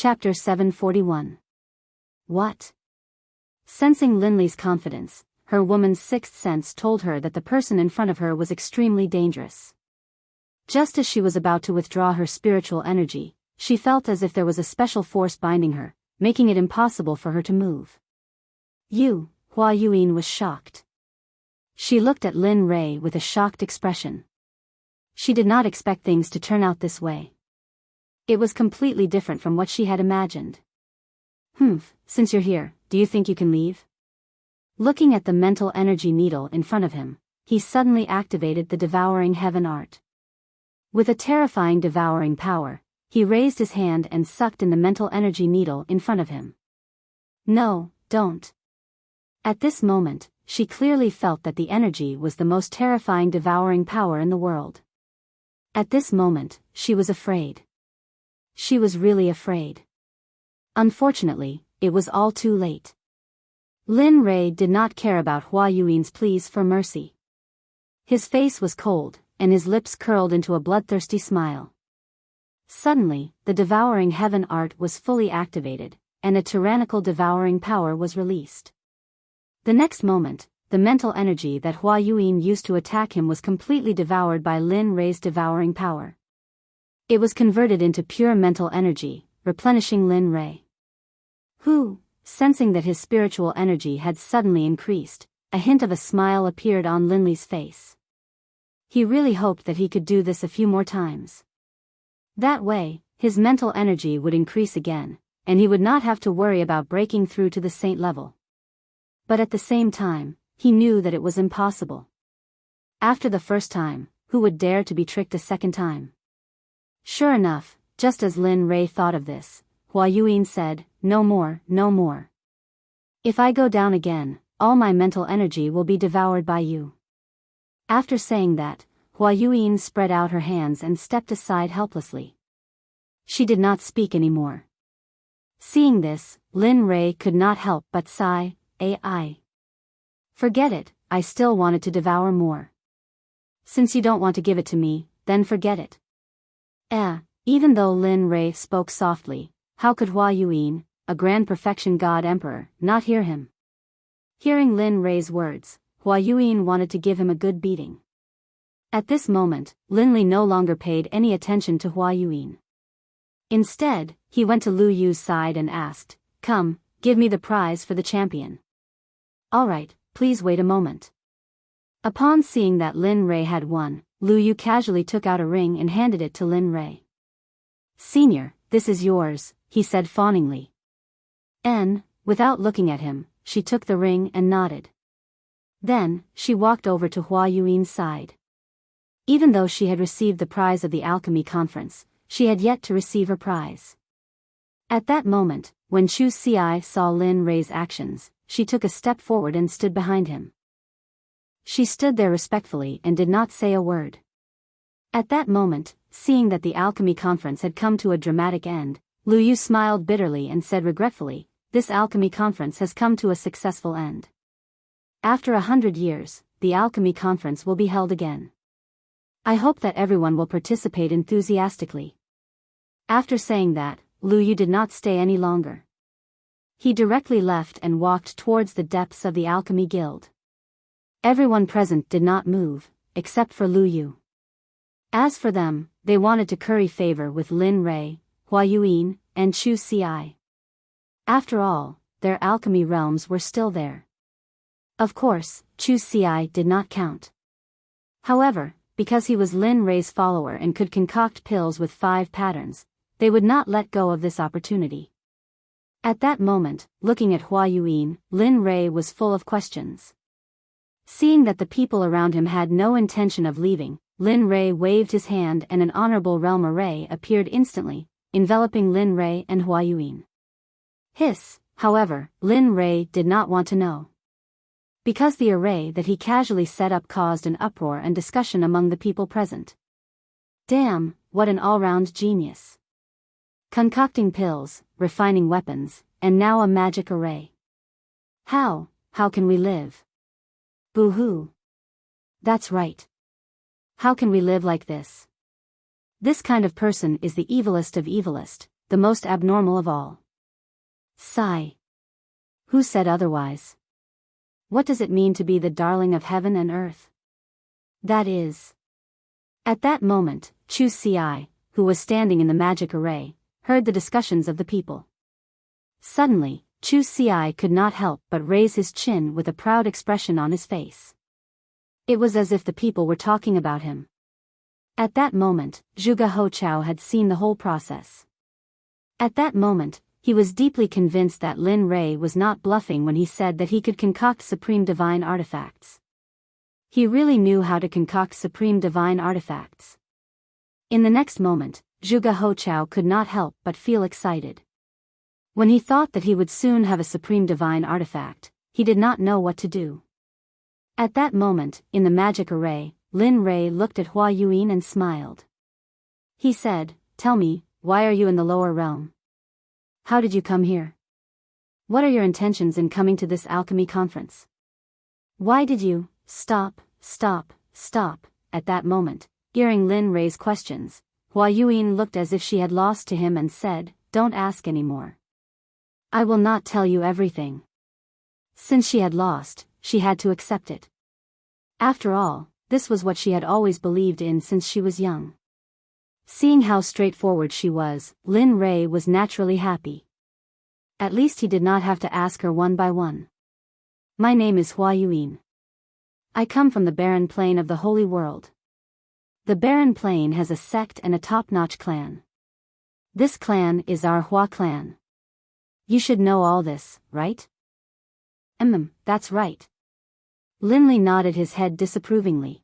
Chapter 741. What? Sensing Linley's confidence, her woman's sixth sense told her that the person in front of her was extremely dangerous. Just as she was about to withdraw her spiritual energy, she felt as if there was a special force binding her, making it impossible for her to move. Hua Yuan was shocked. She looked at Lin Rei with a shocked expression. She did not expect things to turn out this way. It was completely different from what she had imagined. Since you're here, do you think you can leave? Looking at the mental energy needle in front of him, he suddenly activated the devouring heaven art. With a terrifying devouring power, he raised his hand and sucked in the mental energy needle in front of him. No, don't. At this moment, she clearly felt that the energy was the most terrifying devouring power in the world. At this moment, she was afraid. She was really afraid. Unfortunately, it was all too late. Lin Rei did not care about Hua Yuan's pleas for mercy. His face was cold, and his lips curled into a bloodthirsty smile. Suddenly, the devouring heaven art was fully activated, and a tyrannical devouring power was released. The next moment, the mental energy that Hua Yuan used to attack him was completely devoured by Lin Rei's devouring power. It was converted into pure mental energy, replenishing Lin Rei. Sensing that his spiritual energy had suddenly increased, a hint of a smile appeared on Linley's face. He really hoped that he could do this a few more times. That way, his mental energy would increase again, and he would not have to worry about breaking through to the saint level. But at the same time, he knew that it was impossible. After the first time, who would dare to be tricked a second time? Sure enough, just as Lin Rei thought of this, Hua Yuan said, "No more, no more. If I go down again, all my mental energy will be devoured by you." After saying that, Hua Yuan spread out her hands and stepped aside helplessly. She did not speak anymore. Seeing this, Lin Rei could not help but sigh, "Ai. Forget it, I still wanted to devour more. Since you don't want to give it to me, then forget it." Even though Lin Rei spoke softly, how could Hua Yuan, a grand perfection god emperor, not hear him? Hearing Lin Rei's words, Hua Yuan wanted to give him a good beating. At this moment, Lin Li no longer paid any attention to Hua Yuan. Instead, he went to Lu Yu's side and asked, "Come, give me the prize for the champion." "All right, please wait a moment." Upon seeing that Lin Rei had won, Lu Yu casually took out a ring and handed it to Lin Rei. "Senior, this is yours," he said fawningly. Without looking at him, she took the ring and nodded. Then, she walked over to Hua Yuan's side. Even though she had received the prize of the alchemy conference, she had yet to receive her prize. At that moment, when Chu Ci saw Lin Rei's actions, she took a step forward and stood behind him. She stood there respectfully and did not say a word. At that moment, seeing that the alchemy conference had come to a dramatic end, Lu Yu smiled bitterly and said regretfully, "This alchemy conference has come to a successful end. After 100 years, the alchemy conference will be held again. I hope that everyone will participate enthusiastically." After saying that, Lu Yu did not stay any longer. He directly left and walked towards the depths of the alchemy guild. Everyone present did not move, except for Lu Yu. As for them, they wanted to curry favor with Lin Rei, Hua Yuan, and Chu Ci. After all, their alchemy realms were still there. Of course, Chu Ci did not count. However, because he was Lin Rei's follower and could concoct pills with 5 patterns, they would not let go of this opportunity. At that moment, looking at Hua Yuan, Lin Rei was full of questions. Seeing that the people around him had no intention of leaving, Lin Rei waved his hand and an honorable realm array appeared instantly, enveloping Lin Rei and Hua Yuan. However, Lin Rei did not want to know. Because the array that he casually set up caused an uproar and discussion among the people present. Damn, what an all-round genius. Concocting pills, refining weapons, and now a magic array. How can we live? Boo-hoo. That's right. How can we live like this? This kind of person is the evilest of evilest, the most abnormal of all. Sigh. Who said otherwise? What does it mean to be the darling of heaven and earth? That is. At that moment, Chu Ci, who was standing in the magic array, heard the discussions of the people. Suddenly, Chu Ci could not help but raise his chin with a proud expression on his face. It was as if the people were talking about him. At that moment, Zhuge Houchao had seen the whole process. At that moment, he was deeply convinced that Lin Rei was not bluffing when he said that he could concoct supreme divine artifacts. He really knew how to concoct supreme divine artifacts. In the next moment, Zhuge Houchao could not help but feel excited. When he thought that he would soon have a supreme divine artifact, he did not know what to do. At that moment, in the magic array, Lin Rei looked at Hua Yuan and smiled. He said, "Tell me, why are you in the lower realm? How did you come here? What are your intentions in coming to this alchemy conference? Why did you stop?" At that moment, hearing Lin Rei's questions, Hua Yuan looked as if she had lost to him and said, "Don't ask anymore. I will not tell you everything." Since she had lost, she had to accept it. After all, this was what she had always believed in since she was young. Seeing how straightforward she was, Lin Rei was naturally happy. At least he did not have to ask her one by one. "My name is Hua Yuan. I come from the barren plain of the Holy World. The barren plain has a sect and a top-notch clan. This clan is our Hua clan. You should know all this, right?" That's right." Linley nodded his head disapprovingly.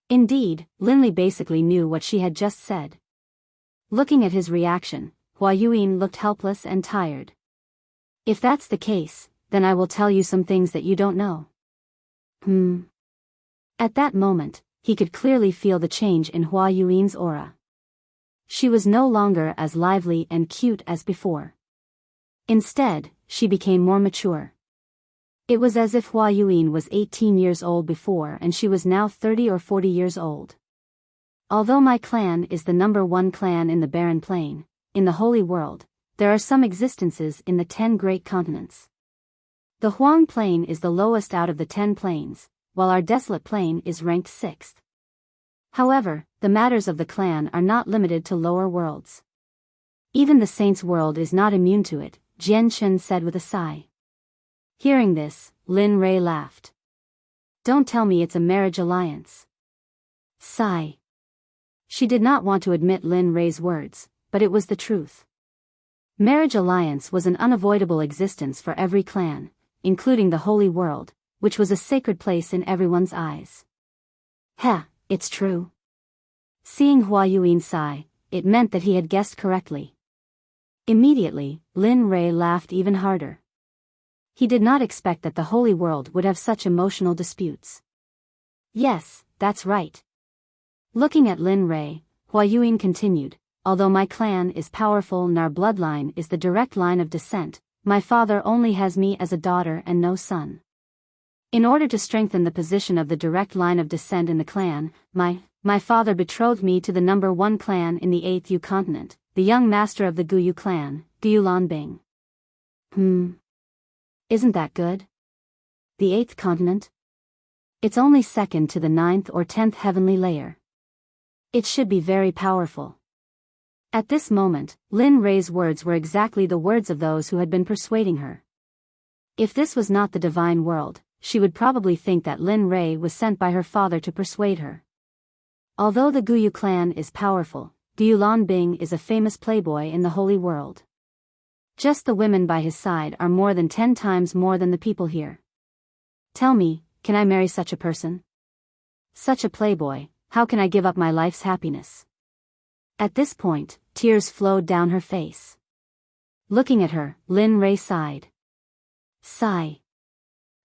Indeed, Linley basically knew what she had just said. Looking at his reaction, Hua Yuan looked helpless and tired. "If that's the case, then I will tell you some things that you don't know." At that moment, he could clearly feel the change in Hua Yuan's aura. She was no longer as lively and cute as before. Instead, she became more mature. It was as if Hua Yuan was 18 years old before and she was now 30 or 40 years old. "Although my clan is the #1 clan in the barren plain, in the holy world, there are some existences in the 10 great continents. The Huang plain is the lowest out of the 10 plains, while our desolate plain is ranked 6th. However, the matters of the clan are not limited to lower worlds. Even the saints' world is not immune to it," Jian Chen said with a sigh. Hearing this, Lin Rei laughed. "Don't tell me it's a marriage alliance." Sigh. She did not want to admit Lin Rei's words, but it was the truth. Marriage alliance was an unavoidable existence for every clan, including the Holy World, which was a sacred place in everyone's eyes. It's true. Seeing Hua Yuan sigh, it meant that he had guessed correctly. Immediately, Lin Rei laughed even harder. He did not expect that the Holy World would have such emotional disputes. "Yes, that's right." Looking at Lin Rei, Hua Yuan continued, "Although my clan is powerful and our bloodline is the direct line of descent, my father only has me as a daughter and no son. In order to strengthen the position of the direct line of descent in the clan, my father betrothed me to the #1 clan in the 8th Yu continent, the young master of the Guyu clan, Guyu Lanbing." Isn't that good? The 8th continent? It's only second to the 9th or 10th heavenly layer. It should be very powerful. At this moment, Lin Rei's words were exactly the words of those who had been persuading her. If this was not the divine world, she would probably think that Lin Rei was sent by her father to persuade her. Although the Guyu clan is powerful, Guyu Lanbing is a famous playboy in the holy world. Just the women by his side are more than 10 times more than the people here. Tell me, can I marry such a person? Such a playboy, how can I give up my life's happiness? At this point, tears flowed down her face. Looking at her, Lin Rei sighed. Sigh.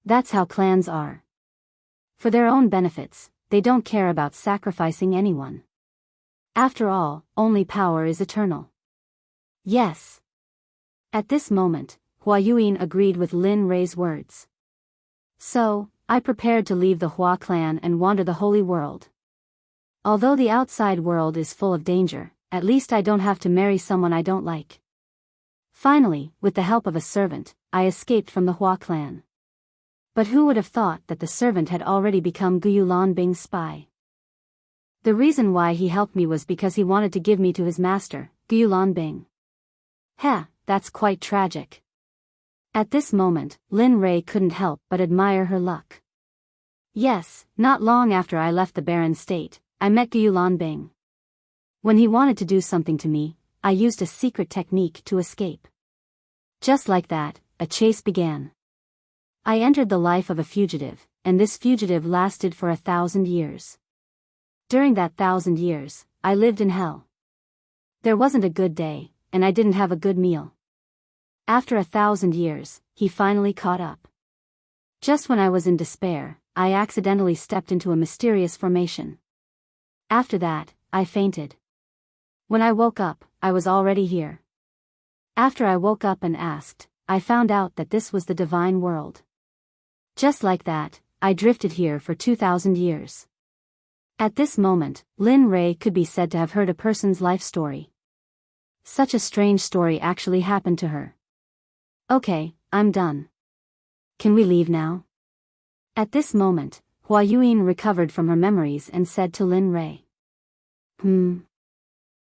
That's how clans are. For their own benefits, they don't care about sacrificing anyone. After all, only power is eternal. Yes. At this moment, Hua Yuan agreed with Lin Rei's words. So, I prepared to leave the Hua clan and wander the holy world. Although the outside world is full of danger, at least I don't have to marry someone I don't like. Finally, with the help of a servant, I escaped from the Hua clan. But who would have thought that the servant had already become Guyu Lanbing's spy? The reason why he helped me was because he wanted to give me to his master, Guyu Lanbing. Heh, that's quite tragic. At this moment, Lin Rei couldn't help but admire her luck. Yes, not long after I left the barren state, I met Guyu Lanbing. When he wanted to do something to me, I used a secret technique to escape. Just like that, a chase began. I entered the life of a fugitive, and this fugitive lasted for 1,000 years. During that 1,000 years, I lived in hell. There wasn't a good day, and I didn't have a good meal. After 1,000 years, he finally caught up. Just when I was in despair, I accidentally stepped into a mysterious formation. After that, I fainted. When I woke up, I was already here. After I woke up and asked, I found out that this was the divine world. Just like that, I drifted here for 2,000 years. At this moment, Lin Rei could be said to have heard a person's life story. Such a strange story actually happened to her. Okay, I'm done. Can we leave now? At this moment, Hua Yuyin recovered from her memories and said to Lin Rei.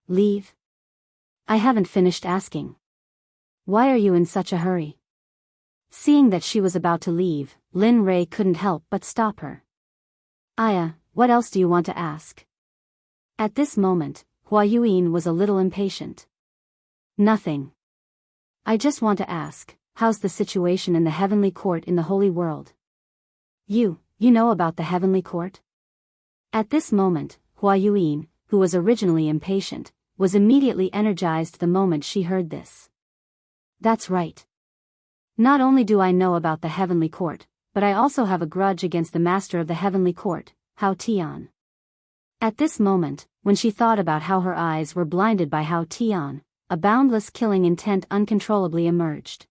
Leave? I haven't finished asking. Why are you in such a hurry? Seeing that she was about to leave, Lin Rei couldn't help but stop her. Aya, what else do you want to ask? At this moment, Hua Yuyin was a little impatient. Nothing. I just want to ask, how's the situation in the heavenly court in the holy world? You know about the heavenly court? At this moment, Hua Yuyin, who was originally impatient, was immediately energized the moment she heard this. That's right. Not only do I know about the heavenly court, but I also have a grudge against the master of the heavenly court, Hao Tian. At this moment, when she thought about how her eyes were blinded by Hao Tian, a boundless killing intent uncontrollably emerged.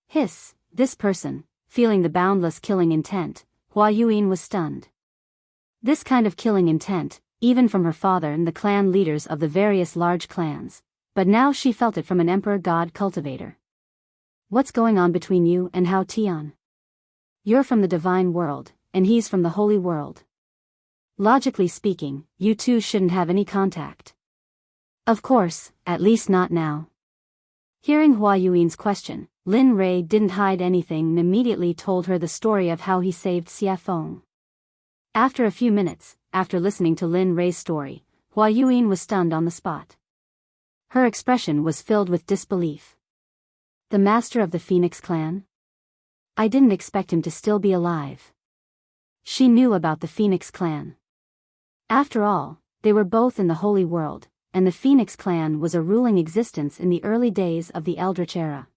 Hiss, this person, feeling the boundless killing intent, Hua Yuyin was stunned. This kind of killing intent, even from her father and the clan leaders of the various large clans, but now she felt it from an emperor god cultivator. What's going on between you and Hao Tian? You're from the divine world, and he's from the holy world. Logically speaking, you two shouldn't have any contact. Of course, at least not now. Hearing Hua Yuin's question, Lin Rei didn't hide anything and immediately told her the story of how he saved Xia Feng. After a few minutes, after listening to Lin Rei's story, Hua Yuyin was stunned on the spot. Her expression was filled with disbelief. The master of the Phoenix clan? I didn't expect him to still be alive. She knew about the Phoenix clan. After all, they were both in the holy world, and the Phoenix clan was a ruling existence in the early days of the Eldritch era.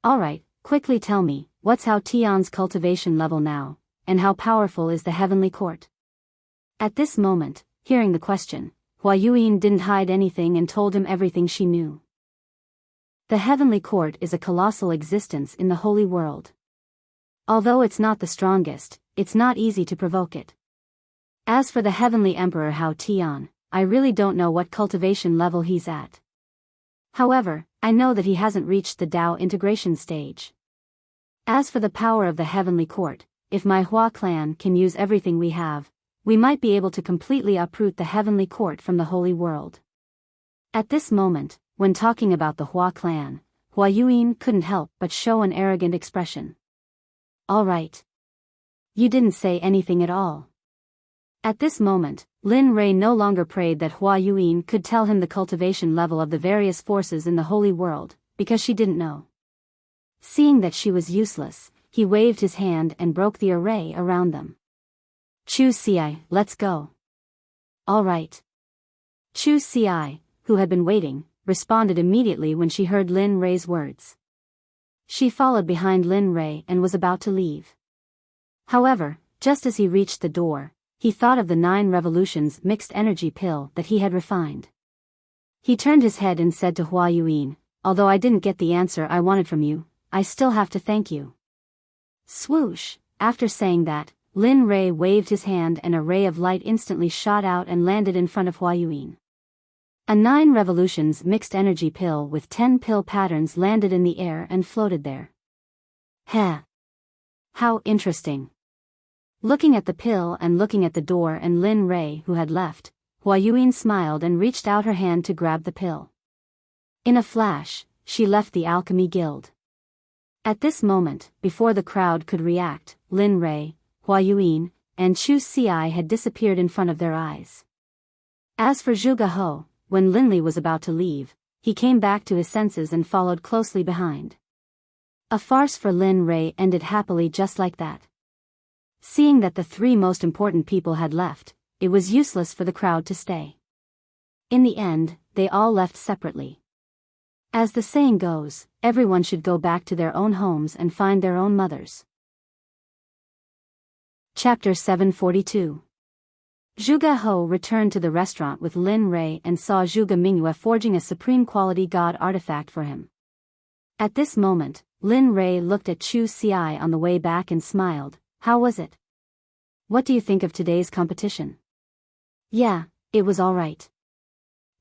Alright, quickly tell me, what's Hao Tian's cultivation level now, and how powerful is the heavenly court? At this moment, hearing the question, Hua Yuyin didn't hide anything and told him everything she knew. The heavenly court is a colossal existence in the holy world. Although it's not the strongest, it's not easy to provoke it. As for the heavenly emperor Hao Tian, I really don't know what cultivation level he's at. However, I know that he hasn't reached the Dao integration stage. As for the power of the heavenly court, if my Hua clan can use everything we have, we might be able to completely uproot the heavenly court from the holy world. At this moment, when talking about the Hua clan, Hua Yuyin couldn't help but show an arrogant expression. Alright. You didn't say anything at all. At this moment, Lin Rei no longer prayed that Hua Yuyin could tell him the cultivation level of the various forces in the holy world, because she didn't know. Seeing that she was useless, he waved his hand and broke the array around them. Chu Ci, let's go. Alright. Chu Ci, who had been waiting, responded immediately when she heard Lin Rei's words. She followed behind Lin Rei and was about to leave. However, just as he reached the door, he thought of the 9 revolutions mixed energy pill that he had refined. He turned his head and said to Hua Yuyin, although I didn't get the answer I wanted from you, I still have to thank you. Swoosh, after saying that, Lin Rei waved his hand and a ray of light instantly shot out and landed in front of Hua Yuyin. A 9 revolutions mixed energy pill with 10 pill patterns landed in the air and floated there. Heh. How interesting. Looking at the pill and looking at the door and Lin Rei who had left, Hua Yuan smiled and reached out her hand to grab the pill. In a flash, she left the Alchemy Guild. At this moment, before the crowd could react, Lin Rei, Hua Yuan, and Chu Xi had disappeared in front of their eyes. As for Zhuge He, when Linli was about to leave, he came back to his senses and followed closely behind. A farce for Lin Rei ended happily just like that. Seeing that the 3 most important people had left, it was useless for the crowd to stay. In the end, they all left separately. As the saying goes, everyone should go back to their own homes and find their own mothers. Chapter 742. Zhuge He returned to the restaurant with Lin Rei and saw Zhuge Mingyue forging a supreme quality god artifact for him. At this moment, Lin Rei looked at Chu Xi on the way back and smiled. How was it? What do you think of today's competition? Yeah, it was alright.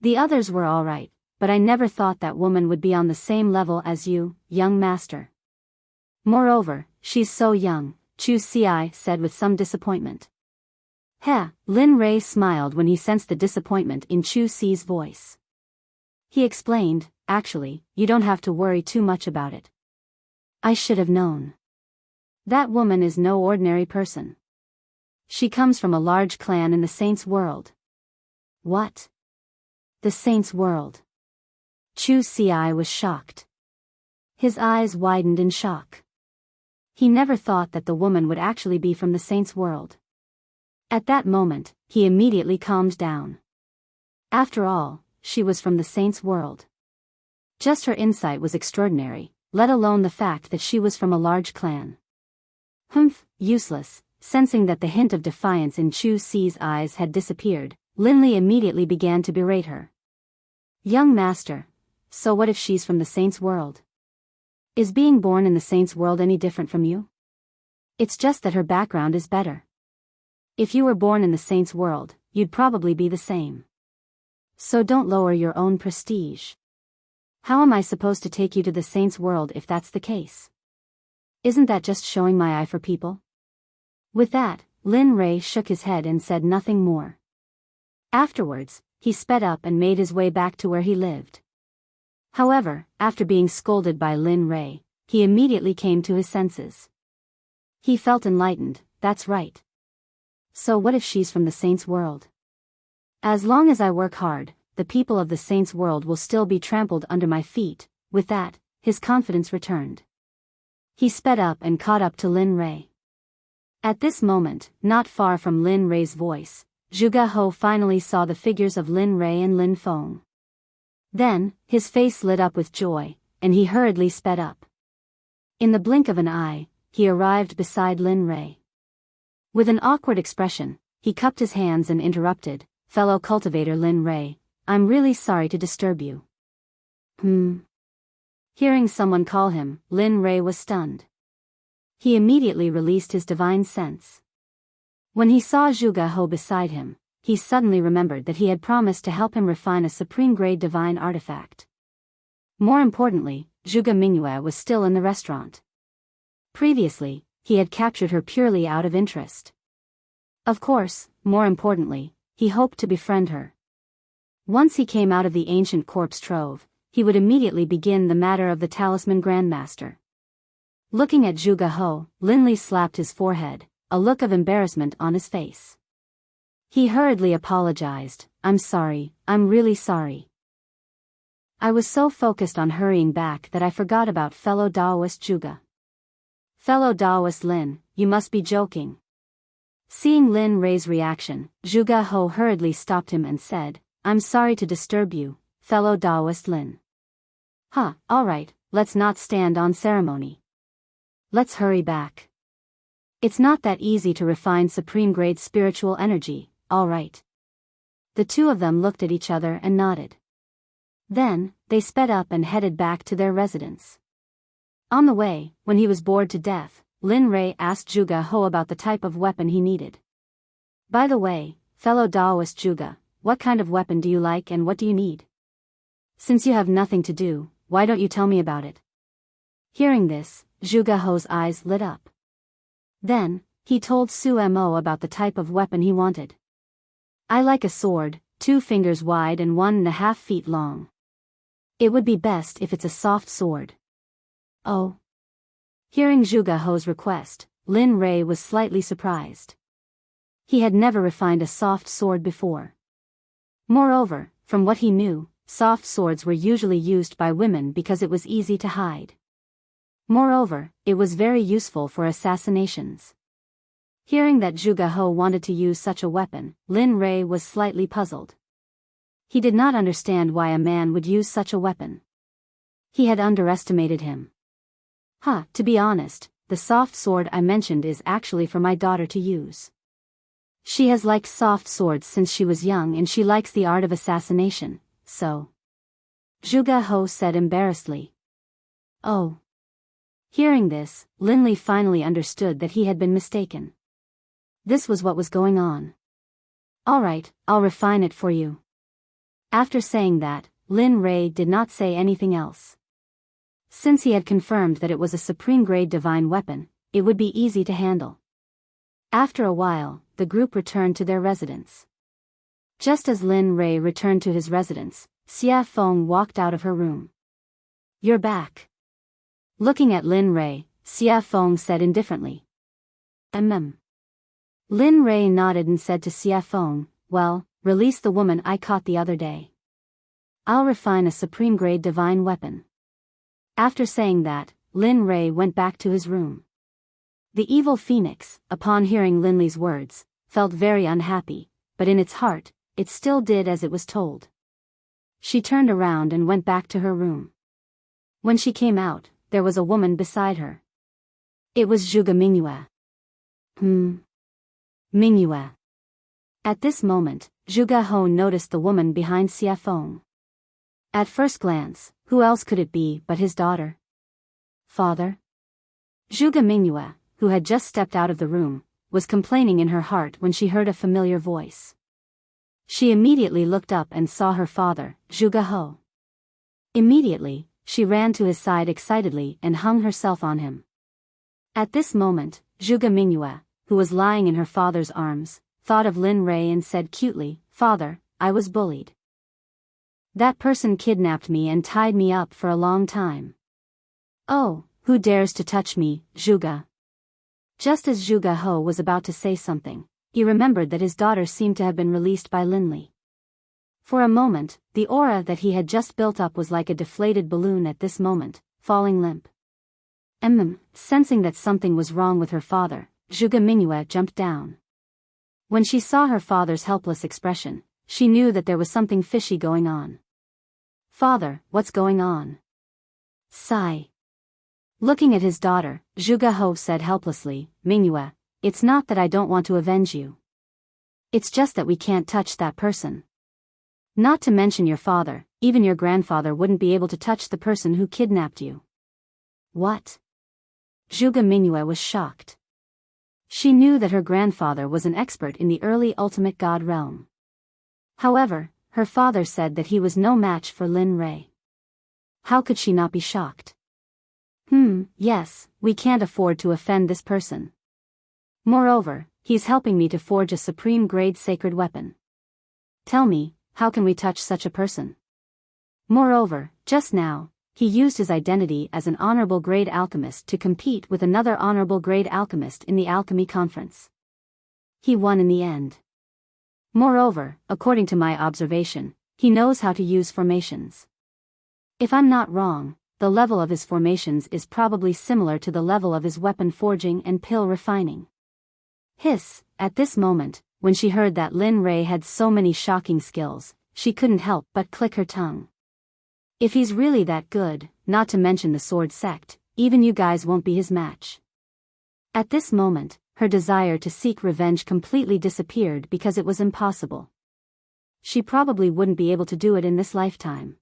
The others were alright, but I never thought that woman would be on the same level as you, young master. Moreover, she's so young, Chu Xi said with some disappointment. Heh, Lin Rei smiled when he sensed the disappointment in Chu Xi's voice. He explained, actually, you don't have to worry too much about it. I should have known. That woman is no ordinary person. She comes from a large clan in the Saints' world. What? The Saints' world. Chu Xi was shocked. His eyes widened in shock. He never thought that the woman would actually be from the Saints' world. At that moment, he immediately calmed down. After all, she was from the Saints' world. Just her insight was extraordinary, let alone the fact that she was from a large clan. Humph, useless. Sensing that the hint of defiance in Chu Xi's eyes had disappeared, Linli immediately began to berate her. Young master, so what if she's from the Saints' world? Is being born in the Saints' world any different from you? It's just that her background is better. If you were born in the Saints' world, you'd probably be the same. So don't lower your own prestige. How am I supposed to take you to the Saints' world if that's the case? Isn't that just showing my eye for people? With that, Lin Rei shook his head and said nothing more. Afterwards, he sped up and made his way back to where he lived. However, after being scolded by Lin Rei, he immediately came to his senses. He felt enlightened, that's right. So what if she's from the Saints' world? As long as I work hard, the people of the Saints' world will still be trampled under my feet. With that, his confidence returned. He sped up and caught up to Lin Rei. At this moment, not far from Lin Rei's voice, Zhuge He finally saw the figures of Lin Rei and Lin Feng. Then, his face lit up with joy, and he hurriedly sped up. In the blink of an eye, he arrived beside Lin Rei. With an awkward expression, he cupped his hands and interrupted, fellow cultivator Lin Rei, I'm really sorry to disturb you. Hearing someone call him, Lin Rei was stunned. He immediately released his divine sense. When he saw Zhuge He beside him, he suddenly remembered that he had promised to help him refine a supreme-grade divine artifact. More importantly, Zhuge Mingyue was still in the restaurant. Previously, he had captured her purely out of interest. Of course, more importantly, he hoped to befriend her. Once he came out of the ancient corpse trove, he would immediately begin the matter of the Talisman Grandmaster. Looking at Zhuge He, Linli slapped his forehead, a look of embarrassment on his face. He hurriedly apologized, I'm sorry, I'm really sorry. I was so focused on hurrying back that I forgot about fellow Daoist Zhuge. Fellow Daoist Lin, you must be joking. Seeing Lin Rei's reaction, Zhuge He hurriedly stopped him and said, I'm sorry to disturb you, fellow Daoist Lin. Alright, let's not stand on ceremony. Let's hurry back. It's not that easy to refine supreme-grade spiritual energy, alright. The two of them looked at each other and nodded. Then, they sped up and headed back to their residence. On the way, when he was bored to death, Lin Rei asked Zhuge He about the type of weapon he needed. By the way, fellow Daoist Zhuge, what kind of weapon do you like and what do you need? Since you have nothing to do, why don't you tell me about it? Hearing this, Zhuge He's eyes lit up. Then, he told Su Mo about the type of weapon he wanted. I like a sword, 2 fingers wide and 1.5 feet long. It would be best if it's a soft sword. Oh. Hearing Zhuge He's request, Lin Rei was slightly surprised. He had never refined a soft sword before. Moreover, from what he knew, soft swords were usually used by women because it was easy to hide. Moreover, it was very useful for assassinations. Hearing that Zhuge He wanted to use such a weapon, Lin Rei was slightly puzzled. He did not understand why a man would use such a weapon. He had underestimated him. To be honest, the soft sword I mentioned is actually for my daughter to use. She has liked soft swords since she was young and she likes the art of assassination, so. Zhuge He said embarrassedly. Oh. Hearing this, Lin Li finally understood that he had been mistaken. This was what was going on. Alright, I'll refine it for you. After saying that, Lin Rei did not say anything else. Since he had confirmed that it was a supreme-grade divine weapon, it would be easy to handle. After a while, the group returned to their residence. Just as Lin Rei returned to his residence, Xia Feng walked out of her room. You're back. Looking at Lin Rei, Xia Feng said indifferently. Lin Rei nodded and said to Xia Feng, well, release the woman I caught the other day. I'll refine a supreme-grade divine weapon. After saying that, Lin Rei went back to his room. The evil phoenix, upon hearing Lin Li's words, felt very unhappy, but in its heart, it still did as it was told. She turned around and went back to her room. When she came out, there was a woman beside her. It was Zhuge Mingyue. Mingyue. At this moment, Zhuge He noticed the woman behind Xia Feng. At first glance, who else could it be but his daughter? Father? Zhuge Mingyue, who had just stepped out of the room, was complaining in her heart when she heard a familiar voice. She immediately looked up and saw her father, Zhuge He. Immediately, she ran to his side excitedly and hung herself on him. At this moment, Zhuge Mingyue, who was lying in her father's arms, thought of Lin Rei and said cutely, Father, I was bullied. That person kidnapped me and tied me up for a long time. Oh, who dares to touch me, Zhuge? Just as Zhuge He was about to say something, he remembered that his daughter seemed to have been released by Lin Li. For a moment, the aura that he had just built up was like a deflated balloon at this moment, falling limp. Sensing that something was wrong with her father, Zhuge Mingyue jumped down. When she saw her father's helpless expression, she knew that there was something fishy going on. Father, what's going on? Sigh. Looking at his daughter, Zhuge He said helplessly, Mingyue, it's not that I don't want to avenge you. It's just that we can't touch that person. Not to mention your father, even your grandfather wouldn't be able to touch the person who kidnapped you. What? Zhuge Mingyue was shocked. She knew that her grandfather was an expert in the early ultimate god realm. However, her father said that he was no match for Lin Rei. How could she not be shocked? Yes, we can't afford to offend this person. Moreover, he's helping me to forge a supreme-grade sacred weapon. Tell me, how can we touch such a person? Moreover, just now, he used his identity as an honorable grade alchemist to compete with another honorable grade alchemist in the alchemy conference. He won in the end. Moreover, according to my observation, he knows how to use formations. If I'm not wrong, the level of his formations is probably similar to the level of his weapon forging and pill refining. Hiss, at this moment, when she heard that Lin Rei had so many shocking skills, she couldn't help but click her tongue. If he's really that good, not to mention the sword sect, even you guys won't be his match. At this moment, her desire to seek revenge completely disappeared because it was impossible. She probably wouldn't be able to do it in this lifetime.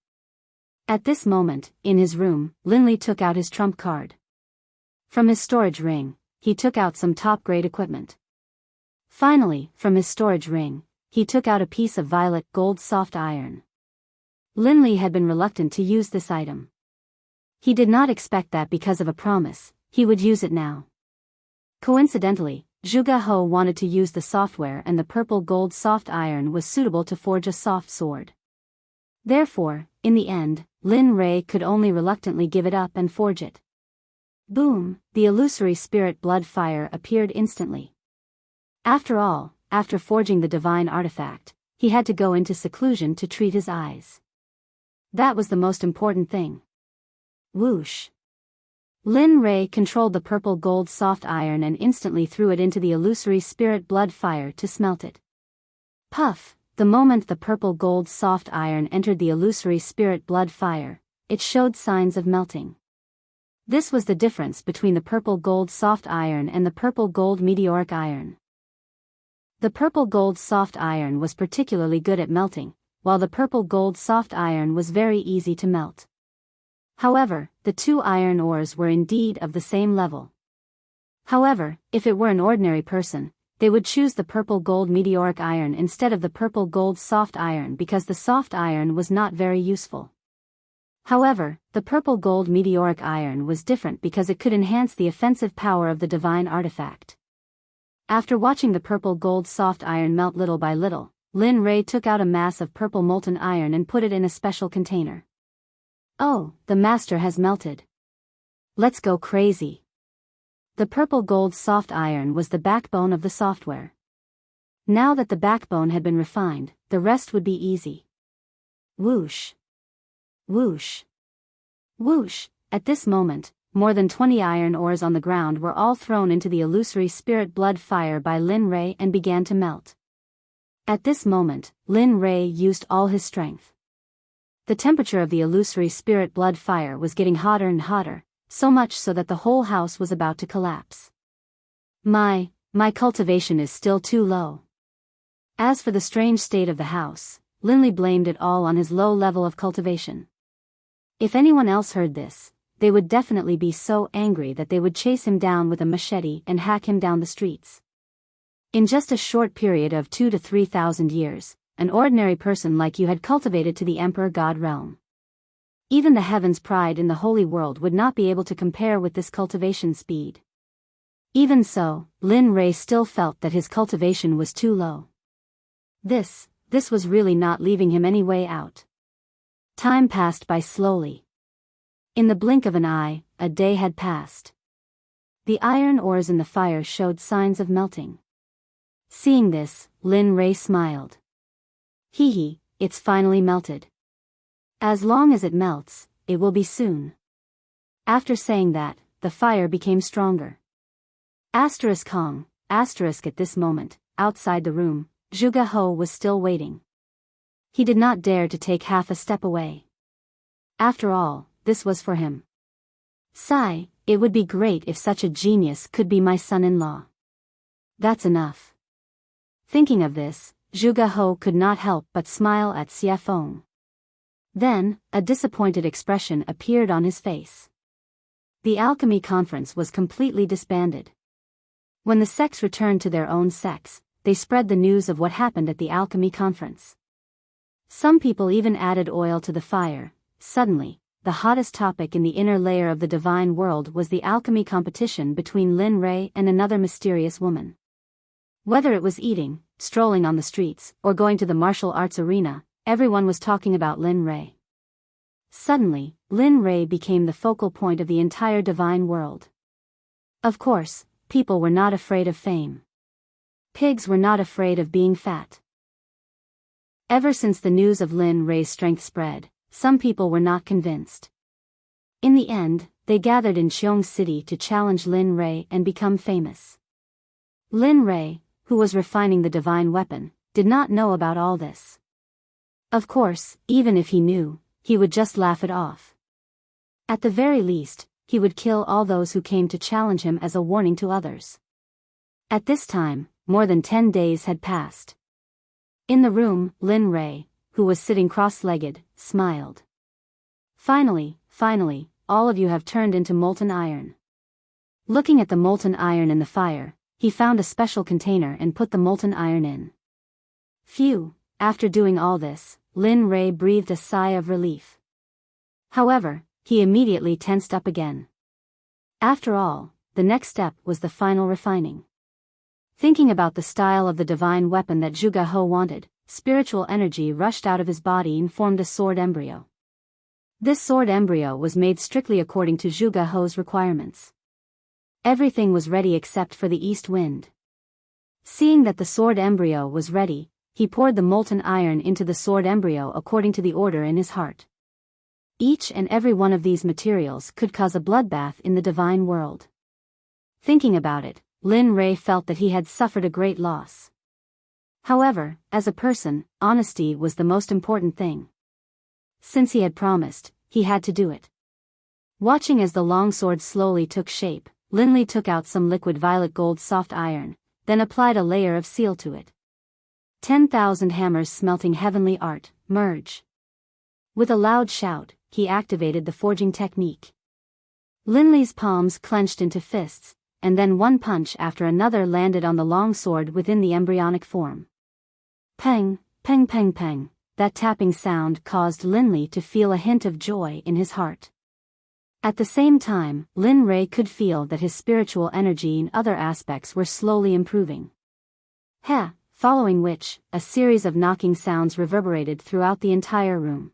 At this moment, in his room, Lin Li took out his trump card. From his storage ring, he took out some top-grade equipment. Finally, from his storage ring, he took out a piece of violet gold soft iron. Linley had been reluctant to use this item. He did not expect that because of a promise, he would use it now. Coincidentally, Zhuge He wanted to use the software and the purple gold soft iron was suitable to forge a soft sword. Therefore, in the end, Lin Rei could only reluctantly give it up and forge it. Boom, the illusory spirit blood fire appeared instantly. After all, after forging the divine artifact, he had to go into seclusion to treat his eyes. That was the most important thing. Whoosh. Lin Rei controlled the purple gold soft iron and instantly threw it into the illusory spirit blood fire to smelt it. Puff, the moment the purple gold soft iron entered the illusory spirit blood fire, it showed signs of melting. This was the difference between the purple gold soft iron and the purple gold meteoric iron. The purple gold soft iron was particularly good at melting, while the purple gold soft iron was very easy to melt. However, the two iron ores were indeed of the same level. However, if it were an ordinary person, they would choose the purple gold meteoric iron instead of the purple gold soft iron because the soft iron was not very useful. However, the purple gold meteoric iron was different because it could enhance the offensive power of the divine artifact. After watching the purple gold soft iron melt little by little, Lin Rei took out a mass of purple molten iron and put it in a special container. Oh, the master has melted. Let's go crazy. The purple gold soft iron was the backbone of the software. Now that the backbone had been refined, the rest would be easy. Whoosh. Whoosh. Whoosh. At this moment, more than 20 iron ores on the ground were all thrown into the illusory spirit blood fire by Lin Rei and began to melt. At this moment, Lin Rei used all his strength. The temperature of the illusory spirit blood fire was getting hotter and hotter, so much so that the whole house was about to collapse. My cultivation is still too low. As for the strange state of the house, Linley blamed it all on his low level of cultivation. If anyone else heard this, they would definitely be so angry that they would chase him down with a machete and hack him down the streets. In just a short period of 2,000 to 3,000 years, an ordinary person like you had cultivated to the Emperor God realm. Even the heaven's pride in the holy world would not be able to compare with this cultivation speed. Even so, Lin Rei still felt that his cultivation was too low. This was really not leaving him any way out. Time passed by slowly. In the blink of an eye, a day had passed. The iron ores in the fire showed signs of melting. Seeing this, Lin Rei smiled. Hee, it's finally melted. As long as it melts, it will be soon. After saying that, the fire became stronger. Kong, at this moment, outside the room, Zhuge He was still waiting. He did not dare to take half a step away. After all, this was for him. Sigh, it would be great if such a genius could be my son-in-law. That's enough. Thinking of this, Zhuge He could not help but smile at Xie Feng. Then, a disappointed expression appeared on his face. The alchemy conference was completely disbanded. When the sects returned to their own sects, they spread the news of what happened at the alchemy conference. Some people even added oil to the fire. Suddenly, the hottest topic in the inner layer of the divine world was the alchemy competition between Lin Rei and another mysterious woman. Whether it was eating, strolling on the streets, or going to the martial arts arena, everyone was talking about Lin Rei. Suddenly, Lin Rei became the focal point of the entire divine world. Of course, people were not afraid of fame. Pigs were not afraid of being fat. Ever since the news of Lin Rei's strength spread, some people were not convinced. In the end, they gathered in Qiong City to challenge Lin Rei and become famous. Lin Rei, who was refining the divine weapon, did not know about all this. Of course, even if he knew, he would just laugh it off. At the very least, he would kill all those who came to challenge him as a warning to others. At this time, more than 10 days had passed. In the room, Lin Rei, who was sitting cross-legged, smiled. Finally, all of you have turned into molten iron. Looking at the molten iron in the fire, he found a special container and put the molten iron in. Phew, after doing all this, Lin Rei breathed a sigh of relief. However, he immediately tensed up again. After all, the next step was the final refining. Thinking about the style of the divine weapon that Zhuge He wanted, spiritual energy rushed out of his body and formed a sword embryo. This sword embryo was made strictly according to Zhuge He's requirements. Everything was ready except for the east wind. Seeing that the sword embryo was ready, he poured the molten iron into the sword embryo according to the order in his heart. Each and every one of these materials could cause a bloodbath in the divine world. Thinking about it, Lin Rei felt that he had suffered a great loss. However, as a person, honesty was the most important thing. Since he had promised, he had to do it. Watching as the longsword slowly took shape, Lin Li took out some liquid violet gold soft iron, then applied a layer of seal to it. 10,000 hammers smelting heavenly art, merge. With a loud shout, he activated the forging technique. Lin Li's palms clenched into fists, and then one punch after another landed on the longsword within the embryonic form. Peng, peng peng peng, that tapping sound caused Lin Li to feel a hint of joy in his heart. At the same time, Lin Rei could feel that his spiritual energy in other aspects were slowly improving. Following which, a series of knocking sounds reverberated throughout the entire room.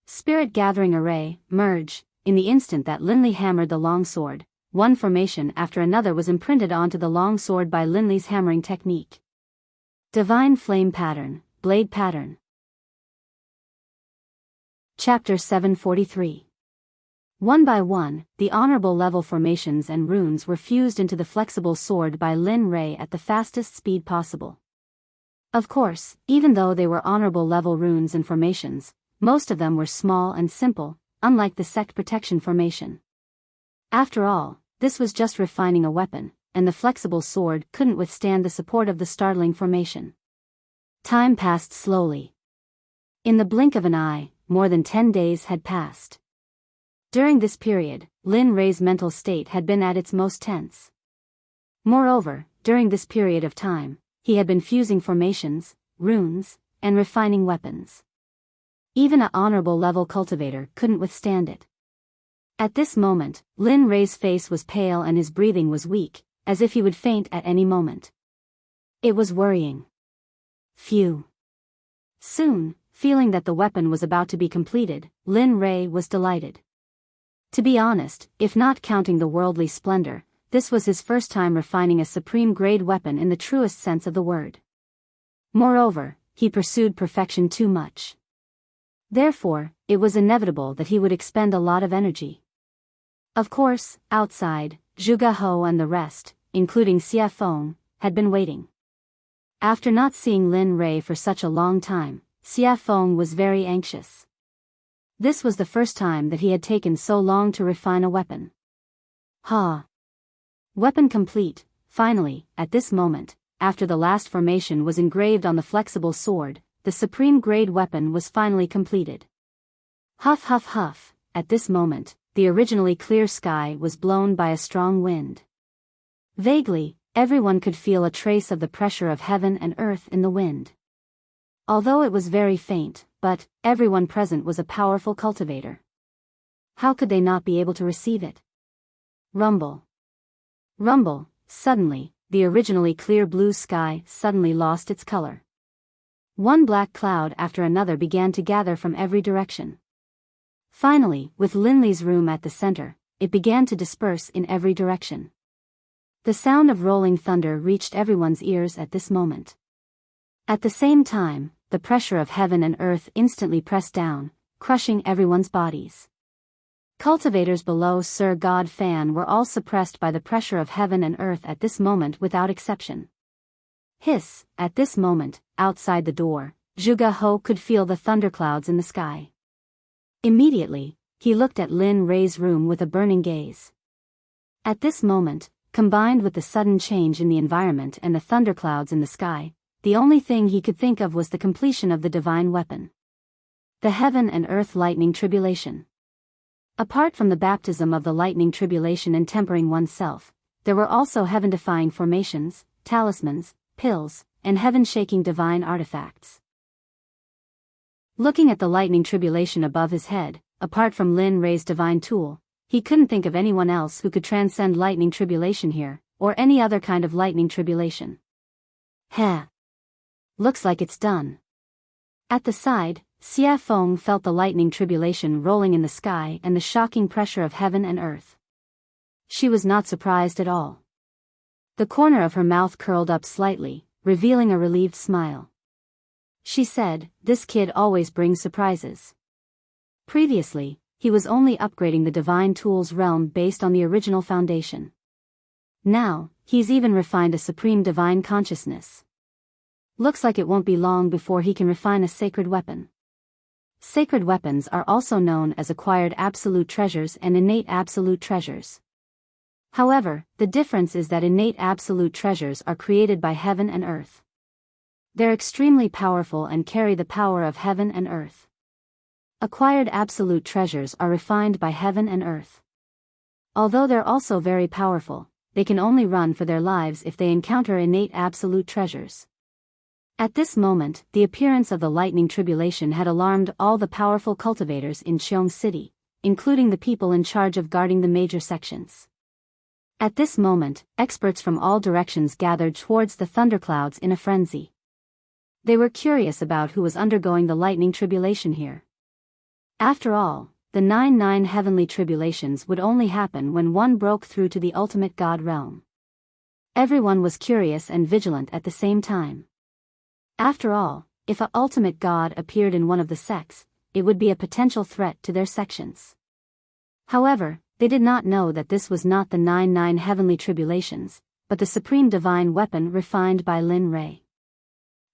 Spirit gathering array, merge, in the instant that Lin Li hammered the longsword, one formation after another was imprinted onto the longsword by Lin Li's hammering technique. Divine flame pattern, blade pattern. Chapter 743. One by one, the honorable level formations and runes were fused into the flexible sword by Lin Rei at the fastest speed possible. Of course, even though they were honorable level runes and formations, most of them were small and simple, unlike the Sect protection formation. After all, this was just refining a weapon, and the flexible sword couldn't withstand the support of the startling formation. Time passed slowly. In the blink of an eye, more than 10 days had passed. During this period, Lin Rei's mental state had been at its most tense. Moreover, during this period of time, he had been fusing formations, runes, and refining weapons. Even an honorable level cultivator couldn't withstand it. At this moment, Lin Rei's face was pale and his breathing was weak, as if he would faint at any moment. It was worrying. Phew. Soon, feeling that the weapon was about to be completed, Lin Rei was delighted. To be honest, if not counting the worldly splendor, this was his first time refining a supreme-grade weapon in the truest sense of the word. Moreover, he pursued perfection too much. Therefore, it was inevitable that he would expend a lot of energy. Of course, outside, Zhuge He and the rest, including Xie Feng, had been waiting. After not seeing Lin Rei for such a long time, Xie Feng was very anxious. This was the first time that he had taken so long to refine a weapon. Weapon complete, finally, at this moment, after the last formation was engraved on the flexible sword, the supreme-grade weapon was finally completed. Huff huff huff, at this moment, the originally clear sky was blown by a strong wind. Vaguely, everyone could feel a trace of the pressure of heaven and earth in the wind. Although it was very faint, but everyone present was a powerful cultivator. How could they not be able to receive it? Rumble. Rumble, suddenly, the originally clear blue sky suddenly lost its color. One black cloud after another began to gather from every direction. Finally, with Lin Li's room at the center, it began to disperse in every direction. The sound of rolling thunder reached everyone's ears at this moment. At the same time, the pressure of heaven and earth instantly pressed down, crushing everyone's bodies. Cultivators below Sir God Fan were all suppressed by the pressure of heaven and earth at this moment without exception. Hiss, at this moment, outside the door, Zhuge He could feel the thunderclouds in the sky. Immediately, he looked at Lin Rei's room with a burning gaze. At this moment, combined with the sudden change in the environment and the thunderclouds in the sky, the only thing he could think of was the completion of the divine weapon. The heaven and earth lightning tribulation. Apart from the baptism of the lightning tribulation and tempering oneself, there were also heaven-defying formations, talismans, pills, and heaven-shaking divine artifacts. Looking at the lightning tribulation above his head, apart from Lin Rei's divine tool, he couldn't think of anyone else who could transcend lightning tribulation here, or any other kind of lightning tribulation. Heh. Looks like it's done. At the side, Xia Feng felt the lightning tribulation rolling in the sky and the shocking pressure of heaven and earth. She was not surprised at all. The corner of her mouth curled up slightly, revealing a relieved smile. She said, "This kid always brings surprises." Previously, he was only upgrading the divine tools realm based on the original foundation. Now, he's even refined a supreme divine consciousness. Looks like it won't be long before he can refine a sacred weapon. Sacred weapons are also known as acquired absolute treasures and innate absolute treasures. However, the difference is that innate absolute treasures are created by heaven and earth. They're extremely powerful and carry the power of heaven and earth. Acquired absolute treasures are refined by heaven and earth. Although they're also very powerful, they can only run for their lives if they encounter innate absolute treasures. At this moment, the appearance of the lightning tribulation had alarmed all the powerful cultivators in Qiong City, including the people in charge of guarding the major sections. At this moment, experts from all directions gathered towards the thunderclouds in a frenzy. They were curious about who was undergoing the lightning tribulation here. After all, the 9 heavenly tribulations would only happen when one broke through to the ultimate God realm. Everyone was curious and vigilant at the same time. After all, if a ultimate God appeared in one of the sects, it would be a potential threat to their sections. However, they did not know that this was not the 9 heavenly tribulations, but the supreme divine weapon refined by Lin Rei.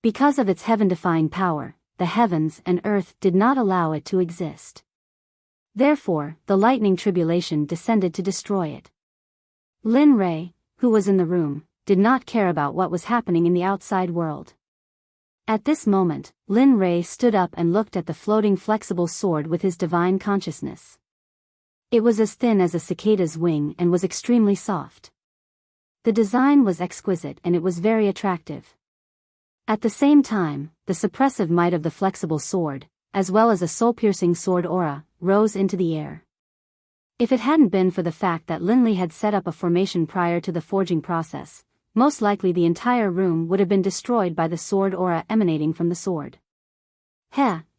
Because of its heaven-defying power, the heavens and earth did not allow it to exist. Therefore, the lightning tribulation descended to destroy it. Lin Rei, who was in the room, did not care about what was happening in the outside world. At this moment, Lin Rei stood up and looked at the floating flexible sword with his divine consciousness. It was as thin as a cicada's wing and was extremely soft. The design was exquisite and it was very attractive. At the same time, the suppressive might of the flexible sword, as well as a soul-piercing sword aura, rose into the air. If it hadn't been for the fact that Linley had set up a formation prior to the forging process, most likely the entire room would have been destroyed by the sword aura emanating from the sword.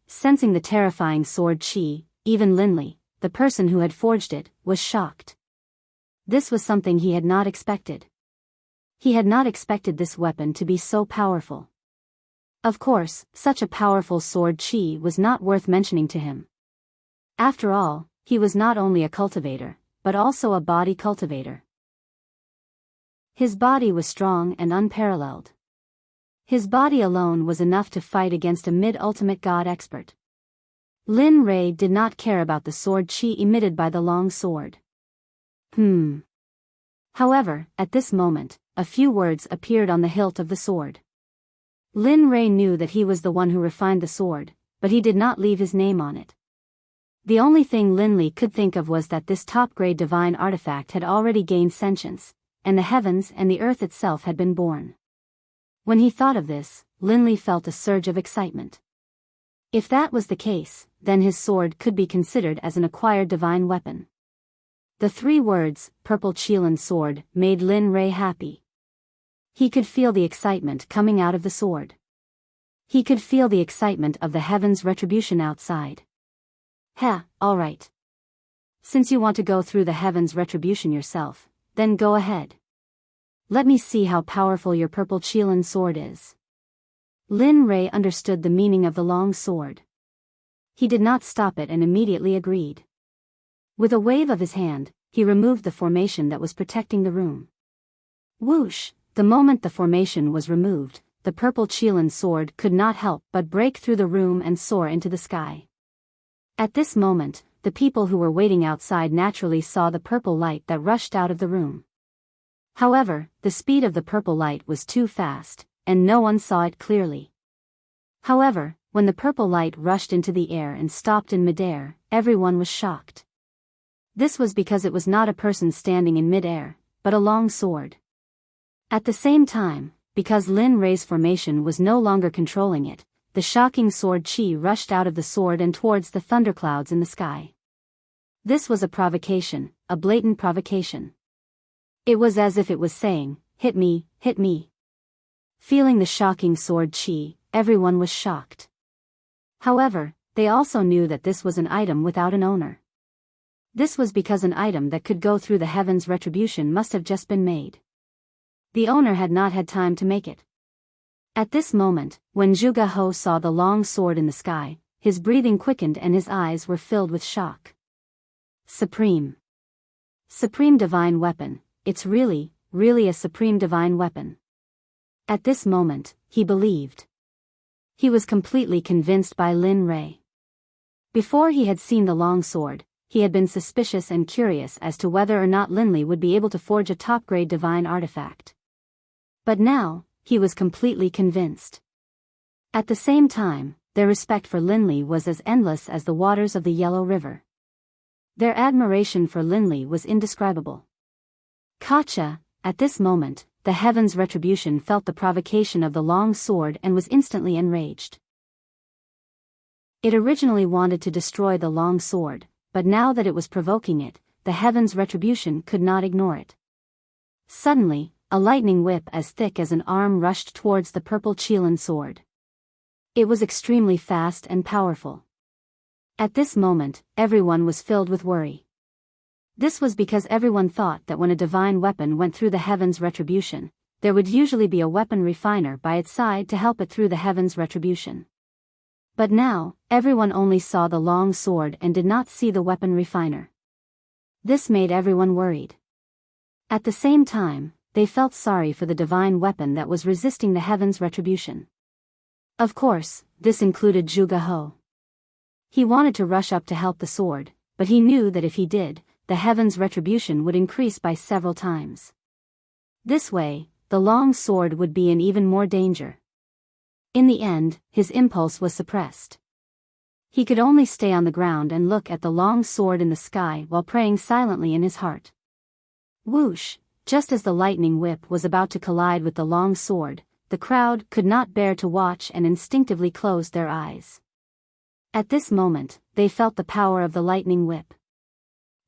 Sensing the terrifying sword chi, even Linley, the person who had forged it, was shocked. This was something he had not expected. He had not expected this weapon to be so powerful. Of course, such a powerful sword chi was not worth mentioning to him. After all, he was not only a cultivator, but also a body cultivator. His body was strong and unparalleled. His body alone was enough to fight against a mid-ultimate god expert. Lin Rei did not care about the sword chi emitted by the long sword. However, at this moment, a few words appeared on the hilt of the sword. Lin Rei knew that he was the one who refined the sword, but he did not leave his name on it. The only thing Linley could think of was that this top-grade divine artifact had already gained sentience, and the heavens and the earth itself had been born. When he thought of this, Linley felt a surge of excitement. If that was the case, then his sword could be considered as an acquired divine weapon. The 3 words, Purple Qilin Sword, made Lin Rei happy. He could feel the excitement coming out of the sword. He could feel the excitement of the heavens' retribution outside. All right. Since you want to go through the heavens' retribution yourself, then go ahead. Let me see how powerful your Purple Qilin sword is. Lin Rei understood the meaning of the long sword. He did not stop it and immediately agreed. With a wave of his hand, he removed the formation that was protecting the room. Whoosh! The moment the formation was removed, the Purple Qilin sword could not help but break through the room and soar into the sky. At this moment, the people who were waiting outside naturally saw the purple light that rushed out of the room. However, the speed of the purple light was too fast, and no one saw it clearly. However, when the purple light rushed into the air and stopped in midair, everyone was shocked. This was because it was not a person standing in midair, but a long sword. At the same time, because Lin Rei's formation was no longer controlling it, the shocking sword chi rushed out of the sword and towards the thunderclouds in the sky. This was a provocation, a blatant provocation. It was as if it was saying, "Hit me, hit me." Feeling the shocking sword chi, everyone was shocked. However, they also knew that this was an item without an owner. This was because an item that could go through the heavens' retribution must have just been made. The owner had not had time to make it. At this moment, when Zhuge He saw the long sword in the sky, his breathing quickened and his eyes were filled with shock. Supreme divine weapon, it's really a supreme divine weapon. At this moment, he believed. He was completely convinced by Lin Rei. Before he had seen the long sword, he had been suspicious and curious as to whether or not Linli would be able to forge a top-grade divine artifact. But now, he was completely convinced. At the same time, their respect for Linli was as endless as the waters of the Yellow River. Their admiration for Linli was indescribable. Kacha, at this moment, the heaven's retribution felt the provocation of the long sword and was instantly enraged. It originally wanted to destroy the long sword, but now that it was provoking it, the heaven's retribution could not ignore it. Suddenly, a lightning whip as thick as an arm rushed towards the purple Qilin sword. It was extremely fast and powerful. At this moment, everyone was filled with worry. This was because everyone thought that when a divine weapon went through the heaven's retribution, there would usually be a weapon refiner by its side to help it through the heaven's retribution. But now, everyone only saw the long sword and did not see the weapon refiner. This made everyone worried. At the same time, they felt sorry for the divine weapon that was resisting the heaven's retribution. Of course, this included Zhuge He. He wanted to rush up to help the sword, but he knew that if he did, the heaven's retribution would increase by several times. This way, the long sword would be in even more danger. In the end, his impulse was suppressed. He could only stay on the ground and look at the long sword in the sky while praying silently in his heart. Whoosh! Just as the lightning whip was about to collide with the long sword, the crowd could not bear to watch and instinctively closed their eyes. At this moment, they felt the power of the lightning whip.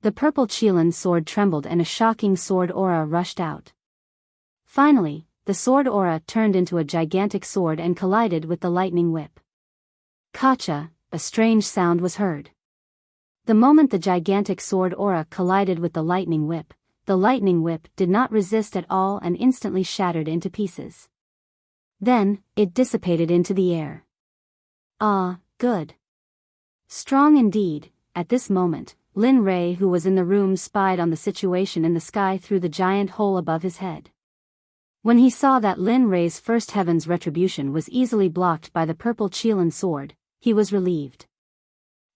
The purple Qilin sword trembled and a shocking sword aura rushed out. Finally, the sword aura turned into a gigantic sword and collided with the lightning whip. Kacha, a strange sound was heard. The moment the gigantic sword aura collided with the lightning whip did not resist at all and instantly shattered into pieces. Then, it dissipated into the air. Ah, good. Strong indeed. At this moment, Lin Rei, who was in the room, spied on the situation in the sky through the giant hole above his head. When he saw that Lin Rei's first heaven's retribution was easily blocked by the purple Qilin sword, he was relieved.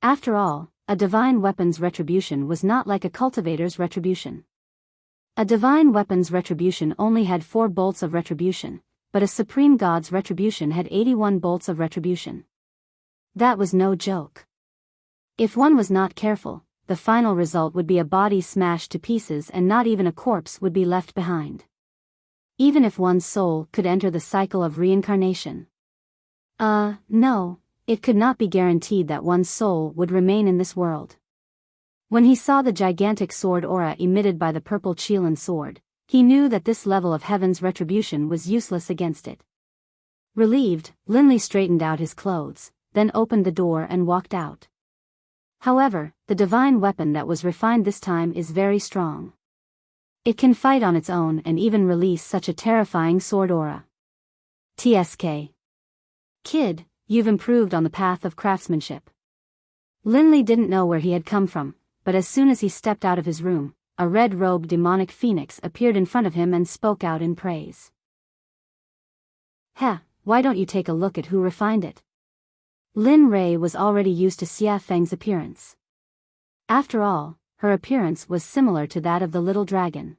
After all, a divine weapon's retribution was not like a cultivator's retribution. A divine weapon's retribution only had 4 bolts of retribution, but a supreme god's retribution had 81 bolts of retribution. That was no joke. If one was not careful, the final result would be a body smashed to pieces and not even a corpse would be left behind. Even if one's soul could enter the cycle of reincarnation. No, it could not be guaranteed that one's soul would remain in this world. When he saw the gigantic sword aura emitted by the purple Qilin sword, he knew that this level of heaven's retribution was useless against it. Relieved, Linli straightened out his clothes, then opened the door and walked out. However, the divine weapon that was refined this time is very strong. It can fight on its own and even release such a terrifying sword aura. TSK. Kid, you've improved on the path of craftsmanship. Linli didn't know where he had come from, but as soon as he stepped out of his room, a red-robed demonic phoenix appeared in front of him and spoke out in praise. Heh, why don't you take a look at who refined it? Lin Rei was already used to Xia Feng's appearance. After all, her appearance was similar to that of the little dragon.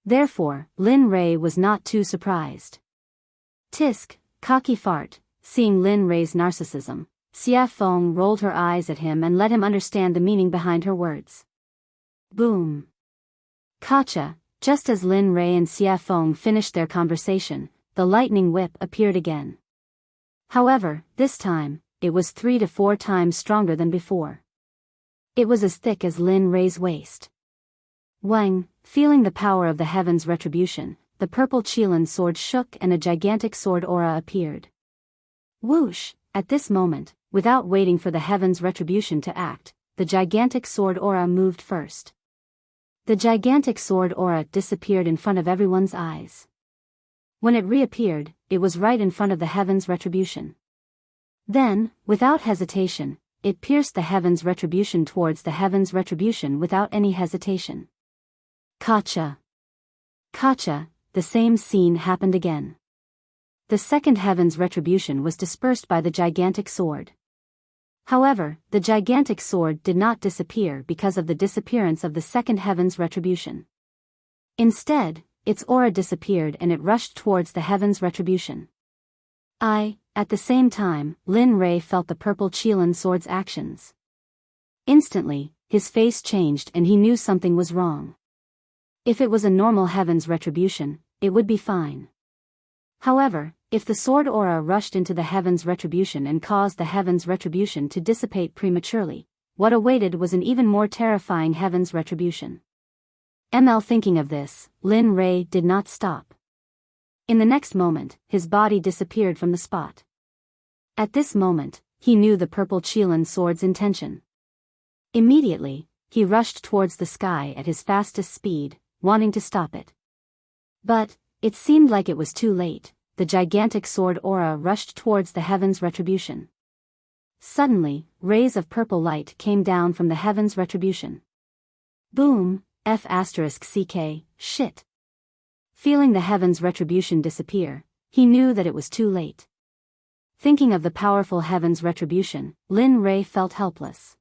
Therefore, Lin Rei was not too surprised. Tisk, cocky fart, seeing Lin Rei's narcissism, Xia Feng rolled her eyes at him and let him understand the meaning behind her words. Boom. Kacha, just as Lin Rei and Xia Feng finished their conversation, the lightning whip appeared again. However, this time, it was 3 to 4 times stronger than before. It was as thick as Lin Rei's waist. Wang, feeling the power of the heaven's retribution, the purple Qilin sword shook and a gigantic sword aura appeared. Whoosh! At this moment, without waiting for the heaven's retribution to act, the gigantic sword aura moved first. The gigantic sword aura disappeared in front of everyone's eyes. When it reappeared, it was right in front of the heaven's retribution. Then, without hesitation, it pierced the heaven's retribution towards the heaven's retribution without any hesitation. Kacha! Kacha! The same scene happened again. The second heaven's retribution was dispersed by the gigantic sword. However, the gigantic sword did not disappear because of the disappearance of the second heaven's retribution. Instead, its aura disappeared and it rushed towards the heaven's retribution. At the same time, Lin Rei felt the purple Qilin sword's actions. Instantly, his face changed and he knew something was wrong. If it was a normal heaven's retribution, it would be fine. However, if the sword aura rushed into the heaven's retribution and caused the heaven's retribution to dissipate prematurely, what awaited was an even more terrifying heaven's retribution. Thinking of this, Lin Rei did not stop. In the next moment, his body disappeared from the spot. At this moment, he knew the purple Qilin sword's intention. Immediately, he rushed towards the sky at his fastest speed, wanting to stop it. But, it seemed like it was too late. The gigantic sword aura rushed towards the heaven's retribution. Suddenly, rays of purple light came down from the heaven's retribution. Boom! *CK, shit. Feeling the heaven's retribution disappear, he knew that it was too late. Thinking of the powerful heaven's retribution, Lin Rei felt helpless.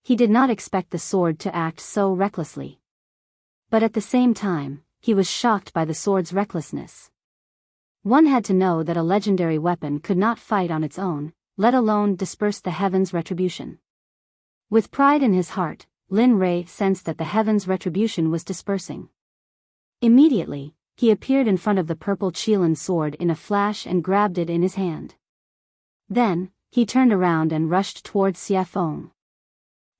He did not expect the sword to act so recklessly. But at the same time, he was shocked by the sword's recklessness. One had to know that a legendary weapon could not fight on its own, let alone disperse the heaven's retribution. With pride in his heart, Lin Rei sensed that the heaven's retribution was dispersing. Immediately, he appeared in front of the purple Qilin sword in a flash and grabbed it in his hand. Then, he turned around and rushed towards Xie Feng.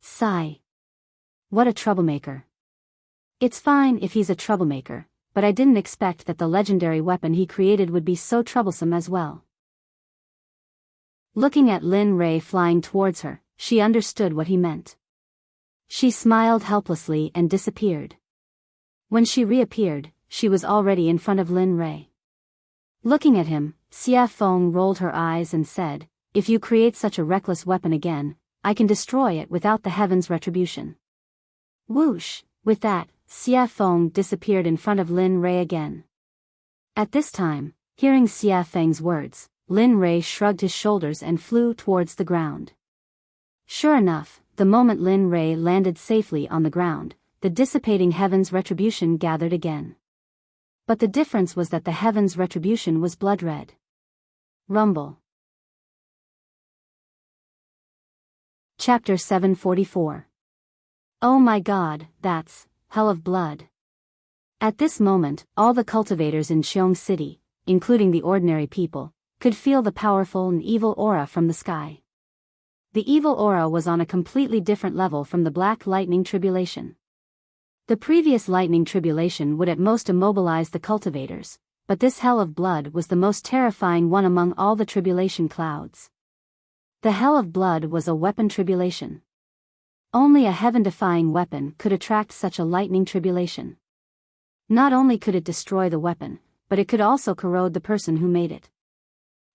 Sigh. What a troublemaker. It's fine if he's a troublemaker, but I didn't expect that the legendary weapon he created would be so troublesome as well. Looking at Lin Rei flying towards her, she understood what he meant. She smiled helplessly and disappeared. When she reappeared, she was already in front of Lin Rei. Looking at him, Xie Feng rolled her eyes and said, "If you create such a reckless weapon again, I can destroy it without the heaven's retribution." Whoosh! With that, Xie Feng disappeared in front of Lin Rei again. At this time, hearing Xie Feng's words, Lin Rei shrugged his shoulders and flew towards the ground. Sure enough, the moment Lin Rei landed safely on the ground, the dissipating heaven's retribution gathered again. But the difference was that the heaven's retribution was blood red. Rumble. Chapter 744. Oh my god, that's hell of blood. At this moment, all the cultivators in Qiong City, including the ordinary people, could feel the powerful and evil aura from the sky. The evil aura was on a completely different level from the black lightning tribulation. The previous lightning tribulation would at most immobilize the cultivators, but this hell of blood was the most terrifying one among all the tribulation clouds. The hell of blood was a weapon tribulation. Only a heaven-defying weapon could attract such a lightning tribulation. Not only could it destroy the weapon, but it could also corrode the person who made it.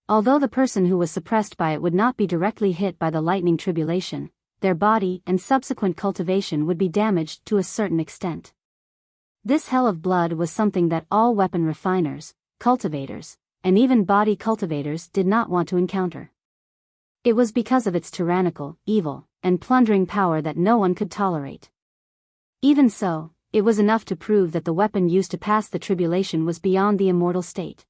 Although the person who was suppressed by it would not be directly hit by the lightning tribulation, their body and subsequent cultivation would be damaged to a certain extent. This hell of blood was something that all weapon refiners, cultivators, and even body cultivators did not want to encounter. It was because of its tyrannical, evil, and plundering power that no one could tolerate. Even so, it was enough to prove that the weapon used to pass the tribulation was beyond the immortal state.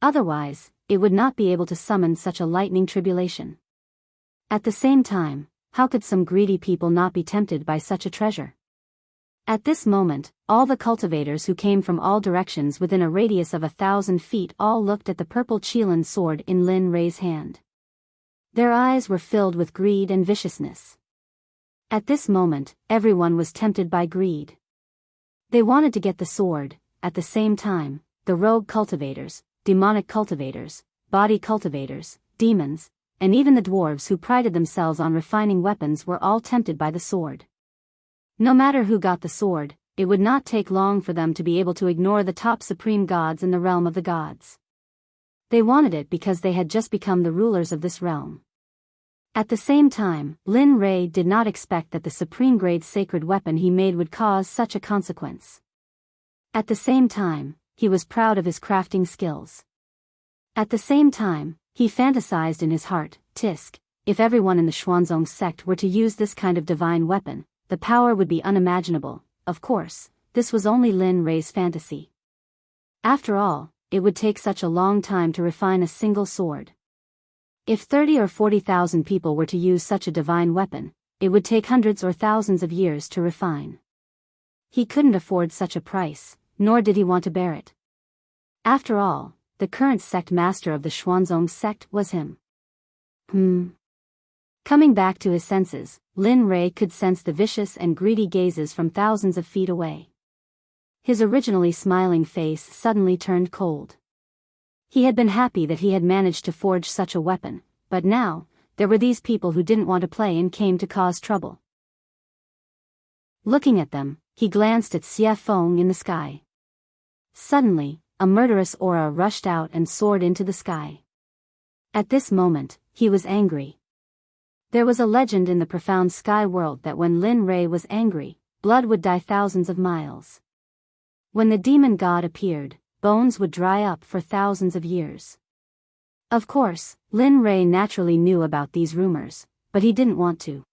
Otherwise, it would not be able to summon such a lightning tribulation. At the same time, how could some greedy people not be tempted by such a treasure? At this moment, all the cultivators who came from all directions within a radius of 1,000 feet all looked at the purple Qilin sword in Lin Rei's hand. Their eyes were filled with greed and viciousness. At this moment, everyone was tempted by greed. They wanted to get the sword. At the same time, the rogue cultivators, demonic cultivators, body cultivators, demons, and even the dwarves who prided themselves on refining weapons were all tempted by the sword. No matter who got the sword, it would not take long for them to be able to ignore the top supreme gods in the realm of the gods. They wanted it because they had just become the rulers of this realm. At the same time, Lin Rei did not expect that the supreme grade sacred weapon he made would cause such a consequence. At the same time, he was proud of his crafting skills. At the same time, he fantasized in his heart, Tisk, if everyone in the Xuanzong sect were to use this kind of divine weapon, the power would be unimaginable. Of course, this was only Lin Rei's fantasy. After all, it would take such a long time to refine a single sword. If 30 or 40,000 people were to use such a divine weapon, it would take hundreds or thousands of years to refine. He couldn't afford such a price, nor did he want to bear it. After all, the current sect master of the Xuanzong sect was him. Coming back to his senses, Lin Rei could sense the vicious and greedy gazes from thousands of feet away. His originally smiling face suddenly turned cold. He had been happy that he had managed to forge such a weapon, but now, there were these people who didn't want to play and came to cause trouble. Looking at them, he glanced at Xie Feng in the sky. Suddenly, a murderous aura rushed out and soared into the sky. At this moment, he was angry. There was a legend in the profound sky world that when Lin Rei was angry, blood would dye thousands of miles. When the demon god appeared, bones would dry up for thousands of years. Of course, Lin Rei naturally knew about these rumors, but he didn't want to.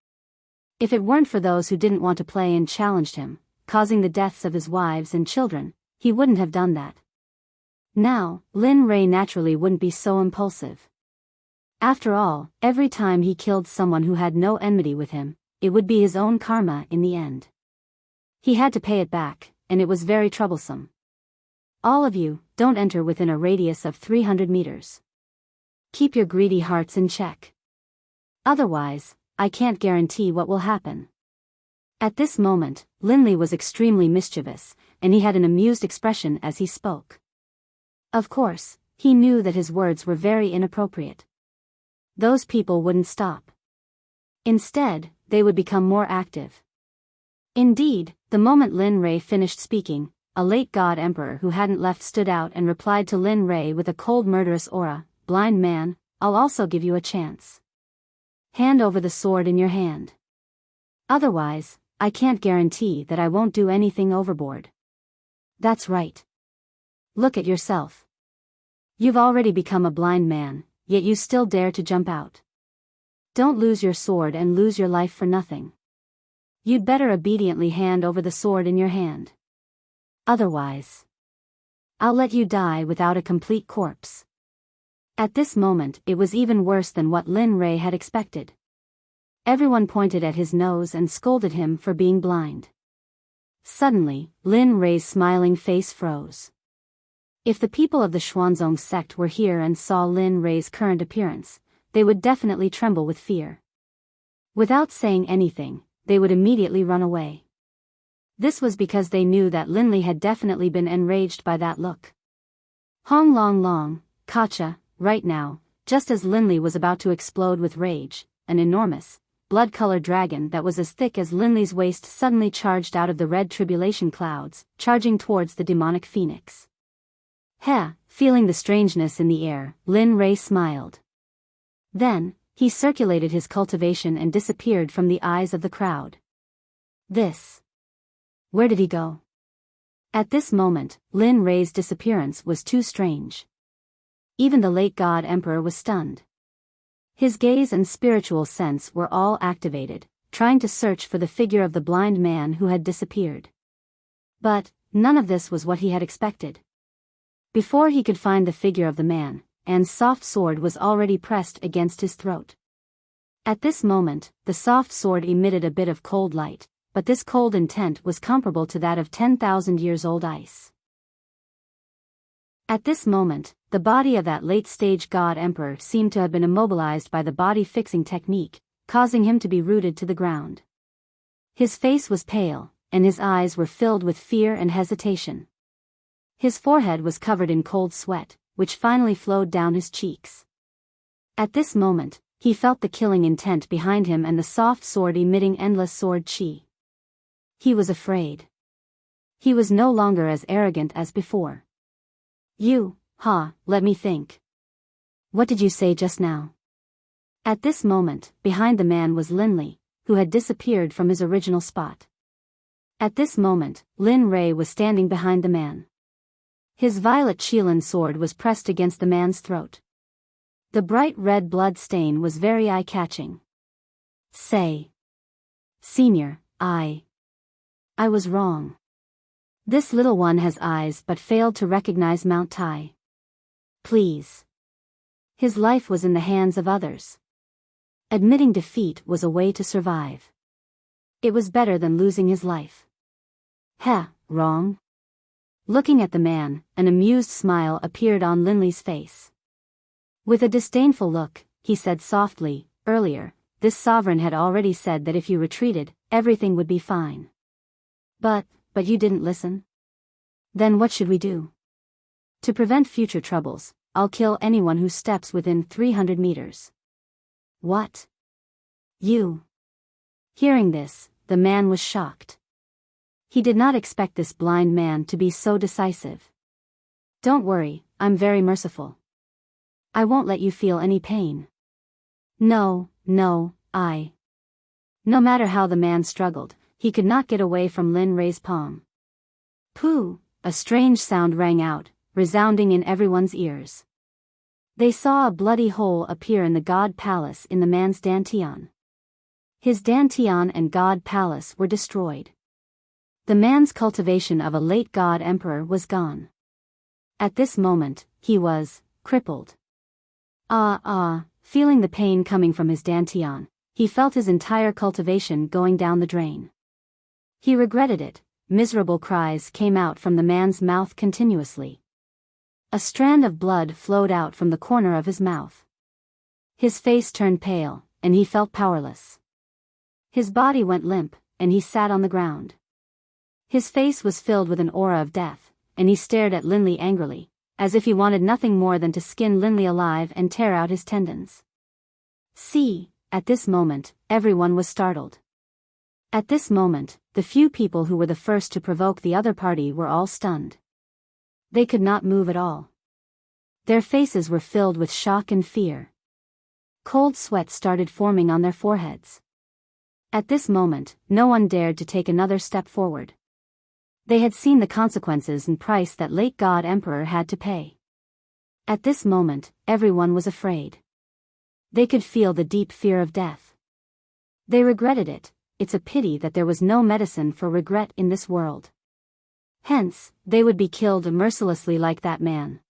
If it weren't for those who didn't want to play and challenged him, causing the deaths of his wives and children, he wouldn't have done that. Now, Lin Rei naturally wouldn't be so impulsive. After all, every time he killed someone who had no enmity with him, it would be his own karma in the end. He had to pay it back, and it was very troublesome. All of you, don't enter within a radius of 300 meters. Keep your greedy hearts in check. Otherwise, I can't guarantee what will happen. At this moment, Linley was extremely mischievous, and he had an amused expression as he spoke. Of course, he knew that his words were very inappropriate. Those people wouldn't stop. Instead, they would become more active. Indeed, the moment Lin Rei finished speaking, a late god emperor who hadn't left stood out and replied to Lin Rei with a cold murderous aura, "Blind man, I'll also give you a chance. Hand over the sword in your hand. Otherwise, I can't guarantee that I won't do anything overboard." That's right. Look at yourself. You've already become a blind man, yet you still dare to jump out. Don't lose your sword and lose your life for nothing. You'd better obediently hand over the sword in your hand. Otherwise, I'll let you die without a complete corpse. At this moment, it was even worse than what Lin Rei had expected. Everyone pointed at his nose and scolded him for being blind. Suddenly, Lin Rei's smiling face froze. If the people of the Xuanzong sect were here and saw Lin Rei's current appearance, they would definitely tremble with fear. Without saying anything, they would immediately run away. This was because they knew that Linley had definitely been enraged by that look. Hong Long Long, Kacha, right now, just as Linley was about to explode with rage, an enormous, blood-colored dragon that was as thick as Linley's waist suddenly charged out of the red tribulation clouds, charging towards the demonic phoenix. Feeling the strangeness in the air, Lin Rei smiled. Then, he circulated his cultivation and disappeared from the eyes of the crowd. Where did he go? At this moment, Lin Rei's disappearance was too strange. Even the late god emperor was stunned. His gaze and spiritual sense were all activated, trying to search for the figure of the blind man who had disappeared. But, none of this was what he had expected. Before he could find the figure of the man, An's soft sword was already pressed against his throat. At this moment, the soft sword emitted a bit of cold light, but this cold intent was comparable to that of 10,000 years old ice. At this moment, the body of that late-stage god emperor seemed to have been immobilized by the body-fixing technique, causing him to be rooted to the ground. His face was pale, and his eyes were filled with fear and hesitation. His forehead was covered in cold sweat, which finally flowed down his cheeks. At this moment, he felt the killing intent behind him and the soft sword emitting endless sword chi. He was afraid. He was no longer as arrogant as before. Let me think. What did you say just now? At this moment, behind the man was Linley, who had disappeared from his original spot. At this moment, Lin Rei was standing behind the man. His violet Qilin sword was pressed against the man's throat. The bright red blood stain was very eye-catching. Say. Senior, I was wrong. This little one has eyes but failed to recognize Mount Tai. Please. His life was in the hands of others. Admitting defeat was a way to survive. It was better than losing his life. Wrong? Looking at the man, an amused smile appeared on Linley's face. With a disdainful look, he said softly, earlier, this sovereign had already said that if you retreated, everything would be fine. But you didn't listen? Then what should we do? To prevent future troubles, I'll kill anyone who steps within 300 meters. What? You? Hearing this, the man was shocked. He did not expect this blind man to be so decisive. Don't worry, I'm very merciful. I won't let you feel any pain. No, I. No matter how the man struggled, he could not get away from Lin Rei's palm. Pooh! A strange sound rang out, resounding in everyone's ears. They saw a bloody hole appear in the god palace in the man's dantian. His dantian and god palace were destroyed. The man's cultivation of a late god emperor was gone. At this moment, he was crippled. Feeling the pain coming from his dantian, he felt his entire cultivation going down the drain. He regretted it. Miserable cries came out from the man's mouth continuously. A strand of blood flowed out from the corner of his mouth. His face turned pale, and he felt powerless. His body went limp, and he sat on the ground. His face was filled with an aura of death, and he stared at Linley angrily, as if he wanted nothing more than to skin Linley alive and tear out his tendons. At this moment, everyone was startled. At this moment, the few people who were the first to provoke the other party were all stunned. They could not move at all. Their faces were filled with shock and fear. Cold sweat started forming on their foreheads. At this moment, no one dared to take another step forward. They had seen the consequences and price that late god emperor had to pay. At this moment, everyone was afraid. They could feel the deep fear of death. They regretted it. It's a pity that there was no medicine for regret in this world. Hence, they would be killed mercilessly like that man.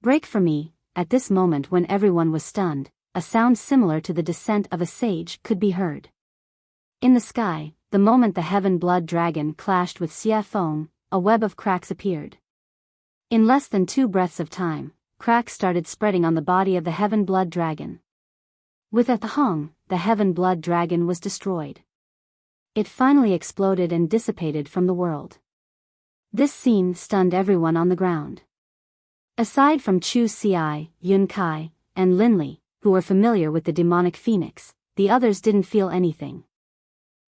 Break for me. At this moment when everyone was stunned, a sound similar to the descent of a sage could be heard. In the sky, the moment the heaven blood dragon clashed with Xia Feng, a web of cracks appeared. In less than 2 breaths of time, cracks started spreading on the body of the heaven blood dragon. With a thong, the heaven blood dragon was destroyed. It finally exploded and dissipated from the world. This scene stunned everyone on the ground. Aside from Chu Xi, Yun Kai, and Linley, who were familiar with the demonic phoenix, the others didn't feel anything.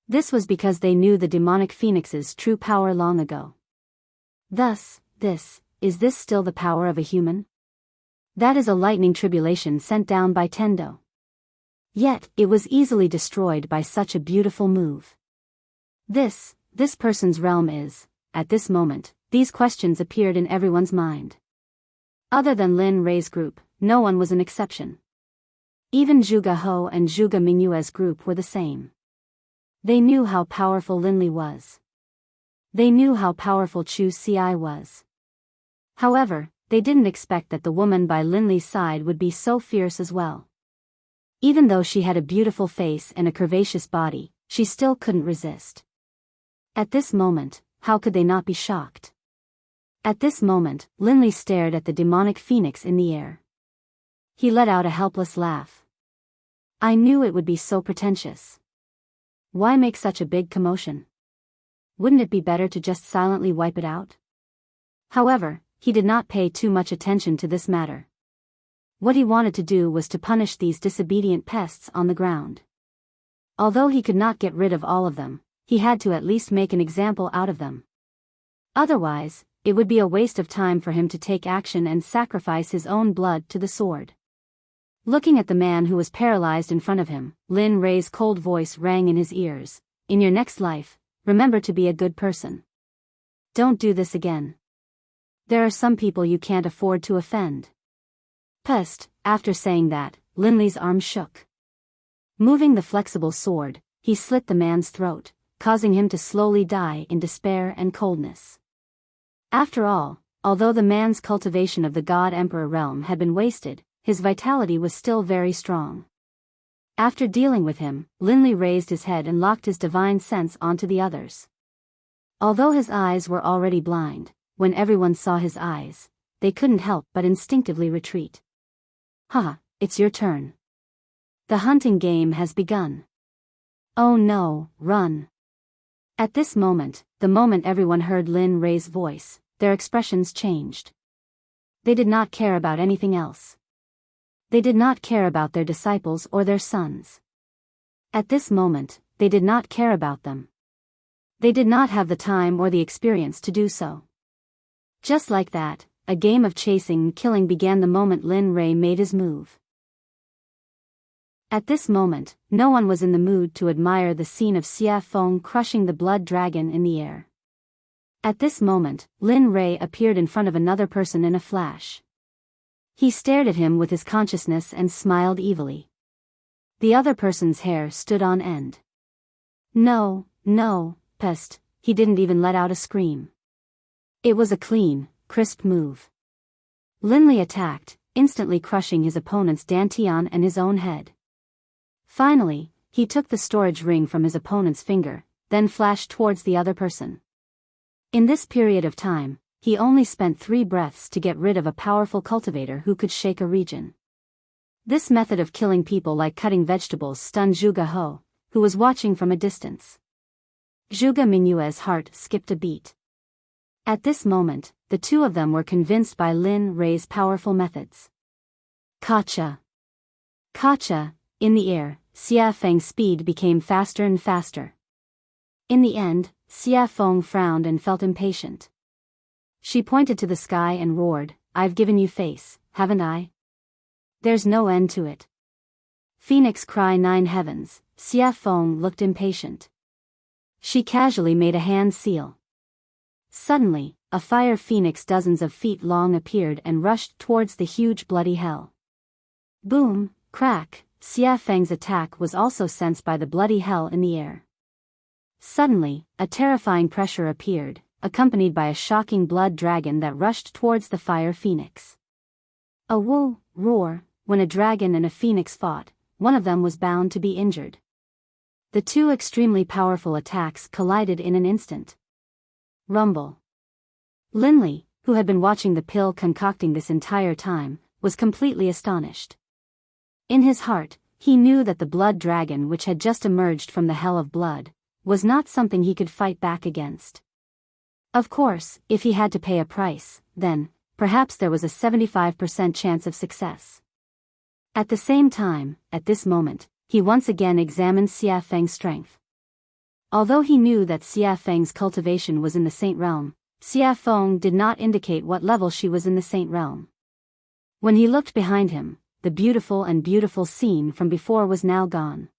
This was because they knew the demonic phoenix's true power long ago. Thus, is this still the power of a human? That is a lightning tribulation sent down by Tendo. Yet, it was easily destroyed by such a beautiful move. This person's realm is, at this moment, these questions appeared in everyone's mind. Other than Lin Rei's group, no one was an exception. Even Zhuge Ho and Zhuge Mingyue's group were the same. They knew how powerful Linley was. They knew how powerful Chu Xi was. However, they didn't expect that the woman by Linley's side would be so fierce as well. Even though she had a beautiful face and a curvaceous body, she still couldn't resist. At this moment, how could they not be shocked? At this moment, Linley stared at the demonic phoenix in the air. He let out a helpless laugh. I knew it would be so pretentious. Why make such a big commotion? Wouldn't it be better to just silently wipe it out? However, he did not pay too much attention to this matter. What he wanted to do was to punish these disobedient pests on the ground. Although he could not get rid of all of them, he had to at least make an example out of them. Otherwise, it would be a waste of time for him to take action and sacrifice his own blood to the sword. Looking at the man who was paralyzed in front of him, Lin Ray's cold voice rang in his ears. In your next life, remember to be a good person. Don't do this again. There are some people you can't afford to offend. Pest. After saying that, Linley's arm shook. Moving the flexible sword, he slit the man's throat, causing him to slowly die in despair and coldness. After all, although the man's cultivation of the God Emperor realm had been wasted, his vitality was still very strong. After dealing with him, Linley raised his head and locked his divine sense onto the others. Although his eyes were already blind, when everyone saw his eyes, they couldn't help but instinctively retreat. Ha, it's your turn. The hunting game has begun. Oh no, run. At this moment, the moment everyone heard Lin Ray's voice, their expressions changed. They did not care about anything else. They did not care about their disciples or their sons. At this moment, they did not care about them. They did not have the time or the experience to do so. Just like that, a game of chasing and killing began the moment Lin Ray made his move. At this moment, no one was in the mood to admire the scene of Xia Feng crushing the blood dragon in the air. At this moment, Lin Ray appeared in front of another person in a flash. He stared at him with his consciousness and smiled evilly. The other person's hair stood on end. No, pest, he didn't even let out a scream. It was a clean, crisp move. Linley attacked, instantly crushing his opponent's dantian and his own head. Finally, he took the storage ring from his opponent's finger, then flashed towards the other person. In this period of time, he only spent 3 breaths to get rid of a powerful cultivator who could shake a region. This method of killing people like cutting vegetables stunned Zhuge He, who was watching from a distance. Zhuge Mingyue's heart skipped a beat. At this moment, the two of them were convinced by Lin Ray's powerful methods. Kacha! Kacha! In the air, Xia Feng's speed became faster and faster. In the end, Xia Feng frowned and felt impatient. She pointed to the sky and roared, I've given you face, haven't I? There's no end to it. Phoenix cry 9 heavens. Xia Feng looked impatient. She casually made a hand seal. Suddenly, a fire phoenix dozens of feet long appeared and rushed towards the huge bloody hell. Boom, crack, Xia Feng's attack was also sensed by the bloody hell in the air. Suddenly, a terrifying pressure appeared, accompanied by a shocking blood dragon that rushed towards the fire phoenix. A woo, roar, when a dragon and a phoenix fought, one of them was bound to be injured. The two extremely powerful attacks collided in an instant. Rumble. Linley, who had been watching the pill concocting this entire time, was completely astonished. In his heart, he knew that the blood dragon which had just emerged from the hell of blood, was not something he could fight back against. Of course, if he had to pay a price, then, perhaps there was a 75% chance of success. At the same time, at this moment, he once again examined Xia Feng's strength. Although he knew that Xia Feng's cultivation was in the Saint Realm, Xia Feng did not indicate what level she was in the Saint Realm. When he looked behind him, the beautiful scene from before was now gone.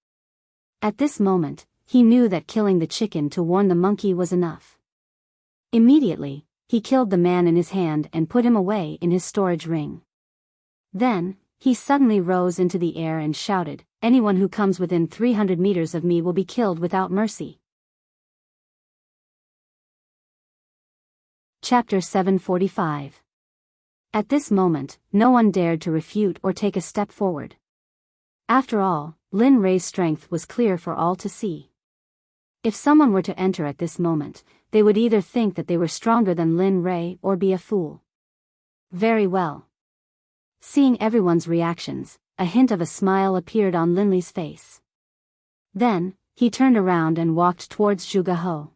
At this moment, he knew that killing the chicken to warn the monkey was enough. Immediately, he killed the man in his hand and put him away in his storage ring. Then, he suddenly rose into the air and shouted, anyone who comes within 300 meters of me will be killed without mercy. Chapter 745. At this moment, no one dared to refute or take a step forward. After all, Lin Ray's strength was clear for all to see. If someone were to enter at this moment, they would either think that they were stronger than Lin Rei or be a fool. Very well. Seeing everyone's reactions, a hint of a smile appeared on Linley's face. Then, he turned around and walked towards Zhuge He.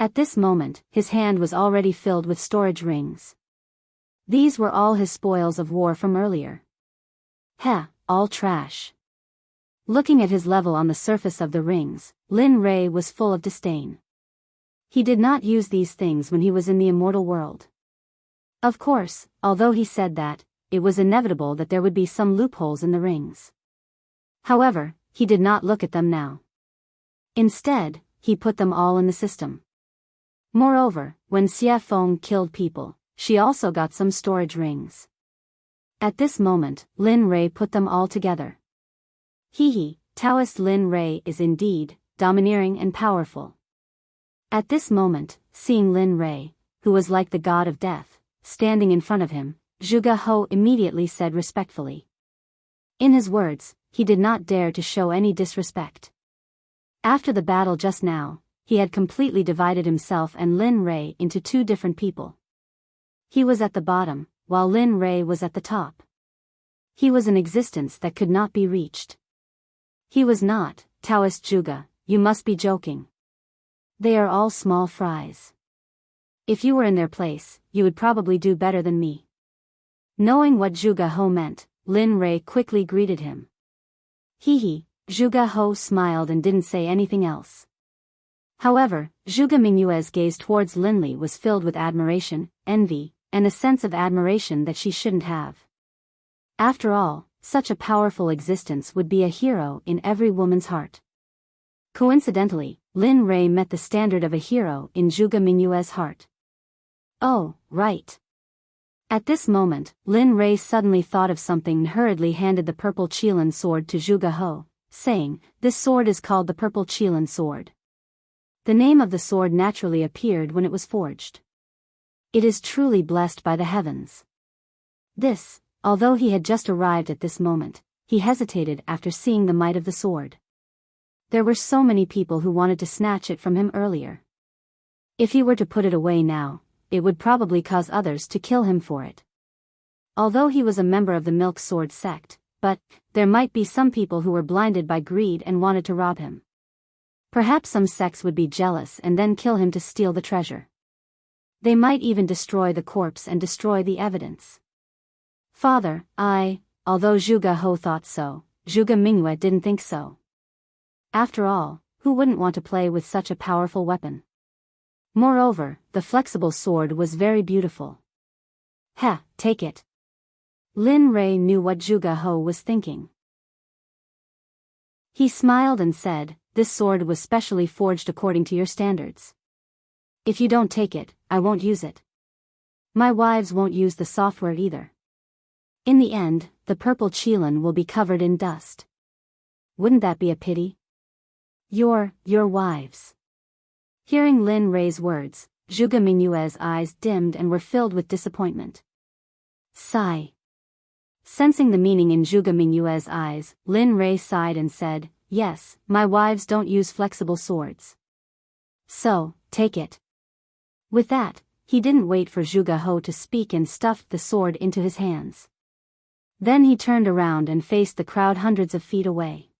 At this moment, his hand was already filled with storage rings. These were all his spoils of war from earlier. Heh, all trash. Looking at his level on the surface of the rings, Lin Rei was full of disdain. He did not use these things when he was in the immortal world. Of course, although he said that, it was inevitable that there would be some loopholes in the rings. However, he did not look at them now. Instead, he put them all in the system. Moreover, when Xie Feng killed people, she also got some storage rings. At this moment, Lin Rei put them all together. Taoist Lin Rei is indeed domineering and powerful. At this moment, seeing Lin Rei, who was like the god of death, standing in front of him, Zhuge He immediately said respectfully. In his words, he did not dare to show any disrespect. After the battle just now, he had completely divided himself and Lin Rei into two different people. He was at the bottom, while Lin Rei was at the top. He was an existence that could not be reached. He was not, Taoist Zhuge, you must be joking. They are all small fries. If you were in their place, you would probably do better than me. Knowing what Zhuge He meant, Lin Rei quickly greeted him. Zhuge He smiled and didn't say anything else. However, Zhuge Mingyue's gaze towards Linley was filled with admiration, envy, and a sense of admiration that she shouldn't have. After all, such a powerful existence would be a hero in every woman's heart. Coincidentally, Lin Rei met the standard of a hero in Zhuge Mingyue's heart. Oh, right. At this moment, Lin Rei suddenly thought of something and hurriedly handed the purple Qilin sword to Zhuge He, saying, "This sword is called the purple Qilin sword." The name of the sword naturally appeared when it was forged. It is truly blessed by the heavens. This, although he had just arrived at this moment, he hesitated after seeing the might of the sword. There were so many people who wanted to snatch it from him earlier. If he were to put it away now, it would probably cause others to kill him for it. Although he was a member of the Milk Sword Sect, but there might be some people who were blinded by greed and wanted to rob him. Perhaps some sects would be jealous and then kill him to steal the treasure. They might even destroy the corpse and destroy the evidence. Father, although Zhuge He thought so, Zhuge Mingyue didn't think so. After all, who wouldn't want to play with such a powerful weapon? Moreover, the flexible sword was very beautiful. Take it. Lin Rei knew what Zhuge He was thinking. He smiled and said, "This sword was specially forged according to your standards. If you don't take it, I won't use it. My wives won't use the software either. In the end, the purple Qilin will be covered in dust. Wouldn't that be a pity? Your wives." Hearing Lin Rei's words, Zhuge Mingyue's eyes dimmed and were filled with disappointment. Sigh. Sensing the meaning in Zhuge Mingyue's eyes, Lin Rei sighed and said, "Yes, my wives don't use flexible swords. So, take it." With that, he didn't wait for Zhuge He to speak and stuffed the sword into his hands. Then he turned around and faced the crowd hundreds of feet away.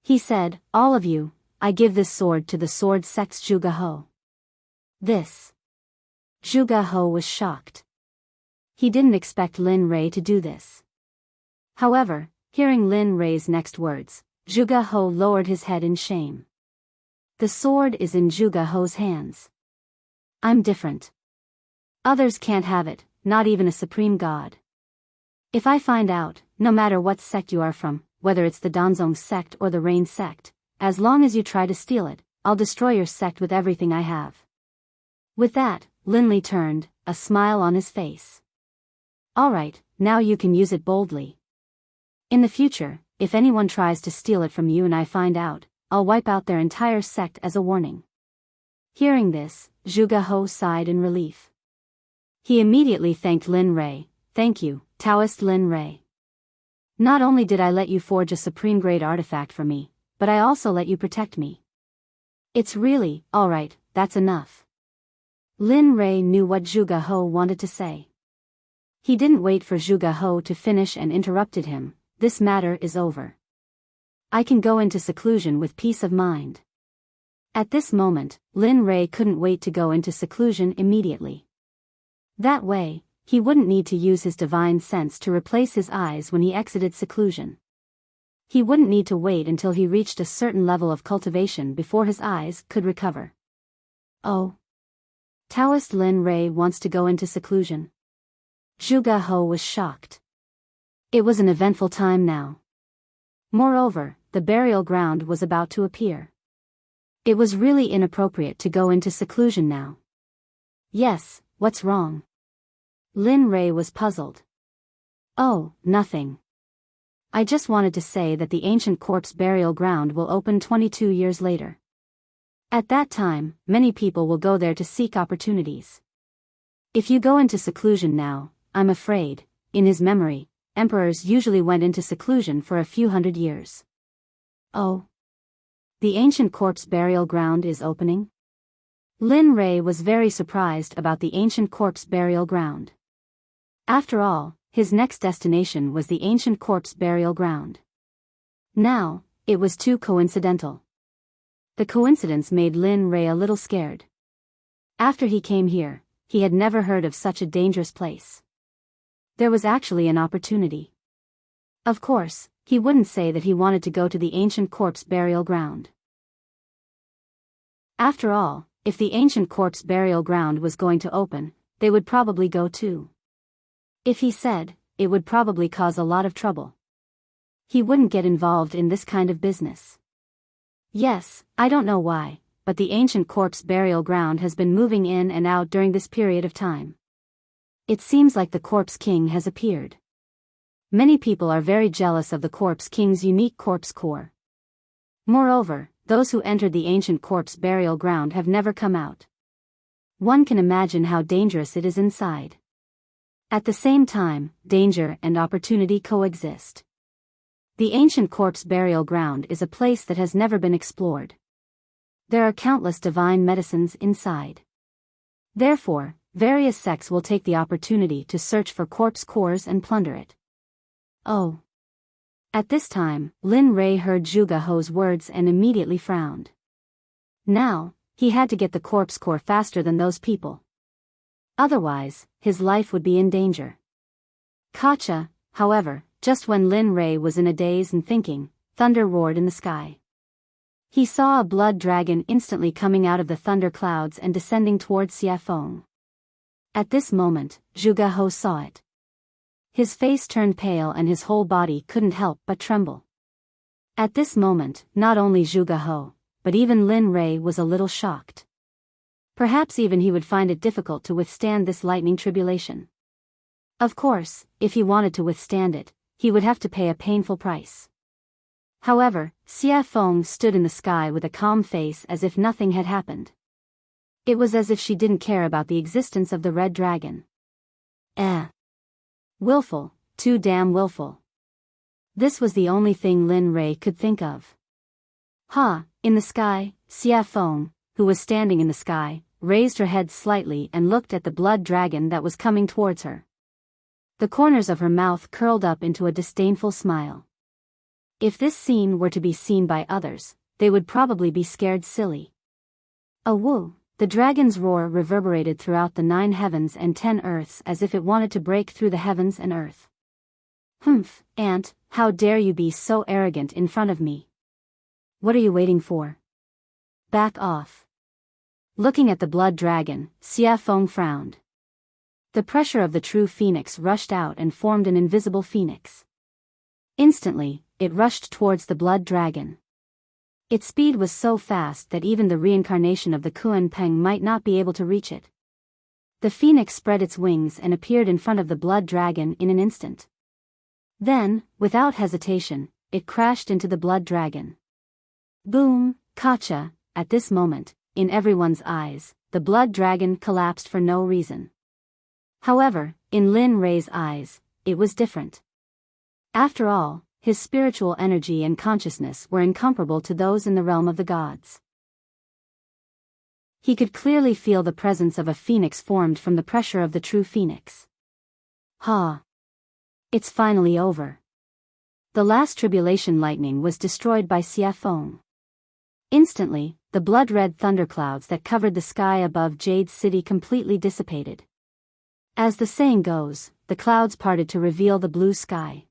He said, "All of you, I give this sword to the Sword Sect's Zhuge He." This. Zhuge He was shocked. He didn't expect Lin Rei to do this. However, hearing Lin Rei's next words, Zhuge He lowered his head in shame. The sword is in Zhuge He's hands. I'm different. Others can't have it, not even a supreme god. If I find out, no matter what sect you are from, whether it's the Danzong sect or the Rain sect, as long as you try to steal it, I'll destroy your sect with everything I have. With that, Linley turned, a smile on his face. All right, now you can use it boldly. In the future, if anyone tries to steal it from you and I find out, I'll wipe out their entire sect as a warning. Hearing this, Zhuge He sighed in relief. He immediately thanked Lin Rei. "Thank you, Taoist Lin Rei. Not only did I let you forge a supreme grade artifact for me, but I also let you protect me. It's really, alright, that's enough. Lin Rei knew what Zhuge He wanted to say. He didn't wait for Zhuge He to finish and interrupted him. This matter is over. I can go into seclusion with peace of mind. At this moment, Lin Rei couldn't wait to go into seclusion immediately. That way, he wouldn't need to use his divine sense to replace his eyes when he exited seclusion. He wouldn't need to wait until he reached a certain level of cultivation before his eyes could recover. Oh. Taoist Lin Rei wants to go into seclusion. Zhuge He was shocked. It was an eventful time now. Moreover, the burial ground was about to appear. It was really inappropriate to go into seclusion now. Yes, what's wrong? Lin Rei was puzzled. Oh, nothing. I just wanted to say that the ancient corpse burial ground will open 22 years later. At that time, many people will go there to seek opportunities. If you go into seclusion now, I'm afraid, in his memory, emperors usually went into seclusion for a few hundred years. Oh. The ancient corpse burial ground is opening? Lin Rei was very surprised about the ancient corpse burial ground. After all, his next destination was the ancient corpse burial ground. Now, it was too coincidental. The coincidence made Lin Rei a little scared. After he came here, he had never heard of such a dangerous place. There was actually an opportunity. Of course, he wouldn't say that he wanted to go to the ancient corpse burial ground. After all, if the ancient corpse burial ground was going to open, they would probably go too. If he said, it would probably cause a lot of trouble. He wouldn't get involved in this kind of business. Yes, I don't know why, but the ancient corpse burial ground has been moving in and out during this period of time. It seems like the corpse king has appeared. Many people are very jealous of the corpse king's unique corpse core. Moreover, those who entered the ancient corpse burial ground have never come out. One can imagine how dangerous it is inside. At the same time, danger and opportunity coexist. The ancient corpse burial ground is a place that has never been explored. There are countless divine medicines inside. Therefore, various sects will take the opportunity to search for corpse cores and plunder it. Oh. At this time, Lin Rei heard Zhuge He's words and immediately frowned. Now, he had to get the corpse core faster than those people. Otherwise, his life would be in danger. Kacha, however, just when Lin Rei was in a daze and thinking, thunder roared in the sky. He saw a blood dragon instantly coming out of the thunder clouds and descending towards Xiafeng. At this moment, Zhuge He saw it. His face turned pale and his whole body couldn't help but tremble. At this moment, not only Zhuge He, but even Lin Rei was a little shocked. Perhaps even he would find it difficult to withstand this lightning tribulation. Of course, if he wanted to withstand it, he would have to pay a painful price. However, Xiafeng stood in the sky with a calm face as if nothing had happened. It was as if she didn't care about the existence of the red dragon. Willful, too damn willful. This was the only thing Lin Rei could think of. In the sky, Xiafeng, who was standing in the sky, raised her head slightly and looked at the blood dragon that was coming towards her. The corners of her mouth curled up into a disdainful smile. If this scene were to be seen by others, they would probably be scared silly. A woo! The dragon's roar reverberated throughout the 9 heavens and 10 earths as if it wanted to break through the heavens and earth. Humph, Aunt, how dare you be so arrogant in front of me? What are you waiting for? Back off. Looking at the blood dragon, Xiafeng frowned. The pressure of the true phoenix rushed out and formed an invisible phoenix. Instantly, it rushed towards the blood dragon. Its speed was so fast that even the reincarnation of the Kuan Peng might not be able to reach it. The phoenix spread its wings and appeared in front of the blood dragon in an instant. Then, without hesitation, it crashed into the blood dragon. Boom, Kacha! At this moment, in everyone's eyes, the blood dragon collapsed for no reason. However, in Lin Rei's eyes, it was different. After all, his spiritual energy and consciousness were incomparable to those in the realm of the gods. He could clearly feel the presence of a phoenix formed from the pressure of the true phoenix. Ha! It's finally over. The last tribulation lightning was destroyed by Xia Feng. Instantly, the blood-red thunderclouds that covered the sky above Jade's city completely dissipated. As the saying goes, the clouds parted to reveal the blue sky.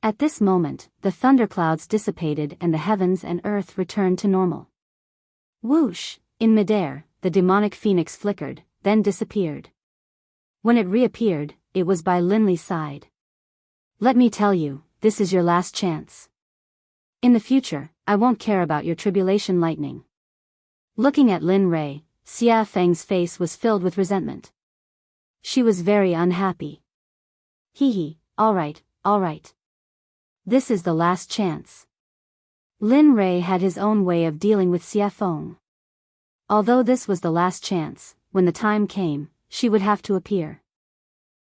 At this moment, the thunderclouds dissipated and the heavens and earth returned to normal. Whoosh! In midair, the demonic phoenix flickered, then disappeared. When it reappeared, it was by Linley's side. Let me tell you, this is your last chance. In the future, I won't care about your tribulation lightning. Looking at Lin Rei, Xia Feng's face was filled with resentment. She was very unhappy. Hee, all right. This is the last chance. Lin Rei had his own way of dealing with Xia Feng. Although this was the last chance, when the time came, she would have to appear.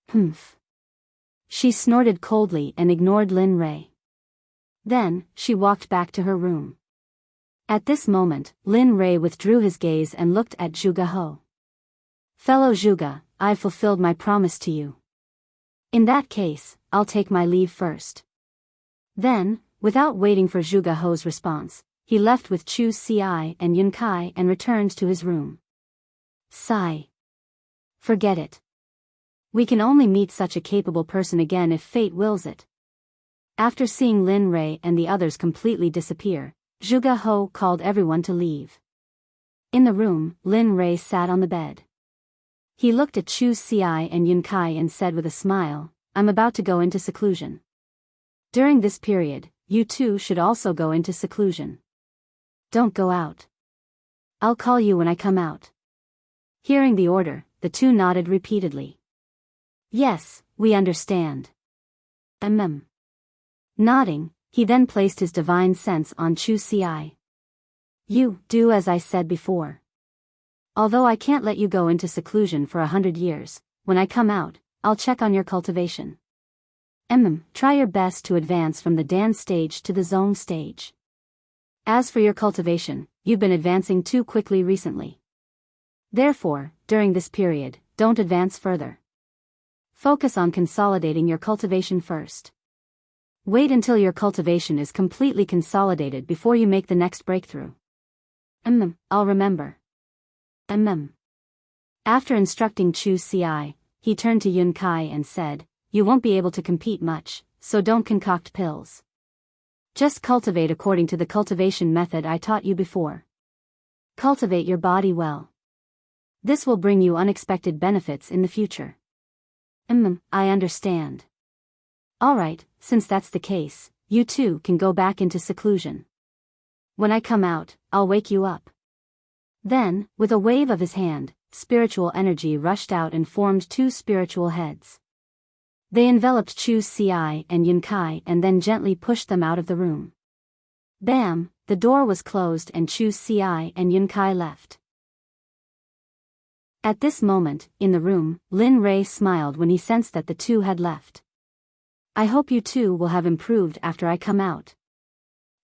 Humph. She snorted coldly and ignored Lin Rei. Then, she walked back to her room. At this moment, Lin Rei withdrew his gaze and looked at Zhuge He. Fellow Zhuge, I've fulfilled my promise to you. In that case, I'll take my leave first. Then, without waiting for Zhuge He's response, he left with Chu Xi and Yun Kai and returned to his room. Sigh. Forget it. We can only meet such a capable person again if fate wills it. After seeing Lin Rei and the others completely disappear, Zhuge He called everyone to leave. In the room, Lin Rei sat on the bed. He looked at Chu Xi and Yun Kai and said with a smile, I'm about to go into seclusion. During this period, you two should also go into seclusion. Don't go out. I'll call you when I come out. Hearing the order, the two nodded repeatedly. Yes, we understand. Nodding, he then placed his divine sense on Chu Xi. You do as I said before. Although I can't let you go into seclusion for 100 years, when I come out, I'll check on your cultivation. Try your best to advance from the Dan stage to the Zone stage. As for your cultivation, you've been advancing too quickly recently. Therefore, during this period, don't advance further. Focus on consolidating your cultivation first. Wait until your cultivation is completely consolidated before you make the next breakthrough. I'll remember. After instructing Chu Xi, he turned to Yun Kai and said, You won't be able to compete much, so don't concoct pills. Just cultivate according to the cultivation method I taught you before. Cultivate your body well. This will bring you unexpected benefits in the future. I understand. Alright, since that's the case, you two can go back into seclusion. When I come out, I'll wake you up. Then, with a wave of his hand, spiritual energy rushed out and formed two spiritual heads. They enveloped Chu Xi and Yun Kai and then gently pushed them out of the room. Bam, the door was closed and Chu Xi and Yun Kai left. At this moment, in the room, Lin Rei smiled when he sensed that the two had left. I hope you two will have improved after I come out.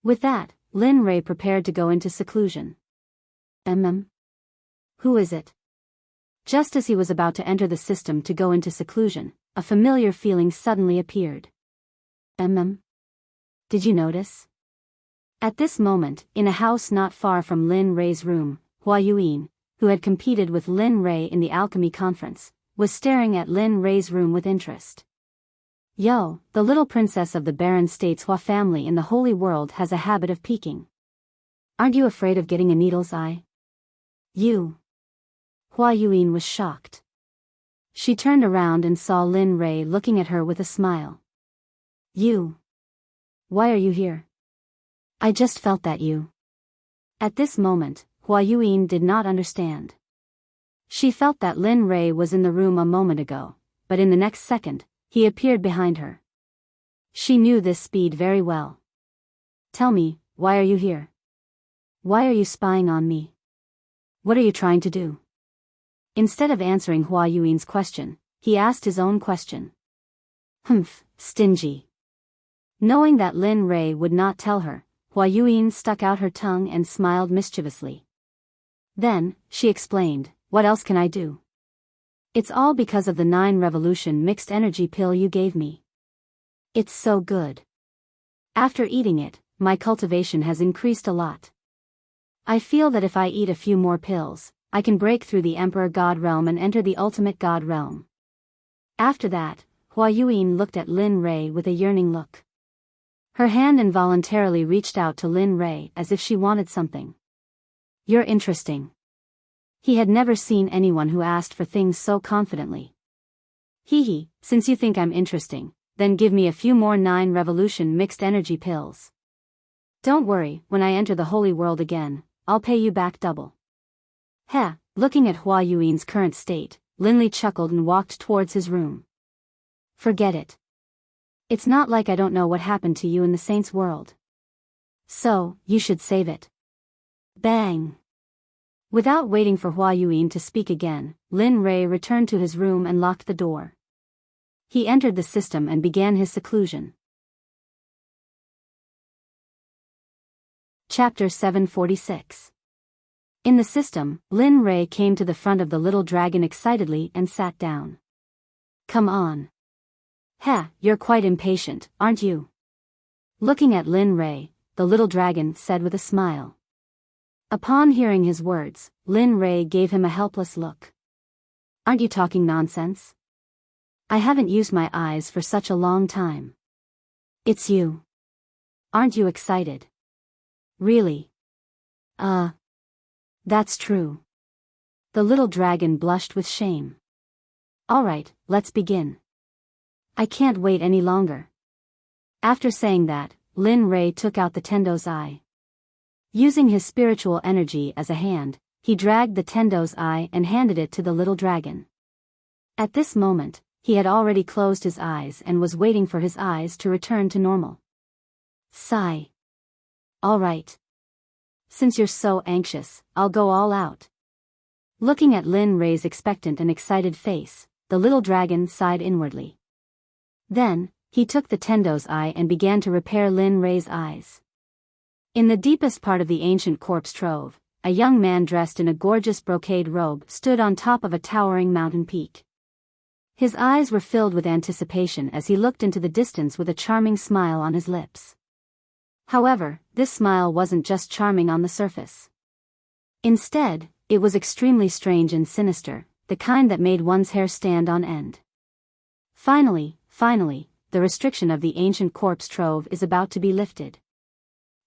With that, Lin Rei prepared to go into seclusion. Who is it? Just as he was about to enter the system to go into seclusion, a familiar feeling suddenly appeared. Did you notice? At this moment, in a house not far from Lin Rei's room, Hua Yuan, who had competed with Lin Rei in the alchemy conference, was staring at Lin Rei's room with interest. Yo, the little princess of the Baron States Hua family in the Holy World has a habit of peeking. Aren't you afraid of getting a needle's eye? You. Hua Yuan was shocked. She turned around and saw Lin Rei looking at her with a smile. You. Why are you here? I just felt that you. At this moment, Hua Yuan did not understand. She felt that Lin Rei was in the room a moment ago, but in the next second, he appeared behind her. She knew this speed very well. Tell me, why are you here? Why are you spying on me? What are you trying to do? Instead of answering Hua Yuan's question, he asked his own question. Stingy. Knowing that Lin Rei would not tell her, Hua Yuan stuck out her tongue and smiled mischievously. Then, she explained, what else can I do? It's all because of the 9 revolution mixed energy pill you gave me. It's so good. After eating it, my cultivation has increased a lot. I feel that if I eat a few more pills, I can break through the Emperor God realm and enter the ultimate God realm. After that, Hua Yuan looked at Lin Rei with a yearning look. Her hand involuntarily reached out to Lin Rei as if she wanted something. You're interesting. He had never seen anyone who asked for things so confidently. Hee, since you think I'm interesting, then give me a few more 9 revolution mixed energy pills. Don't worry, when I enter the holy world again, I'll pay you back double. Heh, looking at Hua Yuan's current state, Linley chuckled and walked towards his room. Forget it. It's not like I don't know what happened to you in the saint's world. So, you should save it. Bang! Without waiting for Hua Yuan to speak again, Lin Rei returned to his room and locked the door. He entered the system and began his seclusion. Chapter 746. In the system, Lin Rei came to the front of the little dragon excitedly and sat down. Come on. Heh, you're quite impatient, aren't you? Looking at Lin Rei, the little dragon said with a smile. Upon hearing his words, Lin Rei gave him a helpless look. Aren't you talking nonsense? I haven't used my eyes for such a long time. It's you. Aren't you excited? Really? That's true. The little dragon blushed with shame. Alright, let's begin. I can't wait any longer. After saying that, Lin Rei took out the Tendo's eye. Using his spiritual energy as a hand, he dragged the Tendo's eye and handed it to the little dragon. At this moment, he had already closed his eyes and was waiting for his eyes to return to normal. Sigh. All right. Since you're so anxious, I'll go all out. Looking at Lin Rei's expectant and excited face, the little dragon sighed inwardly. Then, he took the Tendo's eye and began to repair Lin Rei's eyes. In the deepest part of the ancient corpse trove, a young man dressed in a gorgeous brocade robe stood on top of a towering mountain peak. His eyes were filled with anticipation as he looked into the distance with a charming smile on his lips. However, this smile wasn't just charming on the surface. Instead, it was extremely strange and sinister, the kind that made one's hair stand on end. Finally, the restriction of the ancient corpse trove is about to be lifted.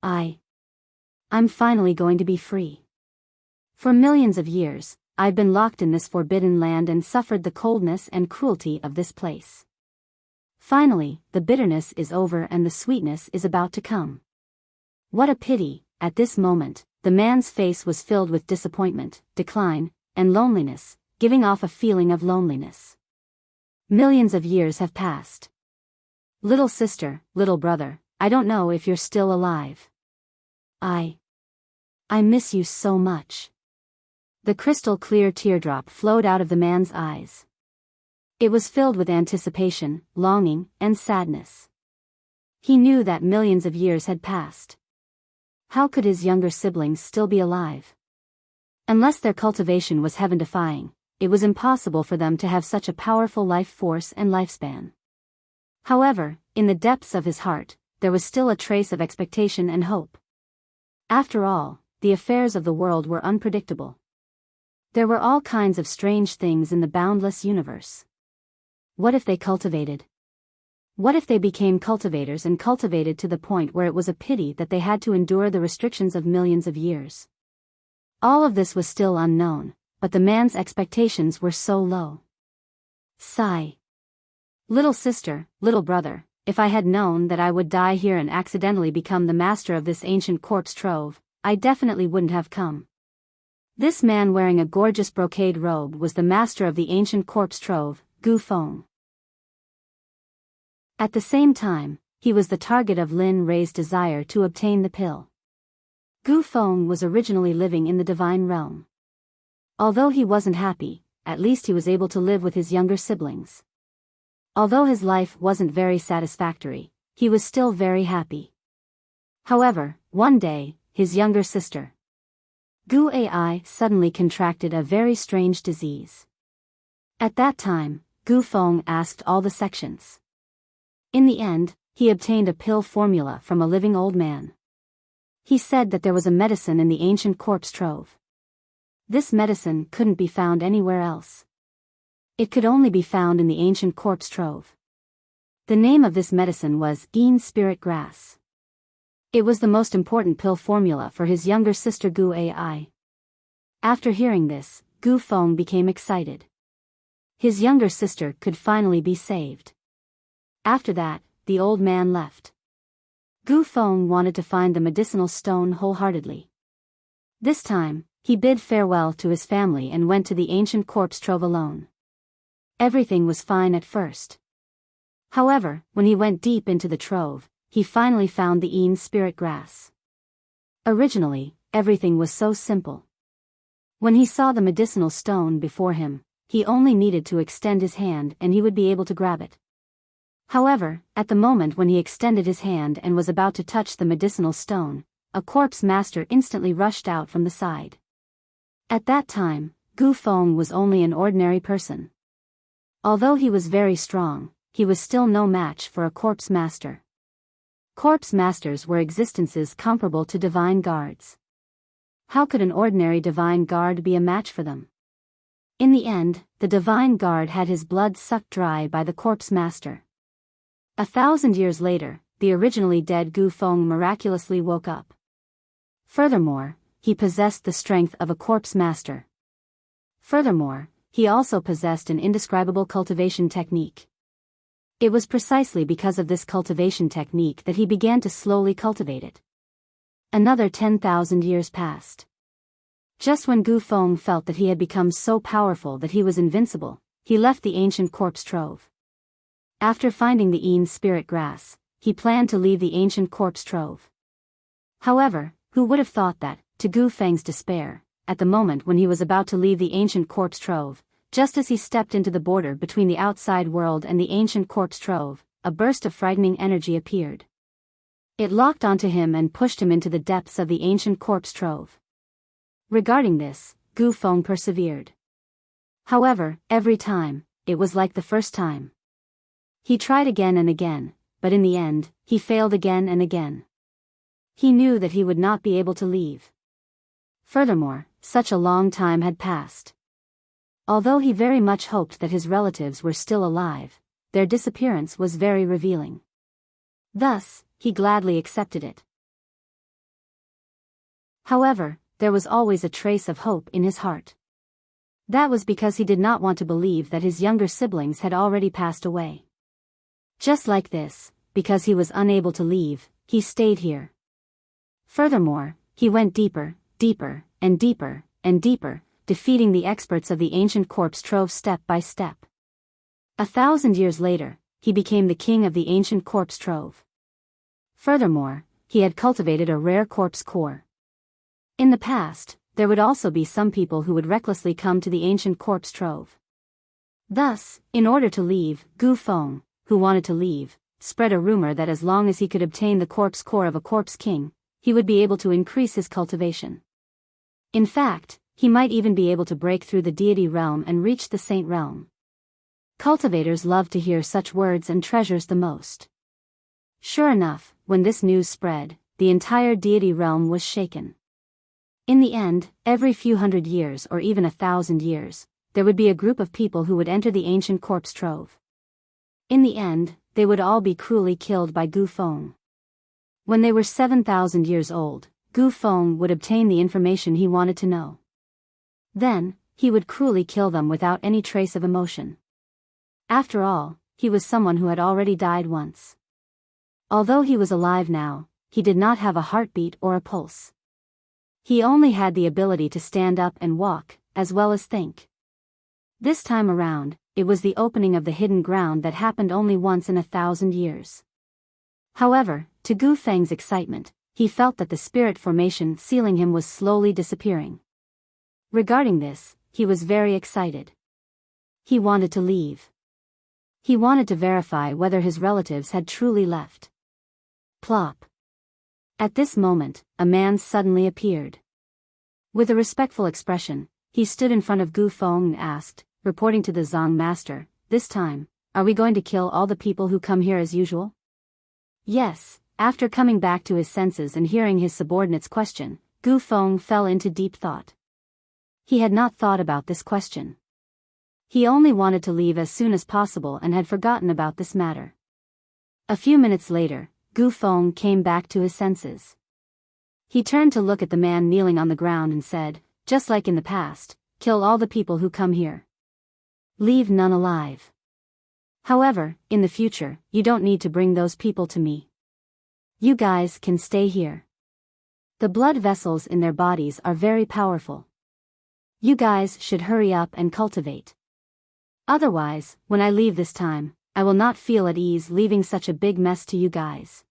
I'm finally going to be free. For millions of years, I've been locked in this forbidden land and suffered the coldness and cruelty of this place. Finally, the bitterness is over and the sweetness is about to come. What a pity, at this moment, the man's face was filled with disappointment, decline, and loneliness, giving off a feeling of loneliness. Millions of years have passed. Little sister, little brother, I don't know if you're still alive. I miss you so much. The crystal clear teardrop flowed out of the man's eyes. It was filled with anticipation, longing, and sadness. He knew that millions of years had passed. How could his younger siblings still be alive? Unless their cultivation was heaven-defying, it was impossible for them to have such a powerful life force and lifespan. However, in the depths of his heart, there was still a trace of expectation and hope. After all, the affairs of the world were unpredictable. There were all kinds of strange things in the boundless universe. What if they cultivated? What if they became cultivators and cultivated to the point where it was a pity that they had to endure the restrictions of millions of years? All of this was still unknown, but the man's expectations were so low. Sigh. Little sister, little brother, if I had known that I would die here and accidentally become the master of this ancient corpse trove, I definitely wouldn't have come. This man wearing a gorgeous brocade robe was the master of the ancient corpse trove, Gu Feng. At the same time, he was the target of Lin Rei's desire to obtain the pill. Gu Feng was originally living in the divine realm. Although he wasn't happy, at least he was able to live with his younger siblings. Although his life wasn't very satisfactory, he was still very happy. However, one day, his younger sister, Gu Ai suddenly contracted a very strange disease. At that time, Gu Feng asked all the sections. In the end, he obtained a pill formula from a living old man. He said that there was a medicine in the ancient corpse trove. This medicine couldn't be found anywhere else. It could only be found in the ancient corpse trove. The name of this medicine was Yin Spirit Grass. It was the most important pill formula for his younger sister Gu Ai. After hearing this, Gu Feng became excited. His younger sister could finally be saved. After that, the old man left. Gu Feng wanted to find the medicinal stone wholeheartedly. This time, he bid farewell to his family and went to the ancient corpse trove alone. Everything was fine at first. However, when he went deep into the trove, he finally found the Yin Spirit Grass. Originally, everything was so simple. When he saw the medicinal stone before him, he only needed to extend his hand and he would be able to grab it. However, at the moment when he extended his hand and was about to touch the medicinal stone, a corpse master instantly rushed out from the side. At that time, Gu Feng was only an ordinary person. Although he was very strong, he was still no match for a corpse master. Corpse masters were existences comparable to divine guards. How could an ordinary divine guard be a match for them? In the end, the divine guard had his blood sucked dry by the corpse master. 1,000 years later, the originally dead Gu Feng miraculously woke up. Furthermore, he possessed the strength of a corpse master. Furthermore, he also possessed an indescribable cultivation technique. It was precisely because of this cultivation technique that he began to slowly cultivate it. Another 10,000 years passed. Just when Gu Feng felt that he had become so powerful that he was invincible, he left the ancient corpse trove. After finding the Yin Spirit Grass, he planned to leave the ancient corpse trove. However, who would have thought that, to Gu Feng's despair, at the moment when he was about to leave the ancient corpse trove, just as he stepped into the border between the outside world and the ancient corpse trove, a burst of frightening energy appeared. It locked onto him and pushed him into the depths of the ancient corpse trove. Regarding this, Gu Feng persevered. However, every time, it was like the first time. He tried again and again, but in the end, he failed again and again. He knew that he would not be able to leave. Furthermore, such a long time had passed. Although he very much hoped that his relatives were still alive, their disappearance was very revealing. Thus, he gladly accepted it. However, there was always a trace of hope in his heart. That was because he did not want to believe that his younger siblings had already passed away. Just like this, because he was unable to leave, he stayed here. Furthermore, he went deeper, deeper, and deeper, and deeper, defeating the experts of the ancient corpse trove step by step. 1,000 years later, he became the king of the ancient corpse trove. Furthermore, he had cultivated a rare corpse core. In the past, there would also be some people who would recklessly come to the ancient corpse trove. Thus, in order to leave, Gu Feng, who wanted to leave, spread a rumor that as long as he could obtain the corpse core of a corpse king, he would be able to increase his cultivation. In fact, he might even be able to break through the deity realm and reach the saint realm. Cultivators love to hear such words and treasures the most. Sure enough, when this news spread, the entire deity realm was shaken. In the end, every few hundred years or even 1,000 years, there would be a group of people who would enter the ancient corpse trove. In the end, they would all be cruelly killed by Gu Feng. When they were 7,000 years old, Gu Feng would obtain the information he wanted to know. Then, he would cruelly kill them without any trace of emotion. After all, he was someone who had already died once. Although he was alive now, he did not have a heartbeat or a pulse. He only had the ability to stand up and walk, as well as think. This time around, it was the opening of the hidden ground that happened only once in 1,000 years. However, to Gu Feng's excitement, he felt that the spirit formation sealing him was slowly disappearing. Regarding this, he was very excited. He wanted to leave. He wanted to verify whether his relatives had truly left. Plop. At this moment, a man suddenly appeared. With a respectful expression, he stood in front of Gu Feng and asked, reporting to the Zong master, "This time, are we going to kill all the people who come here as usual?" Yes. After coming back to his senses and hearing his subordinate's question, Gu Feng fell into deep thought. He had not thought about this question. He only wanted to leave as soon as possible and had forgotten about this matter. A few minutes later, Gu Feng came back to his senses. He turned to look at the man kneeling on the ground and said, "Just like in the past, kill all the people who come here. Leave none alive. However, in the future, you don't need to bring those people to me. You guys can stay here. The blood vessels in their bodies are very powerful. You guys should hurry up and cultivate. Otherwise, when I leave this time, I will not feel at ease leaving such a big mess to you guys."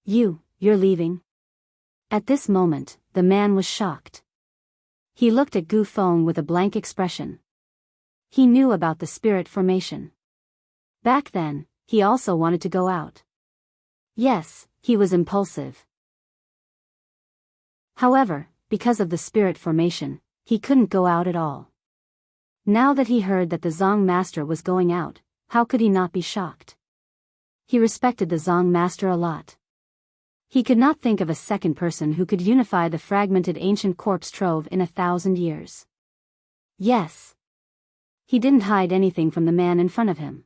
You're leaving?" At this moment, the man was shocked. He looked at Gu Feng with a blank expression. He knew about the spirit formation. Back then, he also wanted to go out. Yes, he was impulsive. However, because of the spirit formation, he couldn't go out at all. Now that he heard that the Zong master was going out, how could he not be shocked? He respected the Zong master a lot. He could not think of a second person who could unify the fragmented ancient corpse trove in 1,000 years. Yes. He didn't hide anything from the man in front of him.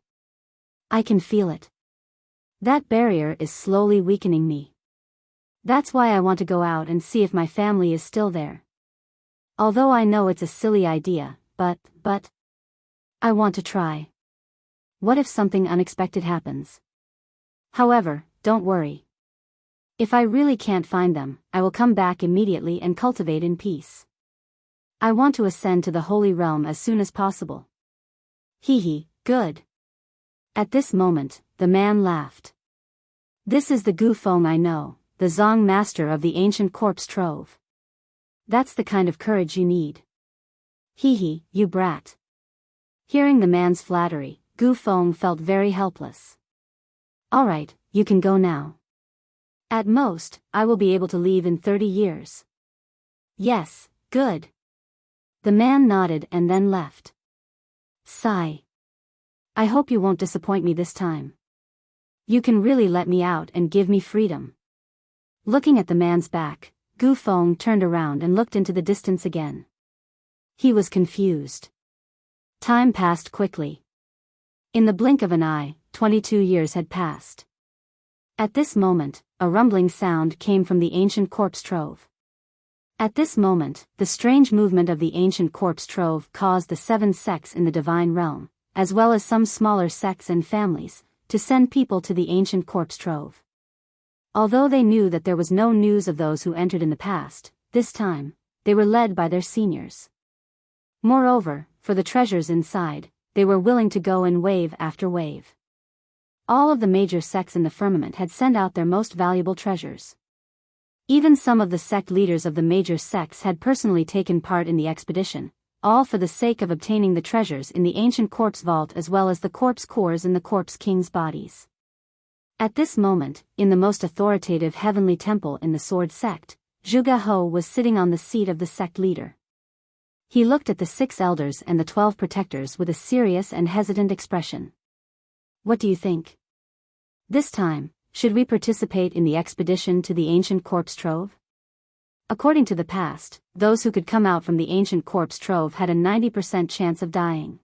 "I can feel it. That barrier is slowly weakening me. That's why I want to go out and see if my family is still there. Although I know it's a silly idea, but I want to try. What if something unexpected happens? However, don't worry. If I really can't find them, I will come back immediately and cultivate in peace. I want to ascend to the Holy Realm as soon as possible." Good. At this moment, the man laughed. "This is the Gu Feng I know, the Zong master of the ancient corpse trove. That's the kind of courage you need. You brat." Hearing the man's flattery, Gu Feng felt very helpless. "Alright, you can go now. At most, I will be able to leave in 30 years. Yes, good." The man nodded and then left. Sigh. "I hope you won't disappoint me this time. You can really let me out and give me freedom." Looking at the man's back, Gu Feng turned around and looked into the distance again. He was confused. Time passed quickly. In the blink of an eye, 22 years had passed. At this moment, a rumbling sound came from the ancient corpse trove. At this moment, the strange movement of the ancient corpse trove caused the 7 sects in the divine realm, as well as some smaller sects and families, to send people to the ancient corpse trove. Although they knew that there was no news of those who entered in the past, this time, they were led by their seniors. Moreover, for the treasures inside, they were willing to go in wave after wave. All of the major sects in the firmament had sent out their most valuable treasures. Even some of the sect leaders of the major sects had personally taken part in the expedition, all for the sake of obtaining the treasures in the ancient corpse vault as well as the corpse cores in the corpse king's bodies. At this moment, in the most authoritative heavenly temple in the Sword Sect, Zhuge Ho was sitting on the seat of the sect leader. He looked at the 6 elders and the 12 protectors with a serious and hesitant expression. "What do you think? This time, should we participate in the expedition to the ancient corpse trove?" According to the past, those who could come out from the ancient corpse trove had a 90% chance of dying.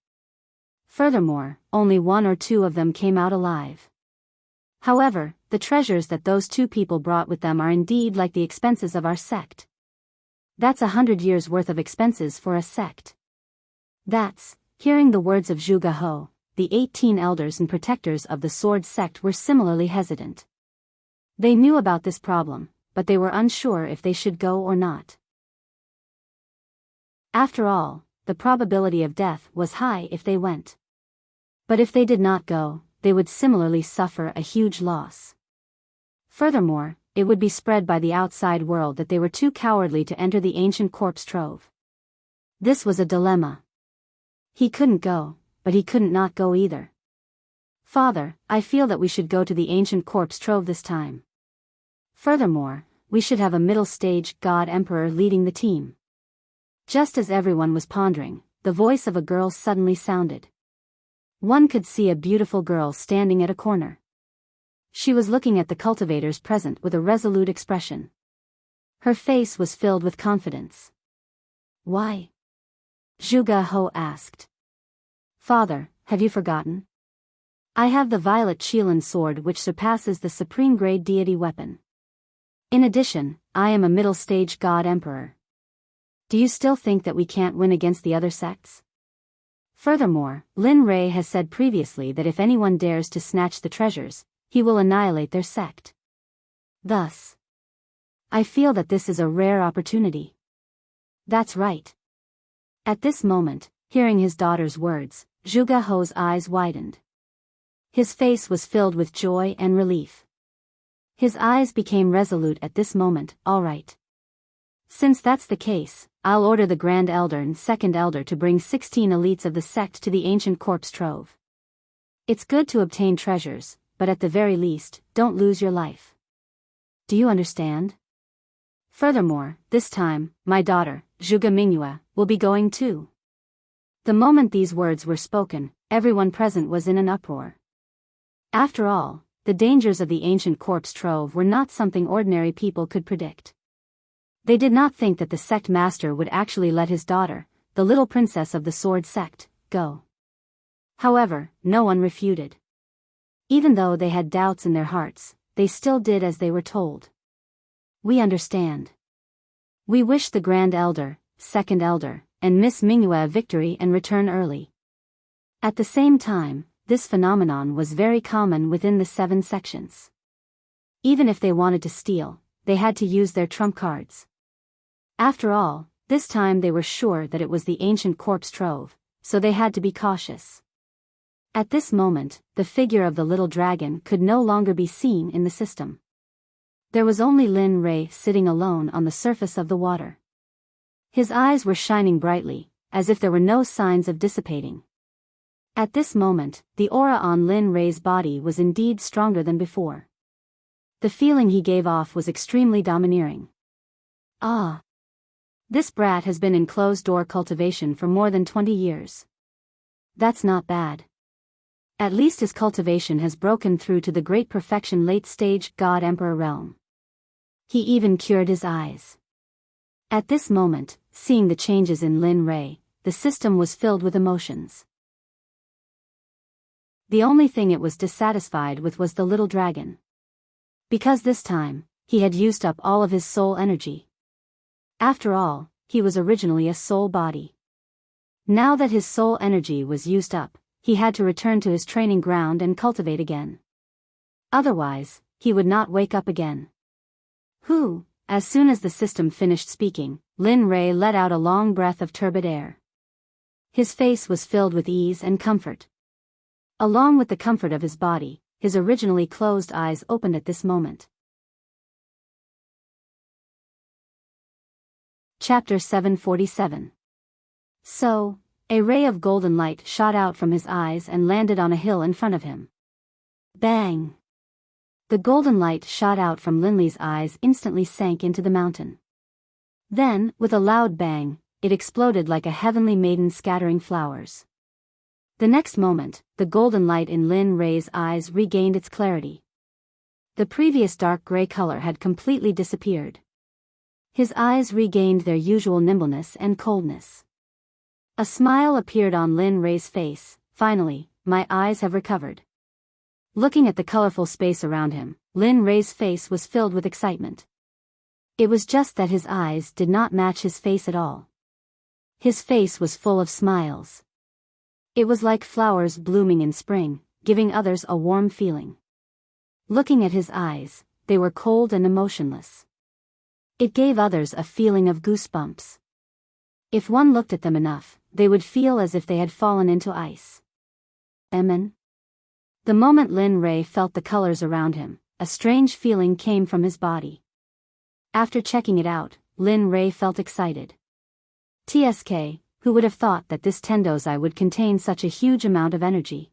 Furthermore, only 1 or 2 of them came out alive. However, the treasures that those 2 people brought with them are indeed like the expenses of our sect. That's 100 years' worth of expenses for a sect. Hearing the words of Zhuge Ho, the 18 elders and protectors of the Sword Sect were similarly hesitant. They knew about this problem, but they were unsure if they should go or not. After all, the probability of death was high if they went. But if they did not go, they would similarly suffer a huge loss. Furthermore, it would be spread by the outside world that they were too cowardly to enter the ancient corpse trove. This was a dilemma. He couldn't go, but he couldn't not go either. "Father, I feel that we should go to the ancient corpse trove this time. Furthermore, we should have a middle stage god emperor leading the team. Just as everyone was pondering, the voice of a girl suddenly sounded. One could see a beautiful girl standing at a corner. She was looking at the cultivators present with a resolute expression. Her face was filled with confidence. Why? Zhuge Ho asked. Father, have you forgotten? I have the violet Qilin sword which surpasses the supreme grade deity weapon. In addition, I am a middle-stage god emperor. Do you still think that we can't win against the other sects? Furthermore, Lin Rei has said previously that if anyone dares to snatch the treasures, he will annihilate their sect. Thus, I feel that this is a rare opportunity. That's right. At this moment, hearing his daughter's words, Zhuge Ho's eyes widened. His face was filled with joy and relief. His eyes became resolute at this moment. All right. Since that's the case, I'll order the Grand Elder and Second Elder to bring 16 elites of the sect to the ancient corpse trove. It's good to obtain treasures, but at the very least, don't lose your life. Do you understand? Furthermore, this time, my daughter, Zhuge Mingyue, will be going too. The moment these words were spoken, everyone present was in an uproar. After all, the dangers of the ancient corpse trove were not something ordinary people could predict. They did not think that the sect master would actually let his daughter, the little princess of the sword sect, go. However, no one refuted. Even though they had doubts in their hearts, they still did as they were told. We understand. We wish the Grand Elder, Second Elder, and Miss Mingyue a victory and return early. At the same time, this phenomenon was very common within the 7 sections. Even if they wanted to steal, they had to use their trump cards. After all, this time they were sure that it was the ancient corpse trove, so they had to be cautious. At this moment, the figure of the little dragon could no longer be seen in the system. There was only Lin Rei sitting alone on the surface of the water. His eyes were shining brightly, as if there were no signs of dissipating. At this moment, the aura on Lin Rei's body was indeed stronger than before. The feeling he gave off was extremely domineering. Ah! This brat has been in closed-door cultivation for more than 20 years. That's not bad. At least his cultivation has broken through to the great perfection late-stage God-Emperor realm. He even cured his eyes. At this moment, seeing the changes in Lin Rei, the system was filled with emotions. The only thing it was dissatisfied with was the little dragon. Because this time, he had used up all of his soul energy. After all, he was originally a soul body. Now that his soul energy was used up, he had to return to his training ground and cultivate again. Otherwise, he would not wake up again. As soon as the system finished speaking, Lin Rei let out a long breath of turbid air. His face was filled with ease and comfort. Along with the comfort of his body, his originally closed eyes opened at this moment. Chapter 747. So, a ray of golden light shot out from his eyes and landed on a hill in front of him. Bang! The golden light shot out from Linley's eyes instantly sank into the mountain. Then, with a loud bang, it exploded like a heavenly maiden scattering flowers. The next moment, the golden light in Lin Rei's eyes regained its clarity. The previous dark gray color had completely disappeared. His eyes regained their usual nimbleness and coldness. A smile appeared on Lin Rei's face. Finally, my eyes have recovered. Looking at the colorful space around him, Lin Rei's face was filled with excitement. It was just that his eyes did not match his face at all. His face was full of smiles. It was like flowers blooming in spring, giving others a warm feeling. Looking at his eyes, they were cold and emotionless. It gave others a feeling of goosebumps. If one looked at them enough, they would feel as if they had fallen into ice. The moment Lin Rei felt the colors around him, a strange feeling came from his body. After checking it out, Lin Rei felt excited. TSK, who would have thought that this Tendozai would contain such a huge amount of energy?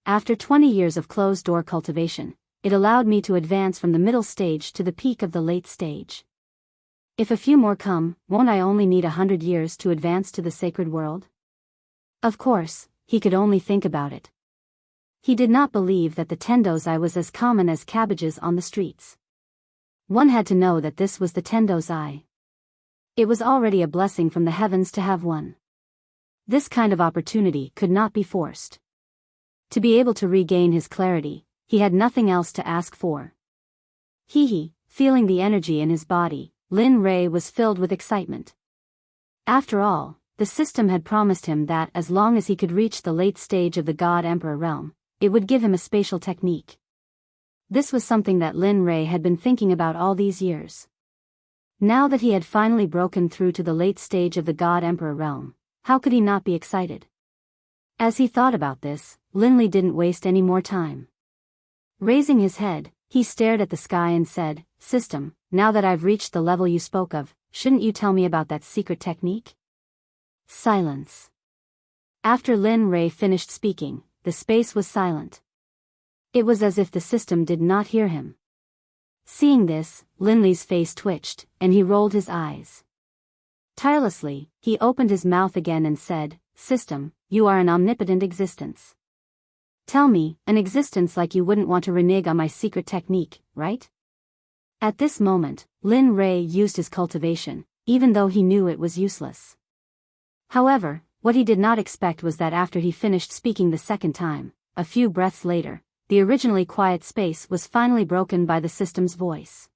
After 20 years of closed-door cultivation, it allowed me to advance from the middle stage to the peak of the late stage. If a few more come, won't I only need 100 years to advance to the sacred world? Of course, he could only think about it. He did not believe that the Tendozai was as common as cabbages on the streets. One had to know that this was the Tendozai. It was already a blessing from the heavens to have one. This kind of opportunity could not be forced. To be able to regain his clarity, he had nothing else to ask for. Feeling the energy in his body, Lin Rei was filled with excitement. After all, the system had promised him that as long as he could reach the late stage of the God Emperor realm, it would give him a spatial technique. This was something that Lin Rei had been thinking about all these years. Now that he had finally broken through to the late stage of the God Emperor realm, how could he not be excited? As he thought about this, Lin Li didn't waste any more time. Raising his head, he stared at the sky and said, "System, now that I've reached the level you spoke of, shouldn't you tell me about that secret technique?" Silence. After Lin Rei finished speaking, the space was silent. It was as if the system did not hear him. Seeing this, Lin Li's face twitched, and he rolled his eyes. Tirelessly, he opened his mouth again and said, "System, you are an omnipotent existence. Tell me, an existence like you wouldn't want to renege on my secret technique, right?" At this moment, Lin Rei used his cultivation, even though he knew it was useless. However, what he did not expect was that after he finished speaking the second time, a few breaths later, the originally quiet space was finally broken by the system's voice.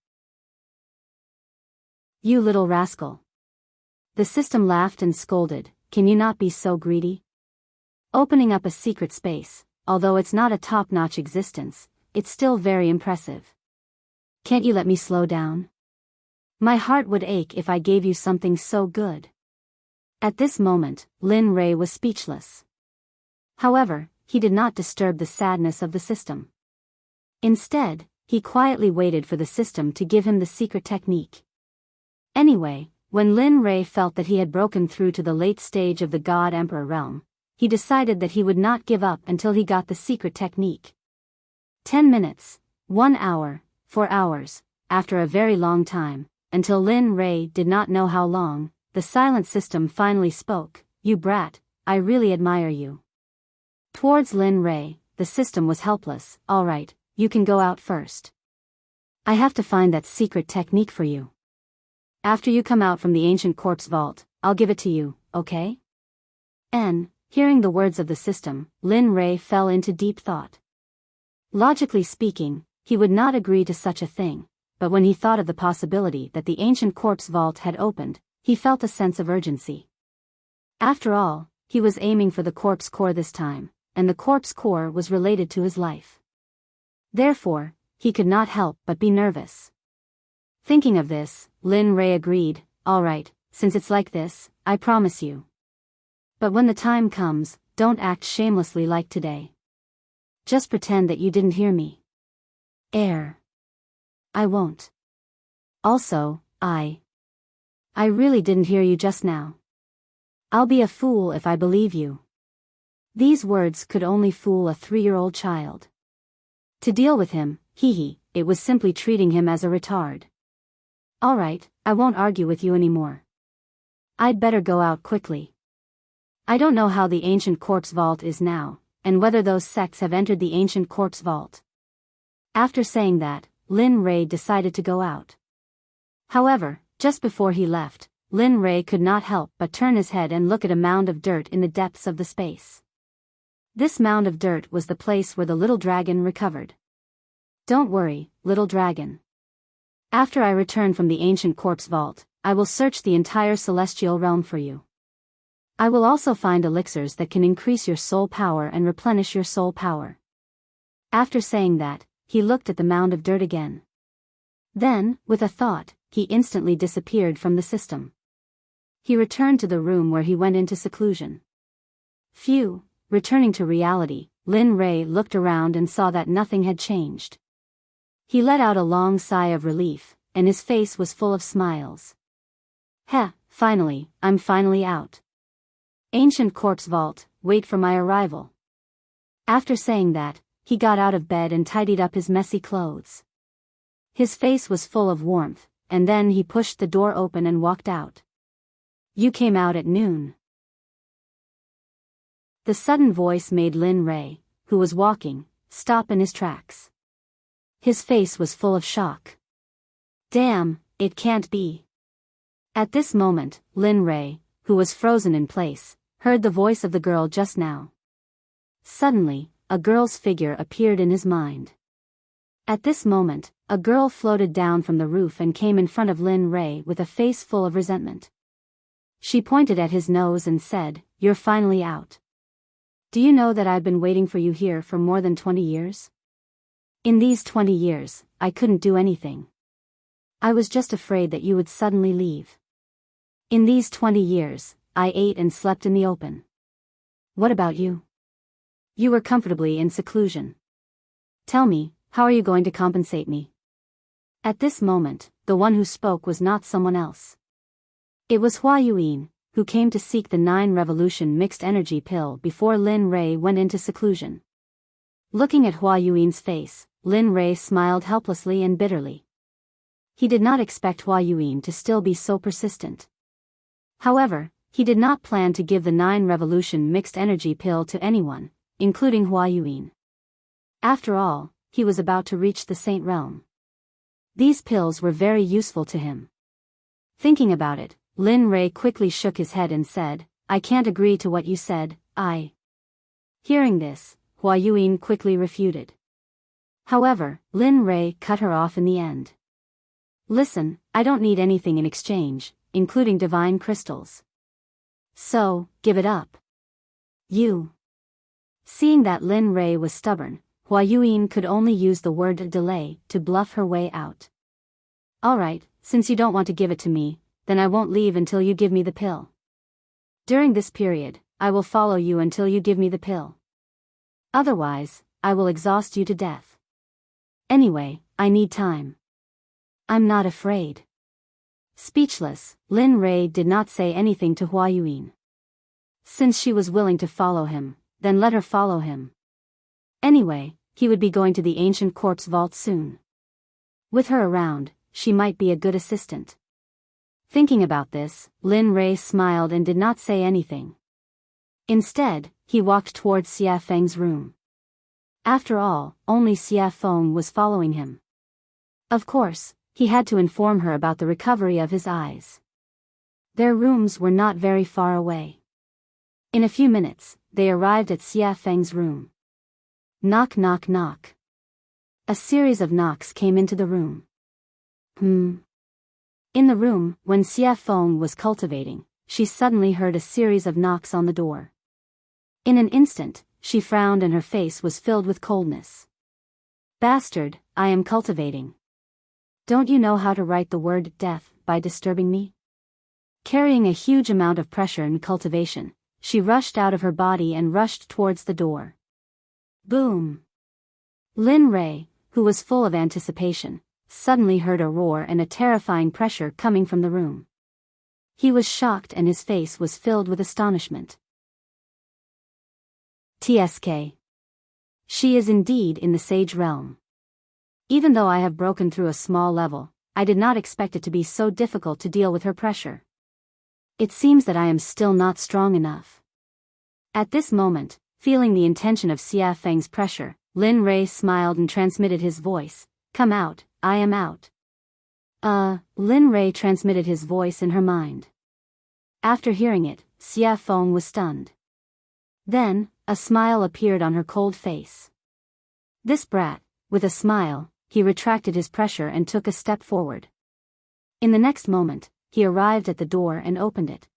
"You little rascal." The system laughed and scolded, "Can you not be so greedy? Opening up a secret space, although it's not a top-notch existence, it's still very impressive. Can't you let me slow down? My heart would ache if I gave you something so good." At this moment, Lin Rei was speechless. However, he did not disturb the sadness of the system. Instead, he quietly waited for the system to give him the secret technique. Anyway, when Lin Rei felt that he had broken through to the late stage of the God Emperor realm, he decided that he would not give up until he got the secret technique. 10 minutes, 1 hour, 4 hours, after a very long time, until Lin Rei did not know how long, the silent system finally spoke, "You brat, I really admire you." Towards Lin Rei, the system was helpless. "All right, you can go out first. I have to find that secret technique for you. After you come out from the ancient corpse vault, I'll give it to you, okay?" Hearing the words of the system, Lin Rei fell into deep thought. Logically speaking, he would not agree to such a thing, but when he thought of the possibility that the ancient corpse vault had opened, he felt a sense of urgency. After all, he was aiming for the corpse core this time, and the corpse core was related to his life. Therefore, he could not help but be nervous. Thinking of this, Lin Rei agreed, "All right, since it's like this, I promise you. But when the time comes, don't act shamelessly like today. Just pretend that you didn't hear me." I won't. Also, I really didn't hear you just now. I'll be a fool if I believe you." These words could only fool a 3-year-old child. To deal with him, it was simply treating him as a retard. "All right, I won't argue with you anymore. I'd better go out quickly. I don't know how the ancient corpse vault is now, and whether those sects have entered the ancient corpse vault." After saying that, Lin Rei decided to go out. However, just before he left, Lin Rei could not help but turn his head and look at a mound of dirt in the depths of the space. This mound of dirt was the place where the little dragon recovered. "Don't worry, little dragon. After I return from the ancient corpse vault, I will search the entire celestial realm for you. I will also find elixirs that can increase your soul power and replenish your soul power." After saying that, he looked at the mound of dirt again. Then, with a thought, he instantly disappeared from the system. He returned to the room where he went into seclusion. Phew, returning to reality, Lin Rei looked around and saw that nothing had changed. He let out a long sigh of relief, and his face was full of smiles. Finally, I'm finally out. Ancient corpse vault, wait for my arrival." After saying that, he got out of bed and tidied up his messy clothes. His face was full of warmth, and then he pushed the door open and walked out. You came out at noon. The sudden voice made Lin Rei, who was walking, stop in his tracks. His face was full of shock. Damn, it can't be. At this moment, Lin Rei, who was frozen in place, heard the voice of the girl just now. Suddenly, a girl's figure appeared in his mind. At this moment, a girl floated down from the roof and came in front of Lin Rei with a face full of resentment. She pointed at his nose and said, "You're finally out. Do you know that I've been waiting for you here for more than 20 years? In these 20 years, I couldn't do anything. I was just afraid that you would suddenly leave. In these 20 years, I ate and slept in the open. What about you? You were comfortably in seclusion. Tell me, how are you going to compensate me?" At this moment, the one who spoke was not someone else. It was Hua Yuan, who came to seek the 9 Revolution mixed energy pill before Lin Rei went into seclusion. Looking at Hua Yuan's face, Lin Rei smiled helplessly and bitterly. He did not expect Hua Yuan to still be so persistent. However, he did not plan to give the 9 Revolution mixed energy pill to anyone, including Hua Yuan. After all, he was about to reach the Saint Realm. These pills were very useful to him. Thinking about it, Lin Rei quickly shook his head and said, "I can't agree to what you said, I." Hearing this, Hua Yuan quickly refuted. However, Lin Rei cut her off in the end. "Listen, I don't need anything in exchange, including divine crystals. So, give it up. You." Seeing that Lin Rei was stubborn, Hua Yuan could only use the word delay to bluff her way out. "Alright, since you don't want to give it to me, then I won't leave until you give me the pill. During this period, I will follow you until you give me the pill. Otherwise, I will exhaust you to death. Anyway, I need time. I'm not afraid." Speechless, Lin Rei did not say anything to Hua Yuan. Since she was willing to follow him, then let her follow him. Anyway, he would be going to the ancient corpse vault soon. With her around, she might be a good assistant. Thinking about this, Lin Rei smiled and did not say anything. Instead, he walked towards Xia Feng's room. After all, only Xia Feng was following him. Of course, he had to inform her about the recovery of his eyes. Their rooms were not very far away. In a few minutes, they arrived at Xia Feng's room. Knock knock knock. A series of knocks came into the room. In the room, when Xia Feng was cultivating, she suddenly heard a series of knocks on the door. In an instant, she frowned and her face was filled with coldness. "Bastard, I am cultivating. Don't you know how to write the word death by disturbing me?" Carrying a huge amount of pressure in cultivation, she rushed out of her body and rushed towards the door. Boom! Lin Rei, who was full of anticipation, suddenly heard a roar and a terrifying pressure coming from the room. He was shocked and his face was filled with astonishment. TSK. She is indeed in the Sage Realm. Even though I have broken through a small level, I did not expect it to be so difficult to deal with her pressure. It seems that I am still not strong enough. At this moment, feeling the intention of Xia Feng's pressure, Lin Rei smiled and transmitted his voice, "Come out, I am out." Lin Rei transmitted his voice in her mind. After hearing it, Xia Feng was stunned. Then, a smile appeared on her cold face. This brat, with a smile, he retracted his pressure and took a step forward. In the next moment, he arrived at the door and opened it.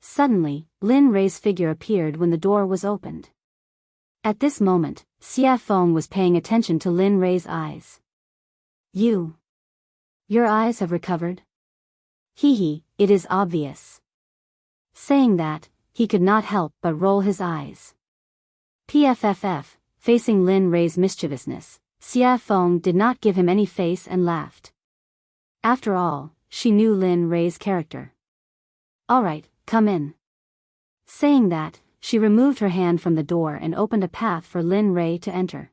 Suddenly, Lin Rei's figure appeared when the door was opened. At this moment, Xia Feng was paying attention to Lin Rei's eyes. Your eyes have recovered? Hee, it is obvious." Saying that, he could not help but roll his eyes. PFFF, facing Lin Rei's mischievousness, Xia Feng did not give him any face and laughed. After all, she knew Lin Rei's character. "Alright, come in." Saying that, she removed her hand from the door and opened a path for Lin Rei to enter.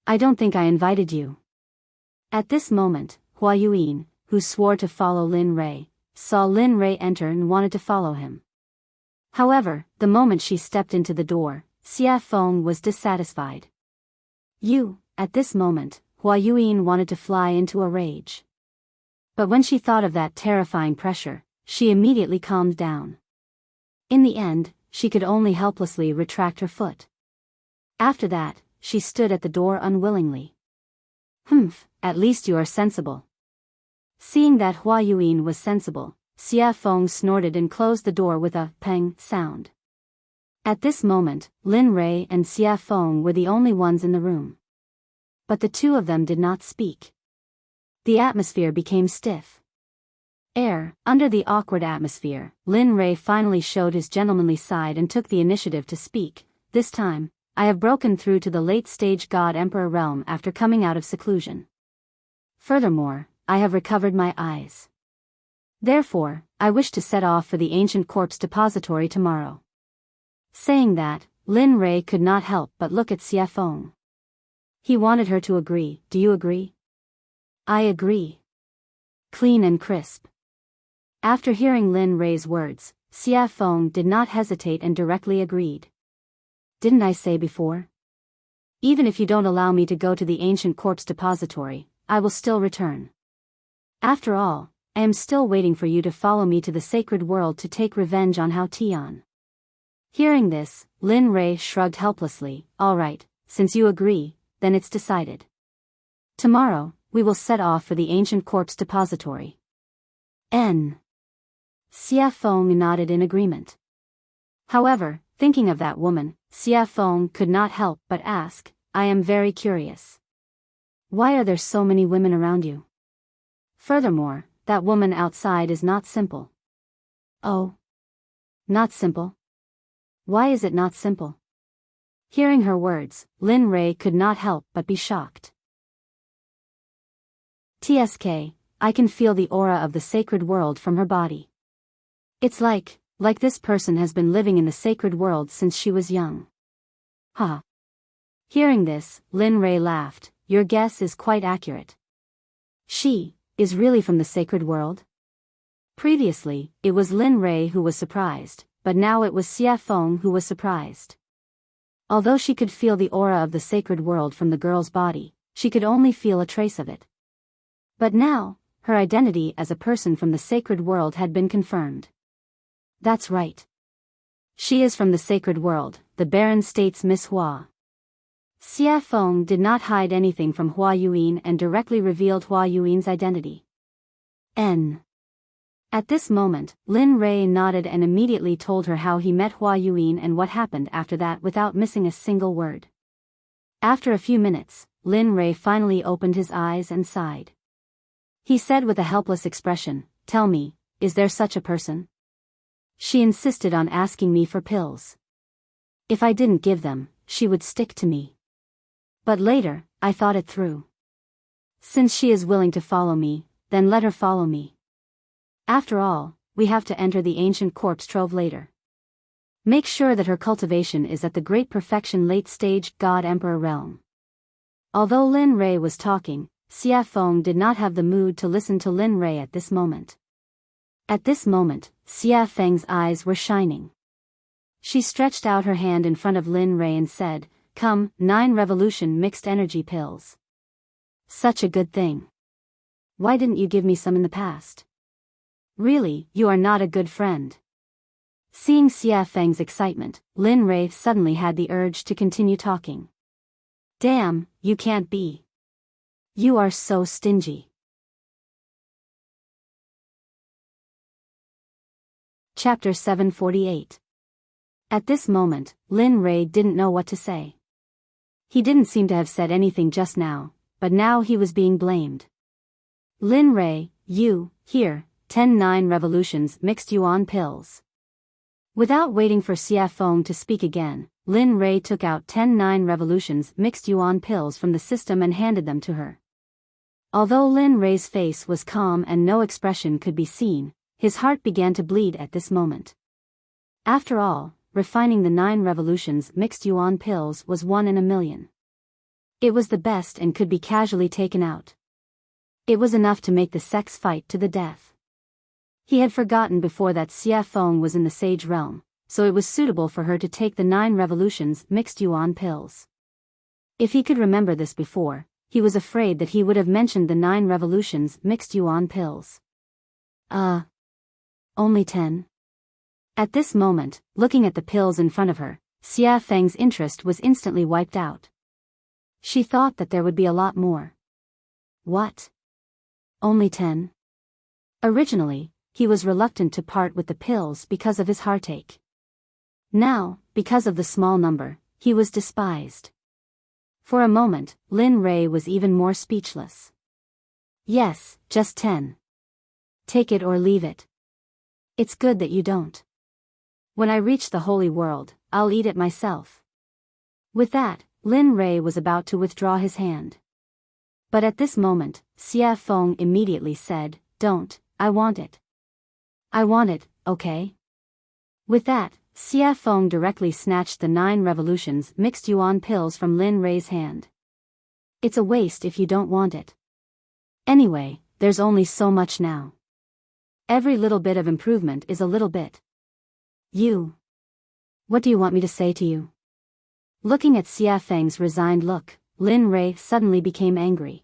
I don't think I invited you." At this moment, Hua Yuan, who swore to follow Lin Rei, saw Lin Rei enter and wanted to follow him. However, the moment she stepped into the door, Xia Feng was dissatisfied. At this moment, Hua Yuan wanted to fly into a rage. But when she thought of that terrifying pressure, she immediately calmed down. In the end, she could only helplessly retract her foot. After that, she stood at the door unwillingly. At least you are sensible. Seeing that Hua Yuan was sensible, Xia Feng snorted and closed the door with a peng sound. At this moment, Lin Rei and Xia Feng were the only ones in the room. But the two of them did not speak. The atmosphere became stiff. Under the awkward atmosphere, Lin Rei finally showed his gentlemanly side and took the initiative to speak. This time, I have broken through to the late-stage God-Emperor realm after coming out of seclusion. Furthermore, I have recovered my eyes. Therefore, I wish to set off for the ancient corpse depository tomorrow. Saying that, Lin Rei could not help but look at Xia Feng. He wanted her to agree. Do you agree? I agree. Clean and crisp. After hearing Lin Rei's words, Xia Feng did not hesitate and directly agreed. Didn't I say before? Even if you don't allow me to go to the ancient corpse depository, I will still return. After all, I am still waiting for you to follow me to the sacred world to take revenge on Hao Tian. Hearing this, Lin Rei shrugged helplessly. All right, since you agree, then it's decided. Tomorrow, we will set off for the ancient corpse depository. Xia Feng nodded in agreement. However, thinking of that woman, Xia Feng could not help but ask, I am very curious. Why are there so many women around you? Furthermore, that woman outside is not simple. Oh. Not simple? Why is it not simple? Hearing her words, Lin Rei could not help but be shocked. TSK, I can feel the aura of the sacred world from her body. It's like this person has been living in the sacred world since she was young. Ha. Hearing this, Lin Rei laughed. Your guess is quite accurate. She is really from the sacred world? Previously, it was Lin Rei who was surprised, but now it was Xia Feng who was surprised. Although she could feel the aura of the sacred world from the girl's body, she could only feel a trace of it. But now, her identity as a person from the sacred world had been confirmed. That's right. She is from the sacred world, the Baron states Miss Hua. Xia Feng did not hide anything from Hua Yuan and directly revealed Hua Yuan's identity. At this moment, Lin Rei nodded and immediately told her how he met Hua Yuan and what happened after that without missing a single word. After a few minutes, Lin Rei finally opened his eyes and sighed. He said with a helpless expression, Tell me, is there such a person? She insisted on asking me for pills. If I didn't give them, she would stick to me. But later, I thought it through. Since she is willing to follow me, then let her follow me. After all, we have to enter the ancient corpse trove later. Make sure that her cultivation is at the great perfection late-stage God-Emperor realm. Although Lin Rei was talking, Xia Feng did not have the mood to listen to Lin Rei at this moment. At this moment, Xia Feng's eyes were shining. She stretched out her hand in front of Lin Rei and said, Come, 9 revolution mixed energy pills. Such a good thing. Why didn't you give me some in the past? Really, you are not a good friend. Seeing Xia Feng's excitement, Lin Rei suddenly had the urge to continue talking. Damn, you can't be. You are so stingy. Chapter 748. At this moment, Lin Rei didn't know what to say. He didn't seem to have said anything just now, but now he was being blamed. Lin Rei, here, 10 revolutions mixed yuan pills. Without waiting for Xia Feng to speak again, Lin Rei took out 10 revolutions mixed yuan pills from the system and handed them to her. Although Lin Rei's face was calm and no expression could be seen, his heart began to bleed at this moment. After all, refining the 9 revolutions mixed yuan pills was 1 in a million. It was the best and could be casually taken out. It was enough to make the Sect's fight to the death. He had forgotten before that Xia Feng was in the Sage Realm, so it was suitable for her to take the 9 revolutions mixed yuan pills. If he could remember this before, he was afraid that he would have mentioned the 9 revolutions mixed yuan pills. Only 10? At this moment, looking at the pills in front of her, Xia Feng's interest was instantly wiped out. She thought that there would be a lot more. What? Only 10? Originally, he was reluctant to part with the pills because of his heartache. Now, because of the small number, he was despised. For a moment, Lin Rei was even more speechless. Yes, just 10. Take it or leave it. It's good that you don't. When I reach the holy world, I'll eat it myself. With that, Lin Rei was about to withdraw his hand. But at this moment, Xia Feng immediately said, "Don't, I want it. I want it, okay?" With that, Xia Feng directly snatched the 9 revolutions mixed yuan pills from Lin Rei's hand. It's a waste if you don't want it. Anyway, there's only so much now. Every little bit of improvement is a little bit. What do you want me to say to you? Looking at Xia Feng's resigned look, Lin Rei suddenly became angry.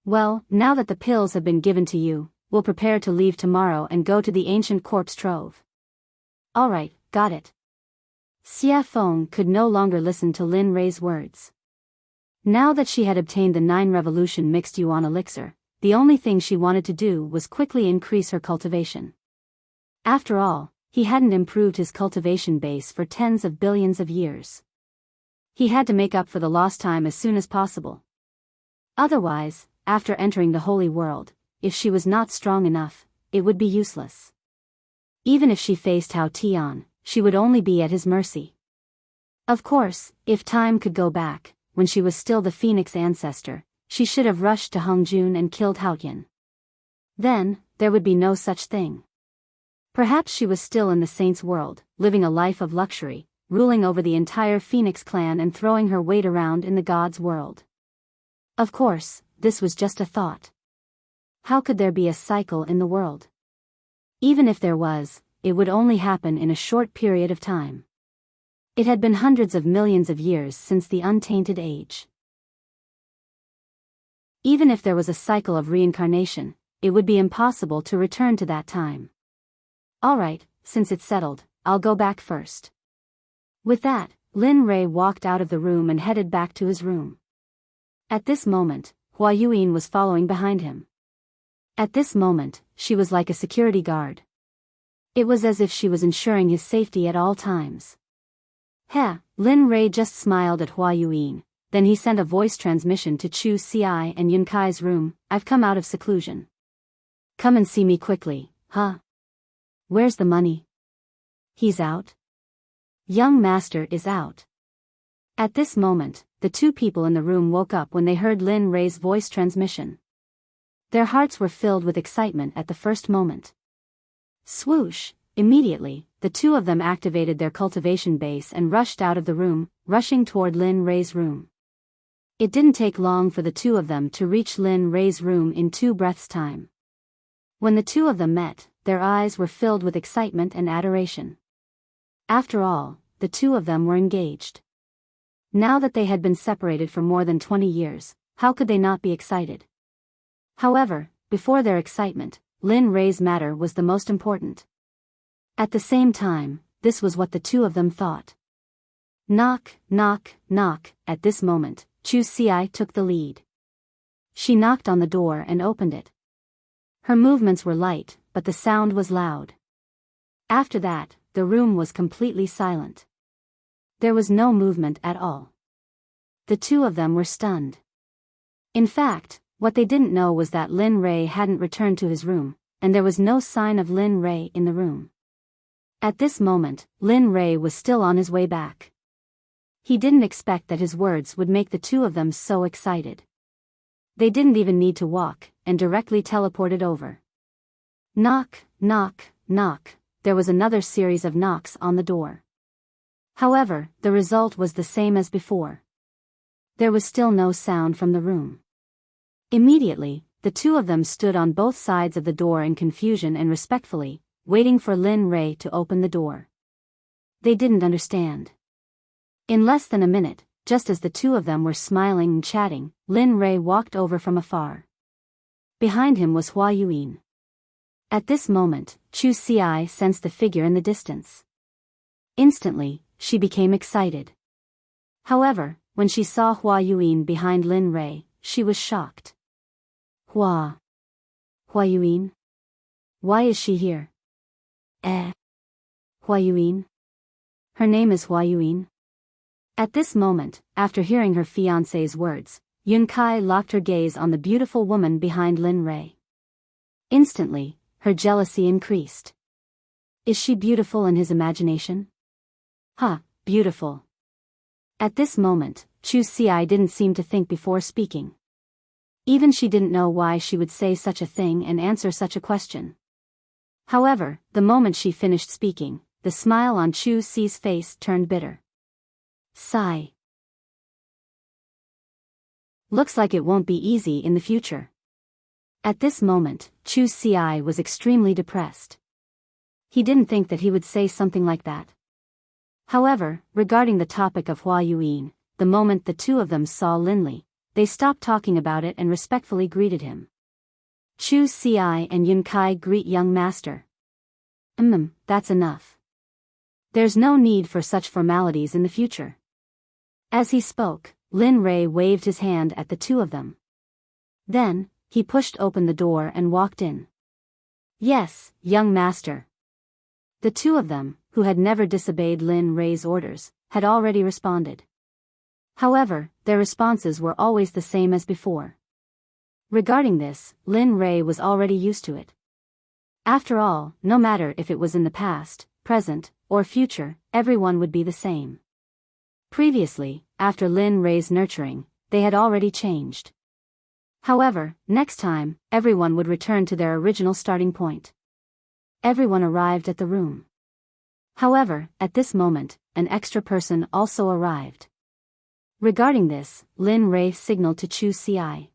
Well, now that the pills have been given to you, we'll prepare to leave tomorrow and go to the ancient corpse trove. Alright, got it. Xia Feng could no longer listen to Lin Rei's words. Now that she had obtained the 9 revolution mixed yuan elixir, the only thing she wanted to do was quickly increase her cultivation. After all, he hadn't improved his cultivation base for tens of billions of years. He had to make up for the lost time as soon as possible. Otherwise, after entering the holy world, if she was not strong enough, it would be useless. Even if she faced Hao Tian, she would only be at his mercy. Of course, if time could go back, when she was still the Phoenix ancestor, she should have rushed to Hongjun and killed Haoyan. Then, there would be no such thing. Perhaps she was still in the saint's world, living a life of luxury, ruling over the entire Phoenix clan and throwing her weight around in the gods' world. Of course, this was just a thought. How could there be a cycle in the world? Even if there was, it would only happen in a short period of time. It had been hundreds of millions of years since the untainted age. Even if there was a cycle of reincarnation, it would be impossible to return to that time. Alright, since it's settled, I'll go back first. With that, Lin Rei walked out of the room and headed back to his room. At this moment, Hua Yuan was following behind him. At this moment, she was like a security guard. It was as if she was ensuring his safety at all times. Lin Rei just smiled at Hua Yuan, then he sent a voice transmission to Chu Xi and Yun Kai's room. "I've come out of seclusion. Come and see me quickly, huh? Where's the money?" "He's out. Young master is out." At this moment, the 2 people in the room woke up when they heard Lin Rei's voice transmission. Their hearts were filled with excitement at the first moment. Swoosh! Immediately, the 2 of them activated their cultivation base and rushed out of the room, rushing toward Lin Rei's room. It didn't take long for the 2 of them to reach Lin Rei's room in 2 breaths' time. When the 2 of them met, their eyes were filled with excitement and adoration. After all, the 2 of them were engaged. Now that they had been separated for more than 20 years, how could they not be excited? However, before their excitement, Lin Rei's matter was the most important. At the same time, this was what the 2 of them thought. Knock, knock, knock. At this moment, Chu Xi took the lead. She knocked on the door and opened it. Her movements were light, but the sound was loud. After that, the room was completely silent. There was no movement at all. The 2 of them were stunned. In fact, what they didn't know was that Lin Rei hadn't returned to his room, and there was no sign of Lin Rei in the room. At this moment, Lin Rei was still on his way back. He didn't expect that his words would make the 2 of them so excited. They didn't even need to walk, and directly teleported over. Knock, knock, knock. There was another series of knocks on the door. However, the result was the same as before. There was still no sound from the room. Immediately, the two of them stood on both sides of the door in confusion and respectfully, waiting for Lin Rei to open the door. They didn't understand. In less than a minute, just as the two of them were smiling and chatting, Lin Rei walked over from afar. Behind him was Hua Yuan. At this moment, Chu Xi sensed the figure in the distance. Instantly, she became excited. However, when she saw Hua Yuan behind Lin Rei, she was shocked. Hua Yuan? Why is she here? Hua Yuan? Her name is Hua Yuan? At this moment, after hearing her fiancé's words, Yun Kai locked her gaze on the beautiful woman behind Lin Rei. Instantly, her jealousy increased. Is she beautiful in his imagination? Beautiful. At this moment, Chu Xi didn't seem to think before speaking. Even she didn't know why she would say such a thing and answer such a question. However, the moment she finished speaking, the smile on Chu Xi's face turned bitter. Sigh. Looks like it won't be easy in the future. At this moment, Chu Xi was extremely depressed. He didn't think that he would say something like that. However, regarding the topic of Hua Yuan, the moment the two of them saw Lin Li, they stopped talking about it and respectfully greeted him. Chu Xi and Yun Kai greet young master. That's enough. There's no need for such formalities in the future. As he spoke, Lin Rei waved his hand at the two of them. Then, he pushed open the door and walked in. Yes, young master. The two of them, who had never disobeyed Lin Rei's orders, had already responded. However, their responses were always the same as before. Regarding this, Lin Rei was already used to it. After all, no matter if it was in the past, present, or future, everyone would be the same. Previously, after Lin Rei's nurturing, they had already changed. However, next time, everyone would return to their original starting point. Everyone arrived at the room. However, at this moment, an extra person also arrived. Regarding this, Lin Rei signaled to Chu Xi.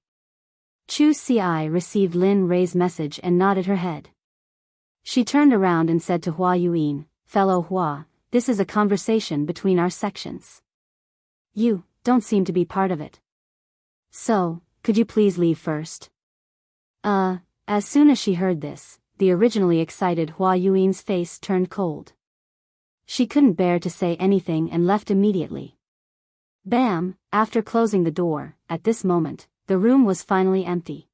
Chu Xi received Lin Rei's message and nodded her head. She turned around and said to Hua Yuan, "Fellow Hua, this is a conversation between our sections. You don't seem to be part of it. So, could you please leave first?" As soon as she heard this, the originally excited Hua Yuan's face turned cold. She couldn't bear to say anything and left immediately. Bam! After closing the door, at this moment, the room was finally empty.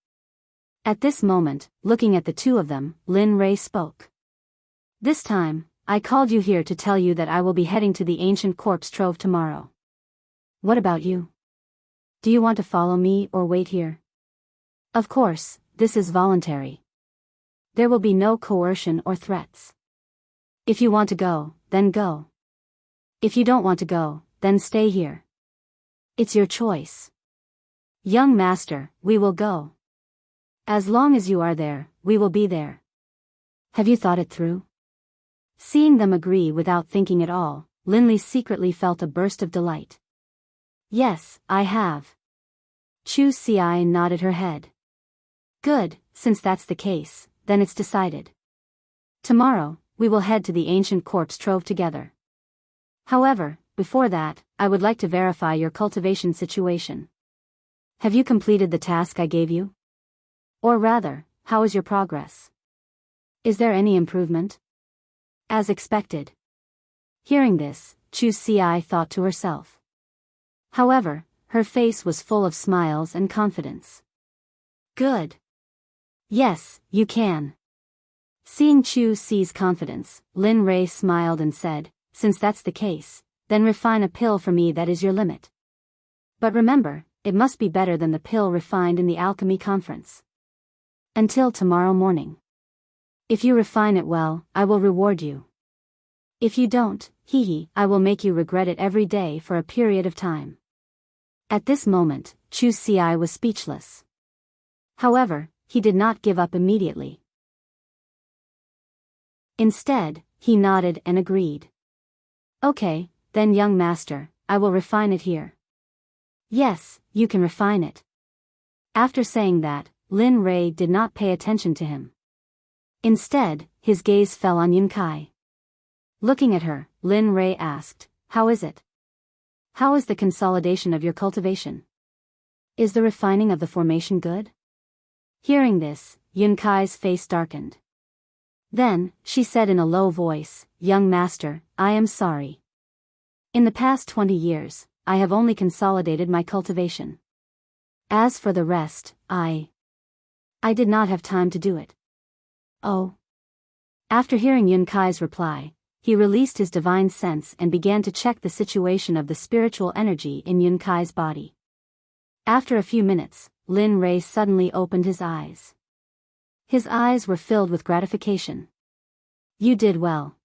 At this moment, looking at the two of them, Lin Rei spoke. "This time, I called you here to tell you that I will be heading to the ancient corpse trove tomorrow. What about you? Do you want to follow me or wait here? Of course, this is voluntary. There will be no coercion or threats. If you want to go, then go. If you don't want to go, then stay here. It's your choice. Young master, we will go. As long as you are there, we will be there. Have you thought it through?" Seeing them agree without thinking at all, Lin Li secretly felt a burst of delight. "Yes, I have." Chu Xi nodded her head. "Good, since that's the case, then it's decided. Tomorrow, we will head to the ancient corpse trove together. However, before that, I would like to verify your cultivation situation. Have you completed the task I gave you? Or rather, how is your progress? Is there any improvement?" As expected. Hearing this, Chu Xi thought to herself. However, her face was full of smiles and confidence. "Good. Yes, you can." Seeing Chu Xi's confidence, Lin Rei smiled and said, "Since that's the case, then refine a pill for me that is your limit. But remember, it must be better than the pill refined in the alchemy conference. Until tomorrow morning. If you refine it well, I will reward you. If you don't, I will make you regret it every day for a period of time." At this moment, Chu Xi was speechless. However, he did not give up immediately. Instead, he nodded and agreed. "Okay, then young master, I will refine it here." "Yes, you can refine it." After saying that, Lin Rei did not pay attention to him. Instead, his gaze fell on Yun Kai. Looking at her, Lin Rei asked, "How is it? How is the consolidation of your cultivation? Is the refining of the formation good?" Hearing this, Yun Kai's face darkened. Then, she said in a low voice, "Young master, I am sorry. In the past 20 years, I have only consolidated my cultivation. As for the rest, I did not have time to do it." "Oh." After hearing Yun Kai's reply, he released his divine sense and began to check the situation of the spiritual energy in Yun Kai's body. After a few minutes, Lin Rei suddenly opened his eyes. His eyes were filled with gratification. "You did well.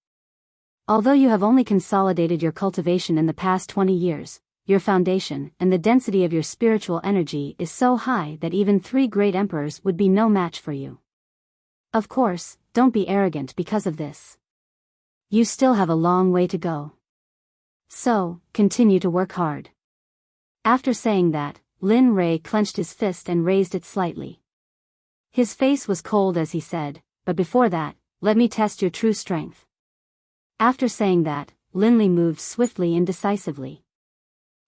Although you have only consolidated your cultivation in the past 20 years, your foundation and the density of your spiritual energy is so high that even 3 great emperors would be no match for you. Of course, don't be arrogant because of this. You still have a long way to go. So, continue to work hard." After saying that, Lin Rei clenched his fist and raised it slightly. His face was cold as he said, "But before that, let me test your true strength." After saying that, Lin Li moved swiftly and decisively.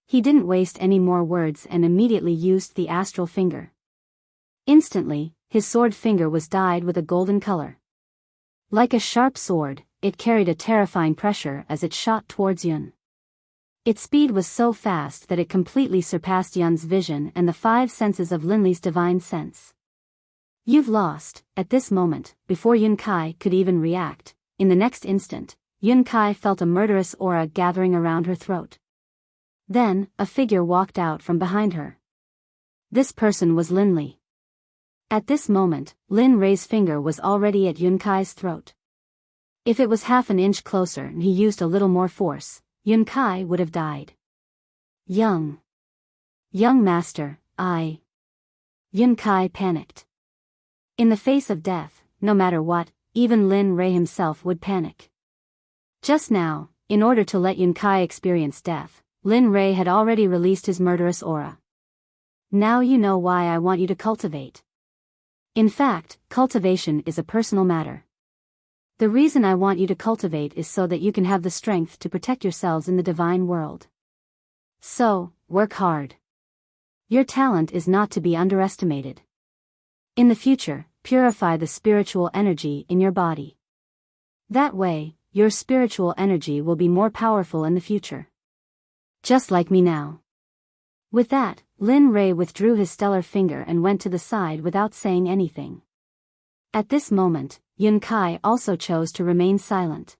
He didn't waste any more words and immediately used the astral finger. Instantly, his sword finger was dyed with a golden color. Like a sharp sword, it carried a terrifying pressure as it shot towards Yun. Its speed was so fast that it completely surpassed Yun's vision and the 5 senses of Lin Li's divine sense. "You've lost." At this moment, before Yun Kai could even react, in the next instant, Yun Kai felt a murderous aura gathering around her throat. Then, a figure walked out from behind her. This person was Lin Li. At this moment, Lin Rei's finger was already at Yun Kai's throat. If it was half an inch closer and he used a little more force, Yun Kai would have died. Young master, Yun Kai panicked. In the face of death, no matter what, even Lin Rei himself would panic. Just now, in order to let Yun Kai experience death, Lin Rei had already released his murderous aura. "Now you know why I want you to cultivate. In fact, cultivation is a personal matter. The reason I want you to cultivate is so that you can have the strength to protect yourselves in the divine world. So, work hard. Your talent is not to be underestimated. In the future, purify the spiritual energy in your body. That way, your spiritual energy will be more powerful in the future. Just like me now." With that, Lin Rei withdrew his stellar finger and went to the side without saying anything. At this moment, Yun Kai also chose to remain silent.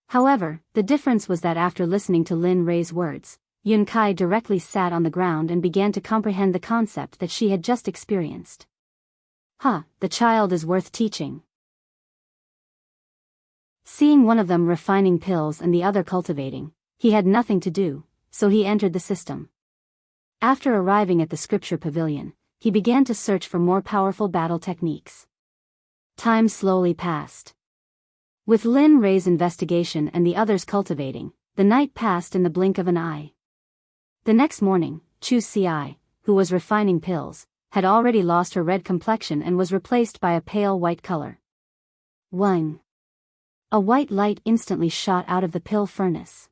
However, the difference was that after listening to Lin Rei's words, Yun Kai directly sat on the ground and began to comprehend the concept that she had just experienced. The child is worth teaching. Seeing one of them refining pills and the other cultivating, he had nothing to do, so he entered the system. After arriving at the scripture pavilion, he began to search for more powerful battle techniques. Time slowly passed. With Lin Rei's investigation and the others cultivating, the night passed in the blink of an eye. The next morning, Chu Xi, who was refining pills, had already lost her red complexion and was replaced by a pale white color. Wang. A white light instantly shot out of the pill furnace.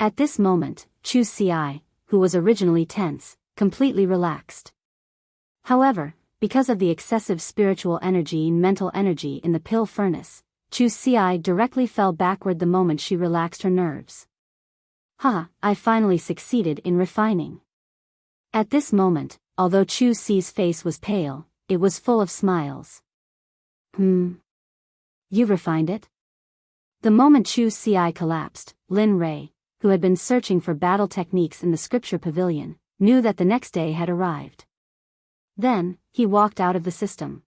At this moment, Chu Xi, who was originally tense, completely relaxed. However, because of the excessive spiritual energy and mental energy in the pill furnace, Chu Xi directly fell backward the moment she relaxed her nerves. I finally succeeded in refining. At this moment, although Chu Xi's face was pale, it was full of smiles. You refined it? The moment Chu Xi collapsed, Lin Rei, who had been searching for battle techniques in the scripture pavilion, knew that the next day had arrived. Then, he walked out of the system.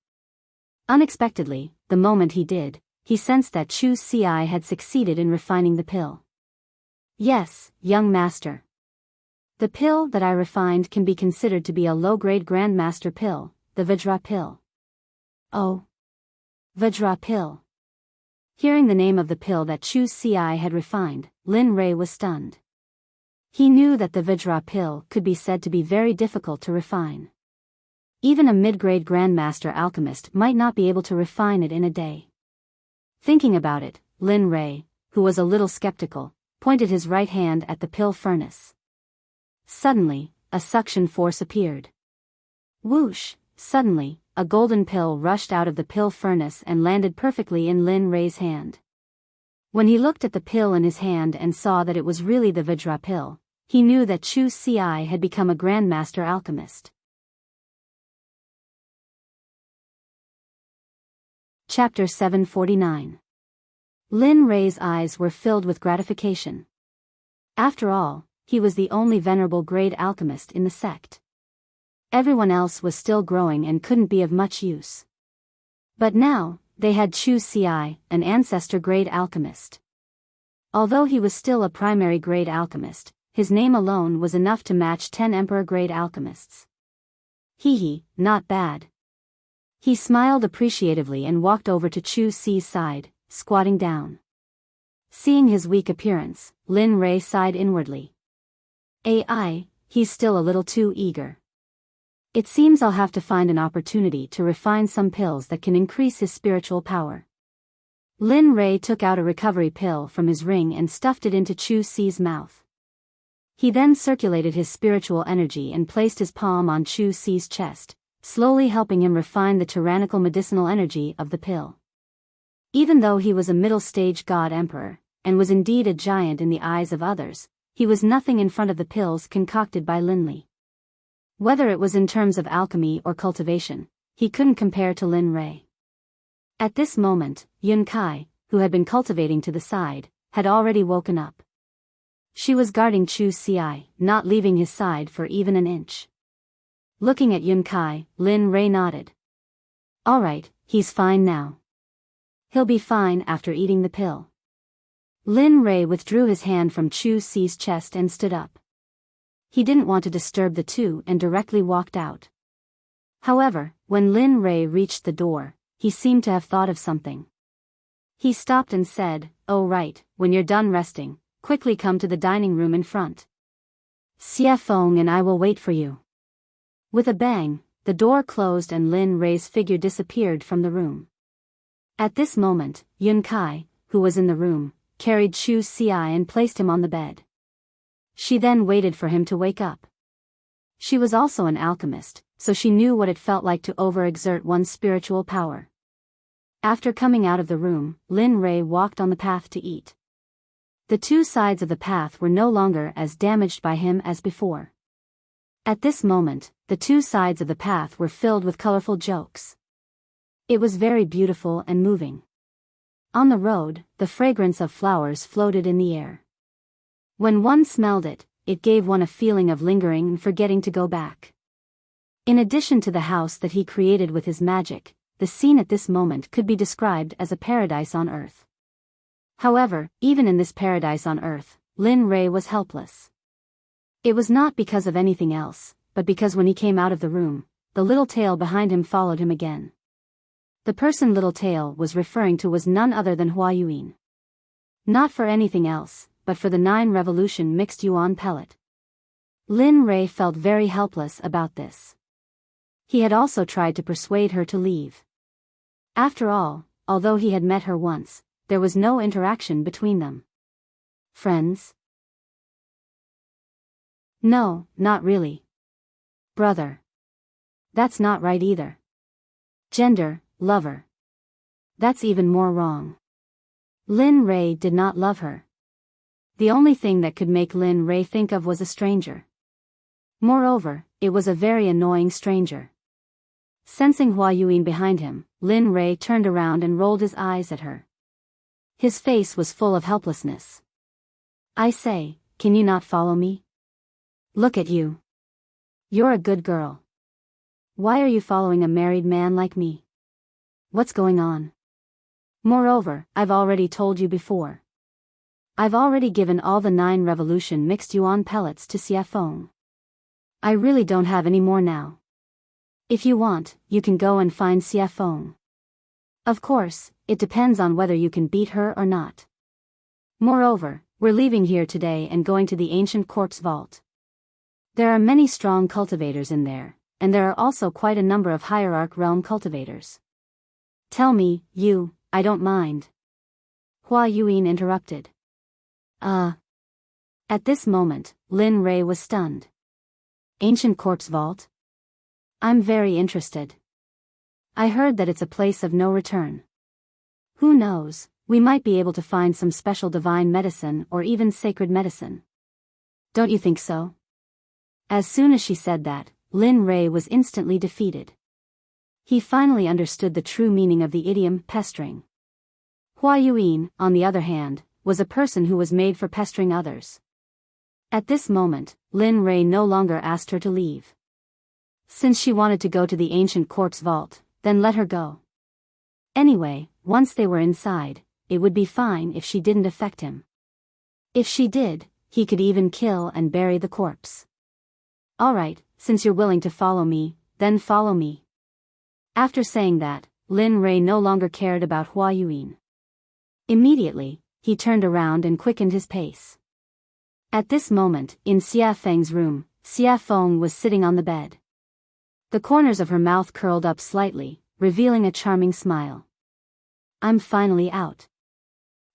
Unexpectedly, the moment he did, he sensed that Chu Xi had succeeded in refining the pill. "Yes, young master. The pill that I refined can be considered to be a low-grade grandmaster pill, the Vajra pill." "Oh. Vajra pill." Hearing the name of the pill that Chu Xi had refined, Lin Rei was stunned. He knew that the Vajra pill could be said to be very difficult to refine. Even a mid-grade grandmaster alchemist might not be able to refine it in a day. Thinking about it, Lin Rei, who was a little skeptical, pointed his right hand at the pill furnace. Suddenly, a suction force appeared. Whoosh! Suddenly, a golden pill rushed out of the pill furnace and landed perfectly in Lin Rei's hand. When he looked at the pill in his hand and saw that it was really the Vajra pill, he knew that Chu Xi had become a grandmaster alchemist. Chapter 749. Lin Rei's eyes were filled with gratification. After all, he was the only venerable grade alchemist in the sect. Everyone else was still growing and couldn't be of much use. But now, they had Chu Xi, an ancestor grade alchemist. Although he was still a primary grade alchemist, his name alone was enough to match 10 emperor grade alchemists. Hee, not bad. He smiled appreciatively and walked over to Chu Xi's side, squatting down. Seeing his weak appearance, Lin Rei sighed inwardly. He's still a little too eager. It seems I'll have to find an opportunity to refine some pills that can increase his spiritual power. Lin Rei took out a recovery pill from his ring and stuffed it into Chu Xi's mouth. He then circulated his spiritual energy and placed his palm on Chu Xi's chest, slowly helping him refine the tyrannical medicinal energy of the pill. Even though he was a middle-stage god emperor, and was indeed a giant in the eyes of others, he was nothing in front of the pills concocted by Linli. Whether it was in terms of alchemy or cultivation, he couldn't compare to Lin Rei. At this moment, Yun Kai, who had been cultivating to the side, had already woken up. She was guarding Chu Xi, not leaving his side for even an inch. Looking at Yun Kai, Lin Rei nodded. All right, he's fine now. He'll be fine after eating the pill. Lin Rei withdrew his hand from Chu Xi's chest and stood up. He didn't want to disturb the two and directly walked out. However, when Lin Rei reached the door, he seemed to have thought of something. He stopped and said, "Oh right, when you're done resting, quickly come to the dining room in front. Xie Feng and I will wait for you." With a bang, the door closed and Lin Rei's figure disappeared from the room. At this moment, Yun Kai, who was in the room, carried Chu Xi and placed him on the bed. She then waited for him to wake up. She was also an alchemist, so she knew what it felt like to overexert one's spiritual power. After coming out of the room, Lin Rei walked on the path to eat. The two sides of the path were no longer as damaged by him as before. At this moment, the two sides of the path were filled with colorful jokes. It was very beautiful and moving. On the road, the fragrance of flowers floated in the air. When one smelled it, it gave one a feeling of lingering and forgetting to go back. In addition to the house that he created with his magic, the scene at this moment could be described as a paradise on earth. However, even in this paradise on earth, Lin Rei was helpless. It was not because of anything else, but because when he came out of the room, the little tail behind him followed him again. The person Little Tail was referring to was none other than Hua Yuan. Not for anything else, but for the 9 revolution mixed yuan pellet. Lin Rei felt very helpless about this. He had also tried to persuade her to leave. After all, although he had met her once, there was no interaction between them. Friends? No, not really. Brother. That's not right either. Gender, lover. That's even more wrong. Lin Rei did not love her. The only thing that could make Lin Rei think of was a stranger. Moreover, it was a very annoying stranger. Sensing Hua Yuan behind him, Lin Rei turned around and rolled his eyes at her. His face was full of helplessness. I say, can you not follow me? Look at you. You're a good girl. Why are you following a married man like me? What's going on? Moreover, I've already told you before. I've already given all the 9 revolution mixed yuan pellets to Xie Feng. I really don't have any more now. If you want, you can go and find Xie Feng. Of course, it depends on whether you can beat her or not. Moreover, we're leaving here today and going to the ancient corpse vault. There are many strong cultivators in there, and there are also quite a number of hierarch realm cultivators. Tell me, I don't mind. Hua Yuan interrupted. At this moment, Lin Rei was stunned. Ancient Corpse Vault? I'm very interested. I heard that it's a place of no return. Who knows, we might be able to find some special divine medicine or even sacred medicine. Don't you think so? As soon as she said that, Lin Rei was instantly defeated. He finally understood the true meaning of the idiom pestering. Hua Yuan, on the other hand, was a person who was made for pestering others. At this moment, Lin Rei no longer asked her to leave. Since she wanted to go to the ancient corpse vault, then let her go. Anyway, once they were inside, it would be fine if she didn't affect him. If she did, he could even kill and bury the corpse. Alright, since you're willing to follow me, then follow me. After saying that, Lin Rei no longer cared about Hua Yuan. Immediately, he turned around and quickened his pace. At this moment, in Xia Feng's room, Xia Feng was sitting on the bed. The corners of her mouth curled up slightly, revealing a charming smile. I'm finally out.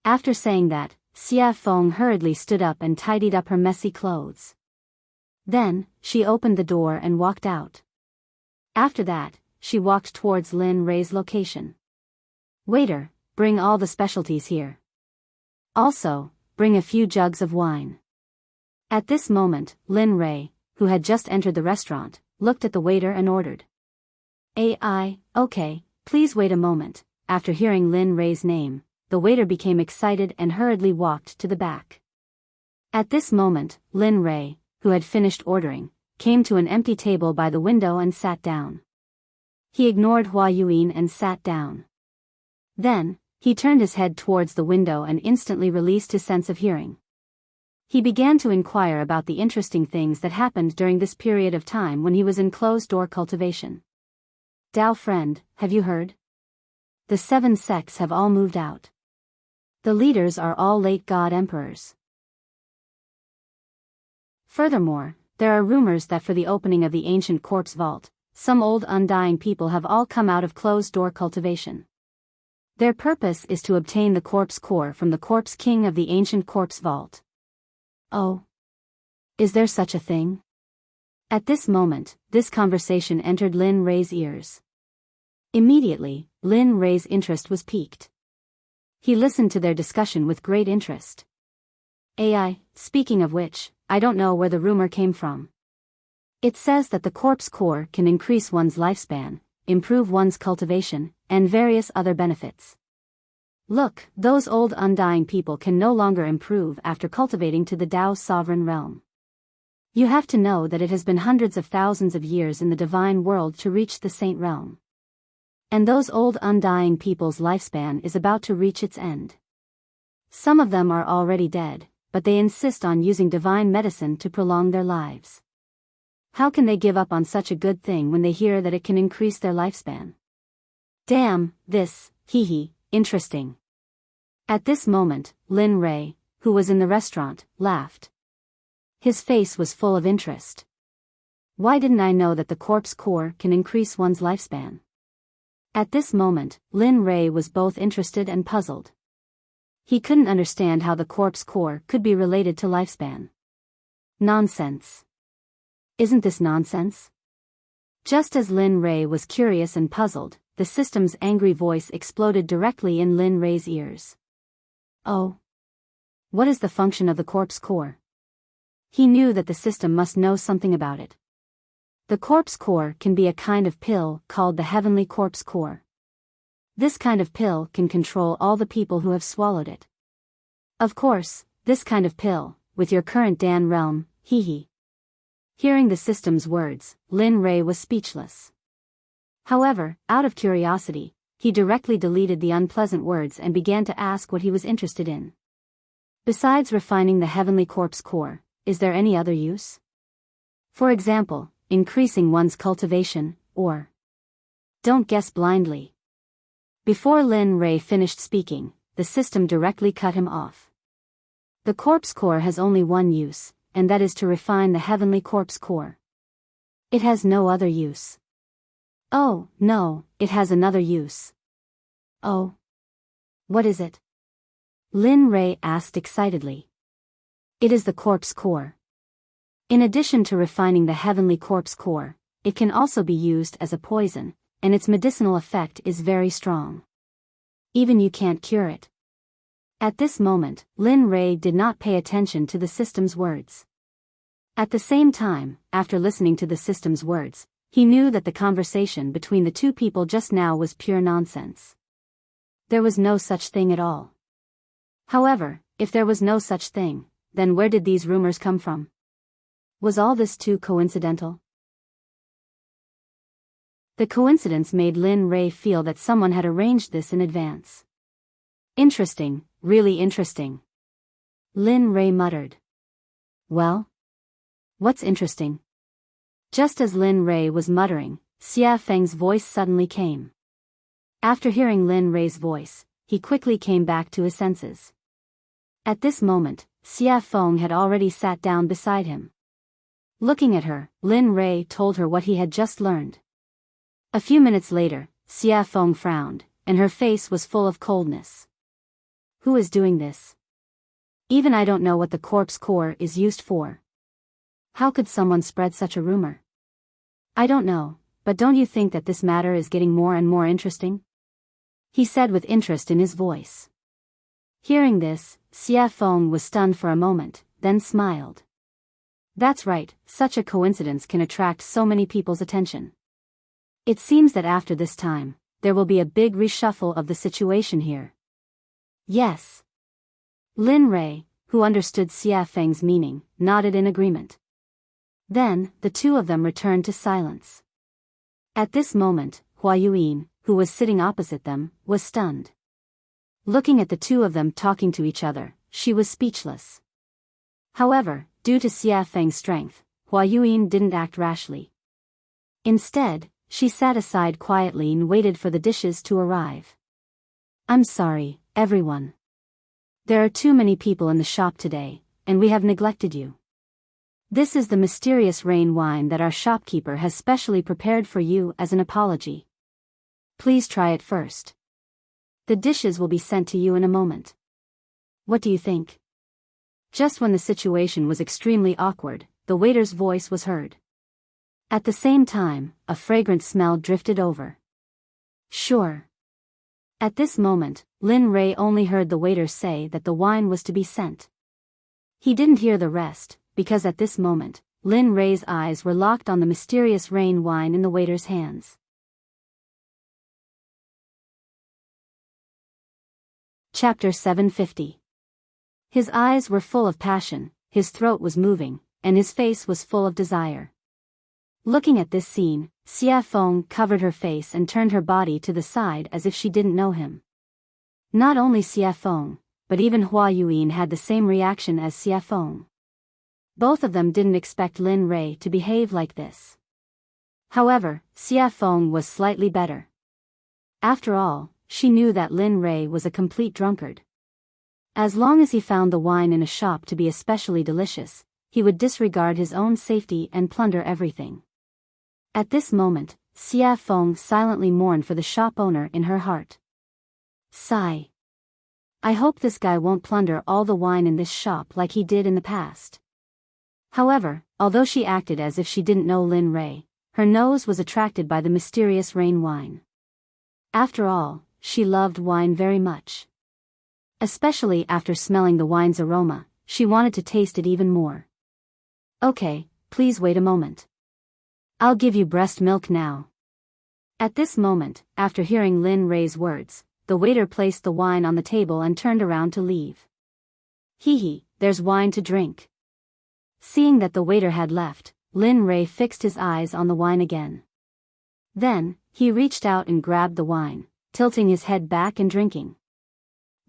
After saying that, Xia Feng hurriedly stood up and tidied up her messy clothes. Then, she opened the door and walked out. After that, she walked towards Lin Rei's location. Waiter, bring all the specialties here. Also, bring a few jugs of wine. At this moment, Lin Rei, who had just entered the restaurant, looked at the waiter and ordered. Okay, please wait a moment. After hearing Lin Rei's name, the waiter became excited and hurriedly walked to the back. At this moment, Lin Rei, who had finished ordering, came to an empty table by the window and sat down. He ignored Hua Yuan and sat down. Then, he turned his head towards the window and instantly released his sense of hearing. He began to inquire about the interesting things that happened during this period of time when he was in closed-door cultivation. Dao friend, have you heard? The 7 sects have all moved out. The leaders are all late god emperors. Furthermore, there are rumors that for the opening of the ancient corpse vault, some old undying people have all come out of closed-door cultivation. Their purpose is to obtain the corpse core from the corpse king of the ancient corpse vault. Oh. Is there such a thing? At this moment, this conversation entered Lin Rei's ears. Immediately, Lin Rei's interest was piqued. He listened to their discussion with great interest. Speaking of which, I don't know where the rumor came from. It says that the corpse core can increase one's lifespan, improve one's cultivation, and various other benefits. Look, those old undying people can no longer improve after cultivating to the Tao's sovereign realm. You have to know that it has been hundreds of thousands of years in the divine world to reach the saint realm. And those old undying people's lifespan is about to reach its end. Some of them are already dead, but they insist on using divine medicine to prolong their lives. How can they give up on such a good thing when they hear that it can increase their lifespan? Damn, this, interesting. At this moment, Lin Rei, who was in the restaurant, laughed. His face was full of interest. Why didn't I know that the corpse core can increase one's lifespan? At this moment, Lin Rei was both interested and puzzled. He couldn't understand how the corpse core could be related to lifespan. Nonsense. Isn't this nonsense? Just as Lin Rei was curious and puzzled, the system's angry voice exploded directly in Lin Rei's ears. Oh. What is the function of the corpse core? He knew that the system must know something about it. The corpse core can be a kind of pill called the heavenly corpse core. This kind of pill can control all the people who have swallowed it. Of course, this kind of pill, with your current Dan realm, Hearing the system's words, Lin Rei was speechless. However, out of curiosity, he directly deleted the unpleasant words and began to ask what he was interested in. Besides refining the heavenly corpse core, is there any other use? For example, increasing one's cultivation, or... Don't guess blindly. Before Lin Rei finished speaking, the system directly cut him off. The corpse core has only one use, and that is to refine the heavenly corpse core. It has no other use. Oh, no, it has another use. Oh. What is it? Lin Rei asked excitedly. It is the corpse core. In addition to refining the heavenly corpse core, it can also be used as a poison, and its medicinal effect is very strong. Even you can't cure it. At this moment, Lin Rei did not pay attention to the system's words. At the same time, after listening to the system's words, he knew that the conversation between the two people just now was pure nonsense. There was no such thing at all. However, if there was no such thing, then where did these rumors come from? Was all this too coincidental? The coincidence made Lin Rei feel that someone had arranged this in advance. Interesting, really interesting. Lin Rei muttered. Well? What's interesting? Just as Lin Rei was muttering, Xia Feng's voice suddenly came. After hearing Lin Rei's voice, he quickly came back to his senses. At this moment, Xia Feng had already sat down beside him. Looking at her, Lin Rei told her what he had just learned. A few minutes later, Xia Feng frowned, and her face was full of coldness. Who is doing this? Even I don't know what the corpse core is used for. How could someone spread such a rumor? I don't know, but don't you think that this matter is getting more and more interesting? He said with interest in his voice. Hearing this, Xia Feng was stunned for a moment, then smiled. That's right, such a coincidence can attract so many people's attention. It seems that after this time, there will be a big reshuffle of the situation here. Yes. Lin Rei, who understood Xia Feng's meaning, nodded in agreement. Then, the two of them returned to silence. At this moment, Hua Yuyin, who was sitting opposite them, was stunned. Looking at the two of them talking to each other, she was speechless. However, due to Xia Feng's strength, Hua Yuyin didn't act rashly. Instead, she sat aside quietly and waited for the dishes to arrive. I'm sorry, everyone. There are too many people in the shop today, and we have neglected you. This is the mysterious rain wine that our shopkeeper has specially prepared for you as an apology. Please try it first. The dishes will be sent to you in a moment. What do you think? Just when the situation was extremely awkward, the waiter's voice was heard. At the same time, a fragrant smell drifted over. Sure. At this moment, Lin Rei only heard the waiter say that the wine was to be sent. He didn't hear the rest, because at this moment, Lin Rei's eyes were locked on the mysterious rain wine in the waiter's hands. Chapter 750. His eyes were full of passion, his throat was moving, and his face was full of desire. Looking at this scene, Xia Feng covered her face and turned her body to the side as if she didn't know him. Not only Xia Feng, but even Hua Yuyin had the same reaction as Xia Feng. Both of them didn't expect Lin Rei to behave like this. However, Xia Feng was slightly better. After all, she knew that Lin Rei was a complete drunkard. As long as he found the wine in a shop to be especially delicious, he would disregard his own safety and plunder everything. At this moment, Xia Feng silently mourned for the shop owner in her heart. Sigh. I hope this guy won't plunder all the wine in this shop like he did in the past. However, although she acted as if she didn't know Lin Rei, her nose was attracted by the mysterious rain wine. After all, she loved wine very much. Especially after smelling the wine's aroma, she wanted to taste it even more. Okay, please wait a moment. I'll give you breast milk now. At this moment, after hearing Lin Rei's words, the waiter placed the wine on the table and turned around to leave. Hee, there's wine to drink. Seeing that the waiter had left, Lin Rei fixed his eyes on the wine again. Then, he reached out and grabbed the wine, tilting his head back and drinking.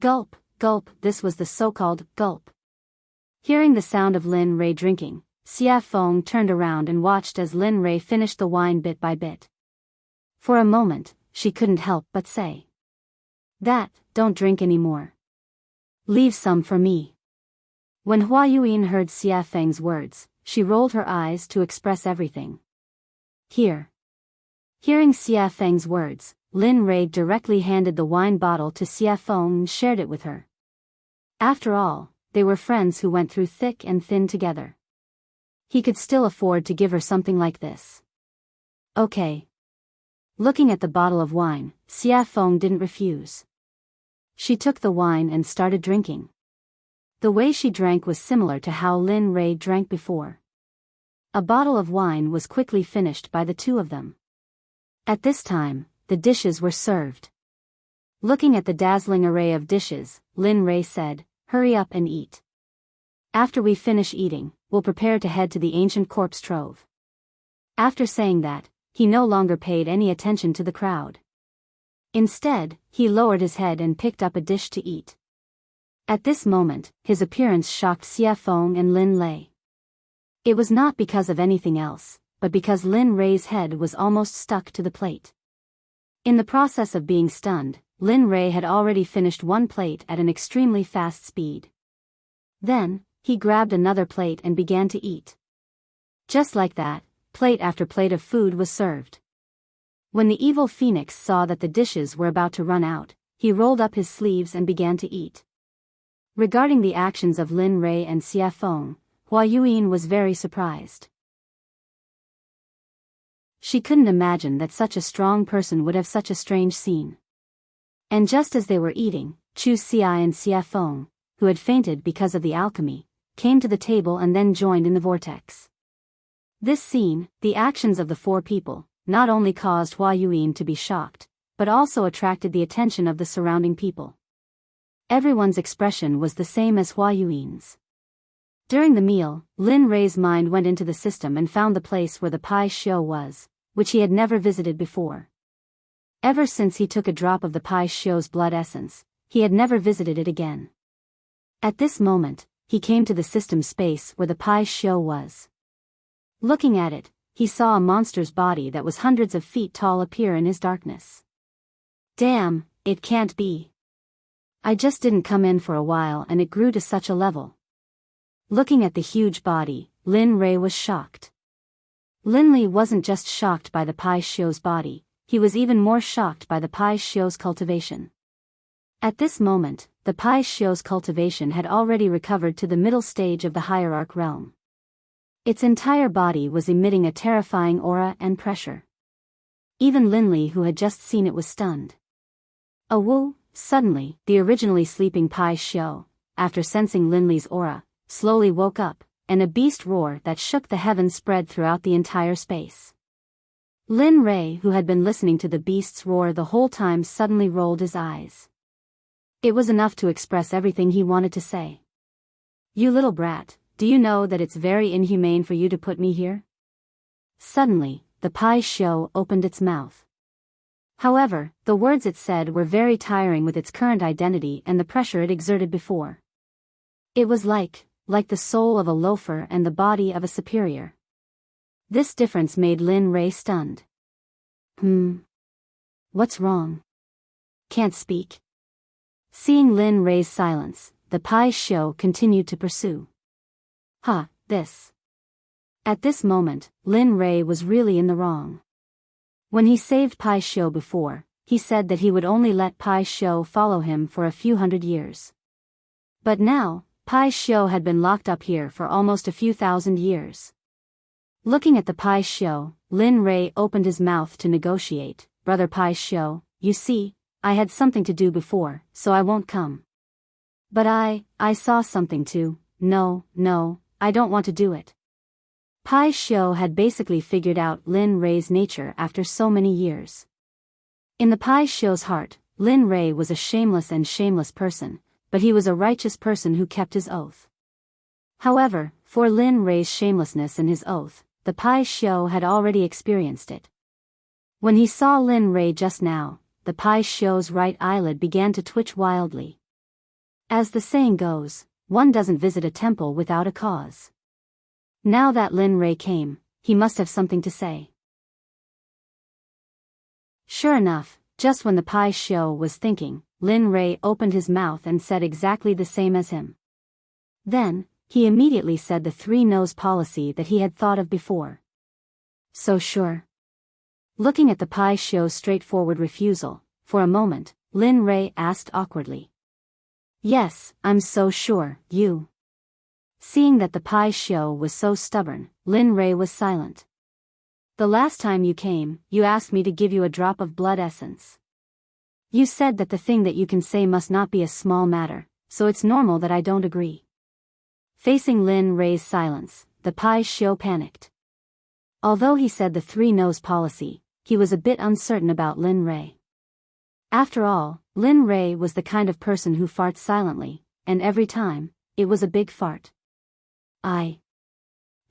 Gulp, gulp, this was the so-called gulp. Hearing the sound of Lin Rei drinking, Xia Feng turned around and watched as Lin Rei finished the wine bit by bit. For a moment, she couldn't help but say. Don't drink anymore. Leave some for me. When Hua Yuyin heard Xia Feng's words, she rolled her eyes to express everything. Here. Hearing Xia Feng's words, Lin Rei directly handed the wine bottle to Xia Feng and shared it with her. After all, they were friends who went through thick and thin together. He could still afford to give her something like this. Okay. Looking at the bottle of wine, Xia Feng didn't refuse. She took the wine and started drinking. The way she drank was similar to how Lin Rei drank before. A bottle of wine was quickly finished by the two of them. At this time, the dishes were served. Looking at the dazzling array of dishes, Lin Rei said, "Hurry up and eat. After we finish eating, we'll prepare to head to the ancient corpse trove." After saying that, he no longer paid any attention to the crowd. Instead, he lowered his head and picked up a dish to eat. At this moment, his appearance shocked Xia Feng and Lin Lei. It was not because of anything else, but because Lin Rei's head was almost stuck to the plate. In the process of being stunned, Lin Rei had already finished one plate at an extremely fast speed. Then, he grabbed another plate and began to eat. Just like that, plate after plate of food was served. When the evil phoenix saw that the dishes were about to run out, he rolled up his sleeves and began to eat. Regarding the actions of Lin Rei and Xia Feng, Hua Yuan was very surprised. She couldn't imagine that such a strong person would have such a strange scene. And just as they were eating, Chu Xia and Xia Feng, who had fainted because of the alchemy, came to the table and then joined in the vortex. This scene, the actions of the four people, not only caused Hua Yuan to be shocked, but also attracted the attention of the surrounding people. Everyone's expression was the same as Hua Yuan's. During the meal, Lin Rei's mind went into the system and found the place where the Pai Shio was, which he had never visited before. Ever since he took a drop of the Pai Shio's blood essence, he had never visited it again. At this moment, he came to the system space where the Pai Shio was. Looking at it, he saw a monster's body that was hundreds of feet tall appear in his darkness. Damn, it can't be. I just didn't come in for a while and it grew to such a level. Looking at the huge body, Lin Rei was shocked. Lin Li wasn't just shocked by the Pai Shio's body, he was even more shocked by the Pai Shio's cultivation. At this moment, the Pai Shio's cultivation had already recovered to the middle stage of the hierarch realm. Its entire body was emitting a terrifying aura and pressure. Even Lin Li, who had just seen it, was stunned. Suddenly, the originally sleeping Pai Shio, after sensing Lin Li's aura, slowly woke up, and a beast roar that shook the heavens spread throughout the entire space. Lin Rei, who had been listening to the beast's roar the whole time, suddenly rolled his eyes. It was enough to express everything he wanted to say. "You little brat, do you know that it's very inhumane for you to put me here?" Suddenly, the Pai Shio opened its mouth. However, the words it said were very tiring with its current identity and the pressure it exerted before. It was like the soul of a loafer and the body of a superior. This difference made Lin Rei stunned. What's wrong? Can't speak? Seeing Lin Rei's silence, the Pai Shio continued to pursue. This. At this moment, Lin Rei was really in the wrong. When he saved Pai Shio before, he said that he would only let Pai Shio follow him for a few hundred years. But now, Pai Shio had been locked up here for almost a few thousand years. Looking at the Pai Shio, Lin Rei opened his mouth to negotiate. "Brother Pai Shio, you see, I had something to do before, so I won't come. But I saw something too. No, I don't want to do it." Pai Shio had basically figured out Lin Rei's nature after so many years. In the Pai Shio's heart, Lin Rei was a shameless person, but he was a righteous person who kept his oath. However, for Lin Rei's shamelessness and his oath, the Pai Shio had already experienced it. When he saw Lin Rei just now, the Pai Shio's right eyelid began to twitch wildly. As the saying goes, one doesn't visit a temple without a cause. Now that Lin Rei came, he must have something to say. Sure enough, just when the Pai Shio was thinking, Lin Rei opened his mouth and said exactly the same as him. Then, he immediately said the three-nose policy that he had thought of before. "So sure. Looking at the Pai Shio's straightforward refusal, for a moment, Lin Rei asked awkwardly. Yes, I'm so sure, you. Seeing that the Pai Shio was so stubborn, Lin Rei was silent. The last time you came, you asked me to give you a drop of blood essence. You said that the thing that you can say must not be a small matter, so it's normal that I don't agree. Facing Lin Rei's silence, the Pai Shio panicked. Although he said the three no's policy, he was a bit uncertain about Lin Rei. After all, Lin Rei was the kind of person who farts silently, and every time, it was a big fart.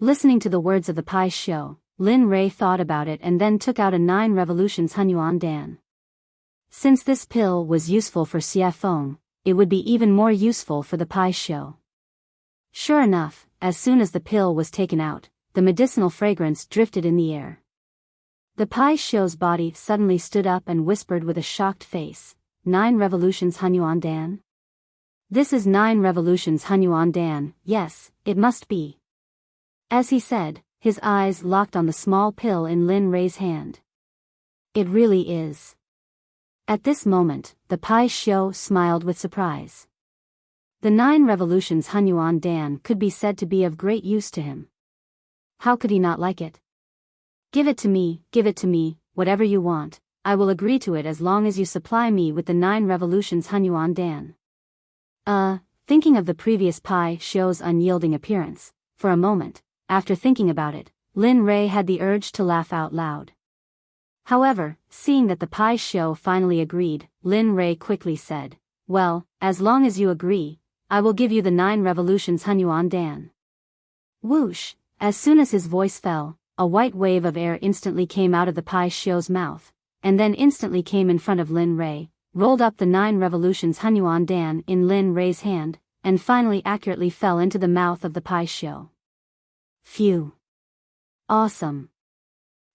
Listening to the words of the Pai Shio, Lin Rei thought about it and then took out a 9 revolutions Hunyuan Dan. Since this pill was useful for Xie Feng, it would be even more useful for the Pai Shio. Sure enough, as soon as the pill was taken out, the medicinal fragrance drifted in the air. The Pai Shio's body suddenly stood up and whispered with a shocked face, 9 revolutions Hunyuan Dan? This is 9 revolutions Hunyuan Dan, yes, it must be. As he said, his eyes locked on the small pill in Lin Rei's hand. It really is. At this moment, the Pai Shio smiled with surprise. The 9 revolutions Hunyuan Dan could be said to be of great use to him. How could he not like it? Give it to me, whatever you want, I will agree to it as long as you supply me with the 9 revolutions Hunyuan Dan. Thinking of the previous Pai Shio's unyielding appearance, for a moment, after thinking about it, Lin Rei had the urge to laugh out loud. However, seeing that the Pai Shio finally agreed, Lin Rei quickly said, well, as long as you agree, I will give you the 9 revolutions Hunyuan Dan. Whoosh, as soon as his voice fell, a white wave of air instantly came out of the Pai Shio's mouth, and then instantly came in front of Lin Rei, rolled up the 9 revolutions Hunyuan Dan in Lin Rei's hand, and finally accurately fell into the mouth of the Pai Shio. Phew. Awesome.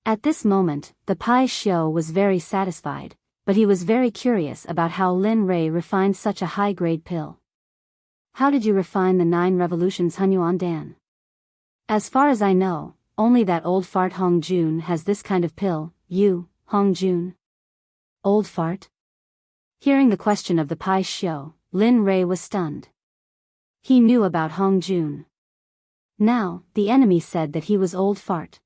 At this moment, the Pai Shio was very satisfied, but he was very curious about how Lin Rei refined such a high-grade pill. How did you refine the 9 revolutions Hunyuan Dan? As far as I know, only that old fart Hong Jun has this kind of pill. You, Hong Jun? Old fart? Hearing the question of the Pai Shio, Lin Rei was stunned. He knew about Hong Jun. Now, the enemy said that he was old fart.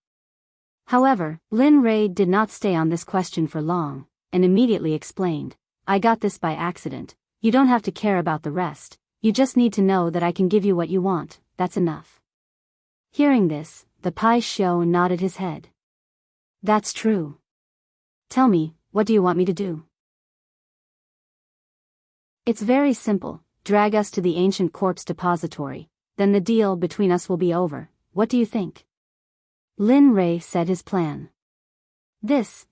However, Lin Rei did not stay on this question for long, and immediately explained, I got this by accident, you don't have to care about the rest, you just need to know that I can give you what you want, that's enough. Hearing this, the Pai Shio nodded his head. That's true. Tell me, what do you want me to do? It's very simple, drag us to the ancient corpse depository, then the deal between us will be over, what do you think? Lin Rei said his plan.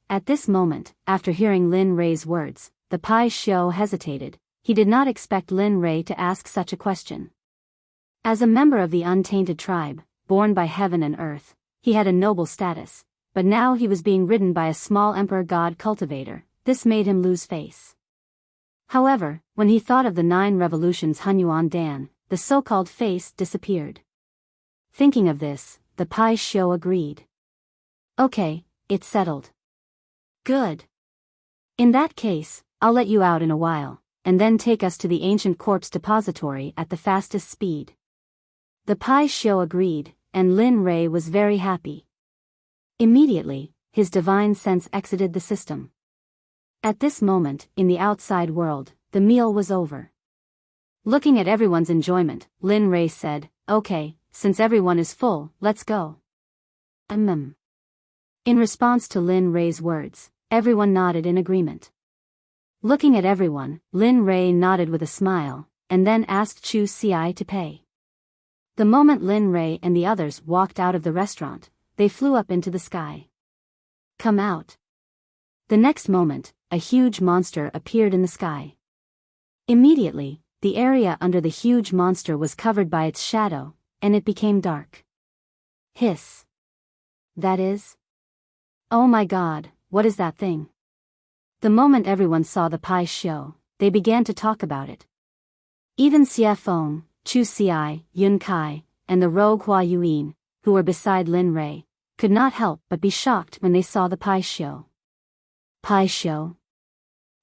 At this moment, after hearing Lin Rei's words, the Pai Shio hesitated, he did not expect Lin Rei to ask such a question. As a member of the untainted tribe, born by heaven and earth, he had a noble status, but now he was being ridden by a small emperor god cultivator, this made him lose face. However, when he thought of the 9 revolutions Hunyuan Dan, the so-called face disappeared. Thinking of this, the Pai Shio agreed. Okay, it's settled. Good. In that case, I'll let you out in a while, and then take us to the ancient corpse depository at the fastest speed. The Pai Shio agreed, and Lin Rei was very happy. Immediately, his divine sense exited the system. At this moment, in the outside world, the meal was over. Looking at everyone's enjoyment, Lin Rei said, okay, since everyone is full, let's go. In response to Lin Rei's words, everyone nodded in agreement. Looking at everyone, Lin Rei nodded with a smile, and then asked Chu Ci to pay. The moment Lin Rei and the others walked out of the restaurant, they flew up into the sky. Come out. The next moment, a huge monster appeared in the sky. Immediately, the area under the huge monster was covered by its shadow, and it became dark. Hiss. That is? Oh my God, what is that thing? The moment everyone saw the Pai Shio, they began to talk about it. Even Xie Feng, Chu Ci, Yun Kai, and the rogue Hua Yuan, who were beside Lin Rei, could not help but be shocked when they saw the Pai Xiu. Pai Xiu.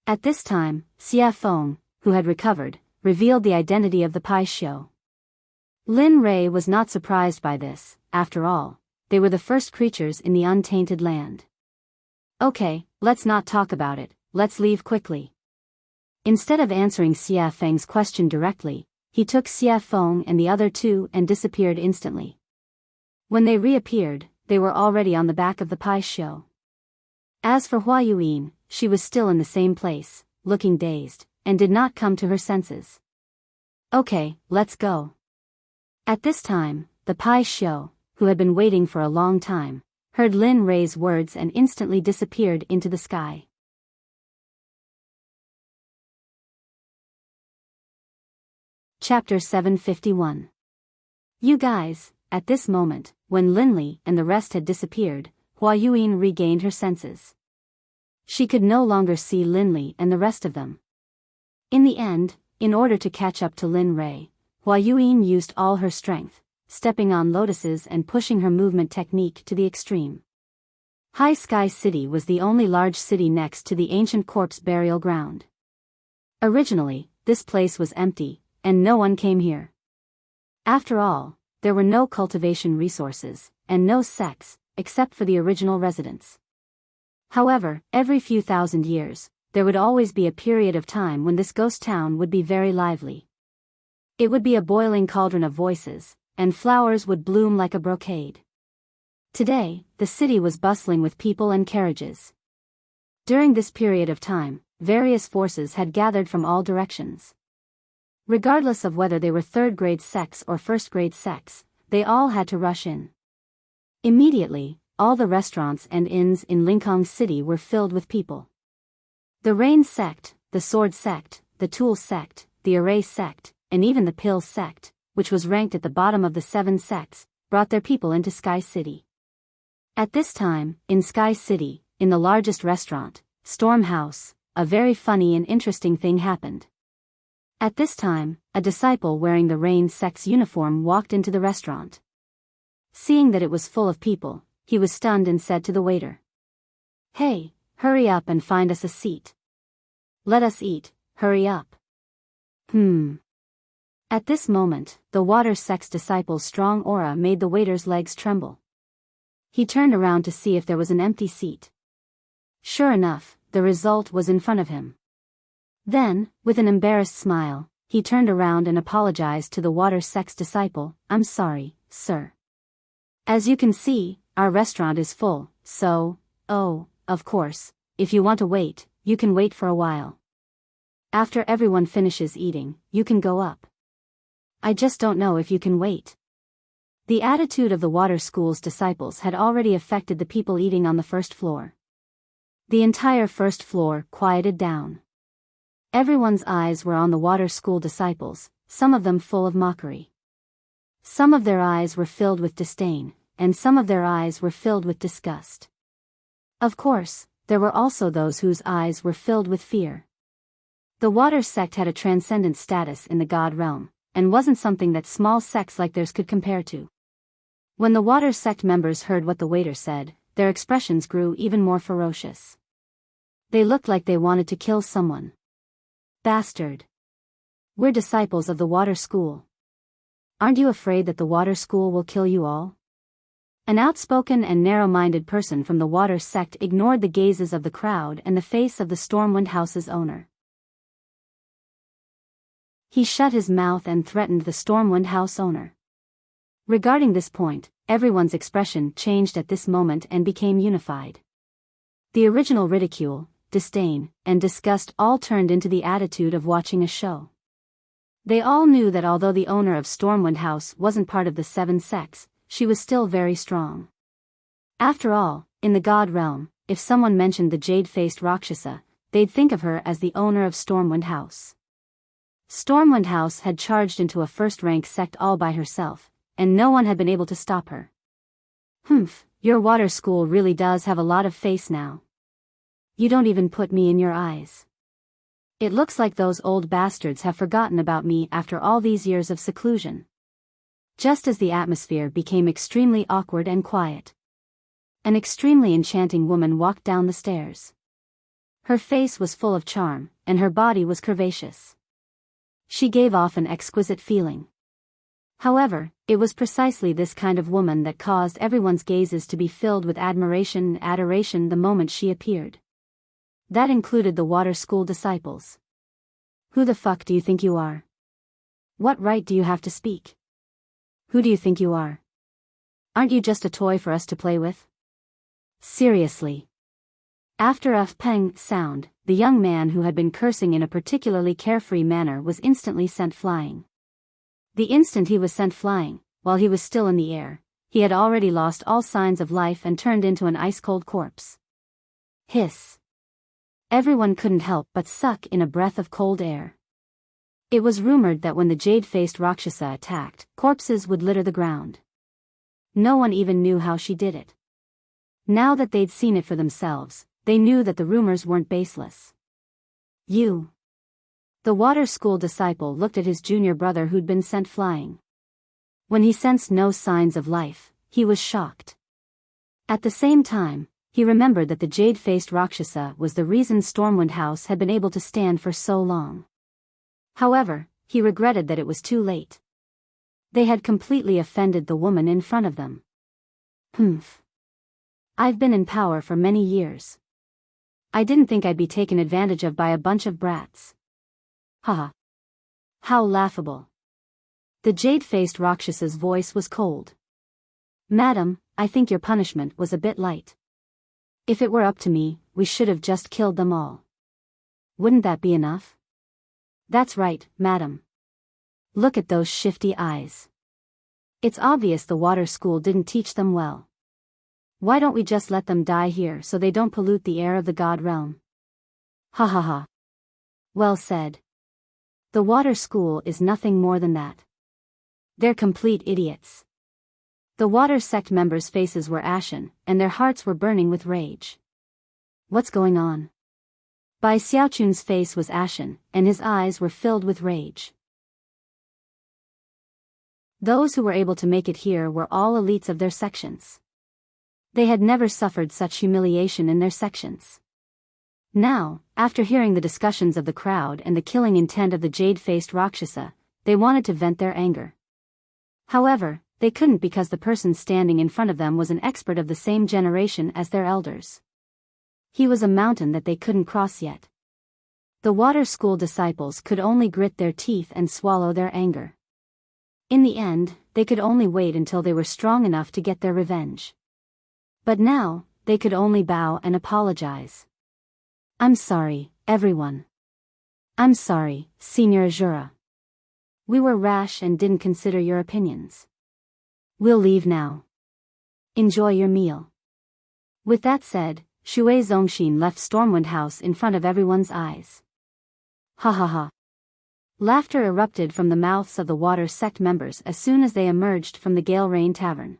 At this time, Xia Feng, who had recovered, revealed the identity of the Pai Xiu. Lin Rei was not surprised by this. After all, they were the first creatures in the untainted land. Okay, let's not talk about it, let's leave quickly. Instead of answering Xia Feng's question directly, he took Xia Feng and the other two and disappeared instantly. When they reappeared, they were already on the back of the Pai Xiu. As for Hua Yuyin, she was still in the same place, looking dazed, and did not come to her senses. Okay, let's go. At this time, the Pai Xiu, who had been waiting for a long time, heard Lin Rei's words and instantly disappeared into the sky. Chapter 751. You guys, at this moment, when Linli and the rest had disappeared, Hua Yuyin regained her senses. She could no longer see Linli and the rest of them. In the end, in order to catch up to Lin Rei, Hua Yuyin used all her strength, stepping on lotuses and pushing her movement technique to the extreme. High Sky City was the only large city next to the ancient corpse burial ground. Originally, this place was empty, and no one came here. After all, there were no cultivation resources, and no sects, except for the original residents. However, every few thousand years, there would always be a period of time when this ghost town would be very lively. It would be a boiling cauldron of voices, and flowers would bloom like a brocade. Today, the city was bustling with people and carriages. During this period of time, various forces had gathered from all directions. Regardless of whether they were third-grade sects or first-grade sects, they all had to rush in. Immediately, all the restaurants and inns in Linkhong City were filled with people. The Rain Sect, the Sword Sect, the Tool Sect, the Array Sect, and even the Pill Sect, which was ranked at the bottom of the 7 sects, brought their people into Sky City. At this time, in Sky City, in the largest restaurant, Storm House, a very funny and interesting thing happened. At this time, a disciple wearing the Rain Sect's uniform walked into the restaurant. Seeing that it was full of people, he was stunned and said to the waiter, "Hey, hurry up and find us a seat. Let us eat, hurry up." At this moment, the Water Sect's disciple's strong aura made the waiter's legs tremble. He turned around to see if there was an empty seat. Sure enough, the result was in front of him. Then, with an embarrassed smile, he turned around and apologized to the Water Sect's disciple, "I'm sorry, sir. As you can see, our restaurant is full, so, of course, if you want to wait, you can wait for a while. After everyone finishes eating, you can go up. I just don't know if you can wait." The attitude of the Water School's disciples had already affected the people eating on the first floor. The entire first floor quieted down. Everyone's eyes were on the Water School disciples, some of them full of mockery. Some of their eyes were filled with disdain, and some of their eyes were filled with disgust. Of course, there were also those whose eyes were filled with fear. The Water Sect had a transcendent status in the God realm, and wasn't something that small sects like theirs could compare to. When the Water Sect members heard what the waiter said, their expressions grew even more ferocious. They looked like they wanted to kill someone. "Bastard. We're disciples of the Water School. Aren't you afraid that the Water School will kill you all?" An outspoken and narrow-minded person from the Water Sect ignored the gazes of the crowd and the face of the Stormwind House's owner. He shut his mouth and threatened the Stormwind House owner. Regarding this point, everyone's expression changed at this moment and became unified. The original ridicule, disdain, and disgust all turned into the attitude of watching a show. They all knew that although the owner of Stormwind House wasn't part of the 7 sects, she was still very strong. After all, in the God realm, if someone mentioned the jade-faced Rakshasa, they'd think of her as the owner of Stormwind House. Stormwind House had charged into a first-rank sect all by herself, and no one had been able to stop her. Your Water School really does have a lot of face now. You don't even put me in your eyes. It looks like those old bastards have forgotten about me after all these years of seclusion. Just as the atmosphere became extremely awkward and quiet, An extremely enchanting woman walked down the stairs. Her face was full of charm, and her body was curvaceous. She gave off an exquisite feeling. However, it was precisely this kind of woman that caused everyone's gazes to be filled with admiration and adoration the moment she appeared. That included the water school disciples. Who the fuck do you think you are? What right do you have to speak? Who do you think you are? Aren't you just a toy for us to play with? Seriously. After a peng sound, the young man who had been cursing in a particularly carefree manner was instantly sent flying. The instant he was sent flying, while he was still in the air, he had already lost all signs of life and turned into an ice-cold corpse. Hiss. Everyone couldn't help but suck in a breath of cold air. It was rumored that when the jade-faced Rakshasa attacked, corpses would litter the ground. No one even knew how she did it. Now that they'd seen it for themselves, they knew that the rumors weren't baseless. You. The water school disciple looked at his junior brother who'd been sent flying. When he sensed no signs of life, he was shocked. At the same time, he remembered that the jade-faced Rakshasa was the reason Stormwind House had been able to stand for so long. However, he regretted that it was too late. They had completely offended the woman in front of them. Humph. I've been in power for many years. I didn't think I'd be taken advantage of by a bunch of brats. Haha. How laughable. The jade-faced Rakshasa's voice was cold. Madam, I think your punishment was a bit light. If it were up to me, we should have just killed them all. Wouldn't that be enough? That's right, madam. Look at those shifty eyes. It's obvious the water school didn't teach them well. Why don't we just let them die here so they don't pollute the air of the god realm? Ha ha ha. Well said. The water school is nothing more than that. They're complete idiots. The water sect members' faces were ashen, and their hearts were burning with rage. What's going on? Bai Xiaochun's face was ashen, and his eyes were filled with rage. Those who were able to make it here were all elites of their sections. They had never suffered such humiliation in their sections. Now, after hearing the discussions of the crowd and the killing intent of the jade-faced Rakshasa, they wanted to vent their anger. However, they couldn't because the person standing in front of them was an expert of the same generation as their elders. He was a mountain that they couldn't cross yet. The water school disciples could only grit their teeth and swallow their anger. In the end, they could only wait until they were strong enough to get their revenge. But now, they could only bow and apologize. I'm sorry, everyone. I'm sorry, Senior Azura. We were rash and didn't consider your opinions. We'll leave now. Enjoy your meal. With that said, Shui Zongxin left Stormwind House in front of everyone's eyes. Ha ha ha. Laughter erupted from the mouths of the water sect members as soon as they emerged from the Gale Rain Tavern.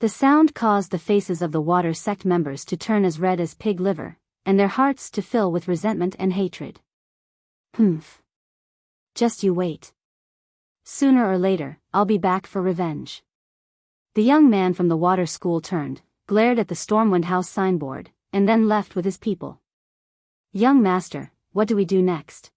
The sound caused the faces of the water sect members to turn as red as pig liver, and their hearts to fill with resentment and hatred. Humph. Just you wait. Sooner or later, I'll be back for revenge. The young man from the water school turned, glared at the Stormwind House signboard, and then left with his people. Young master, what do we do next?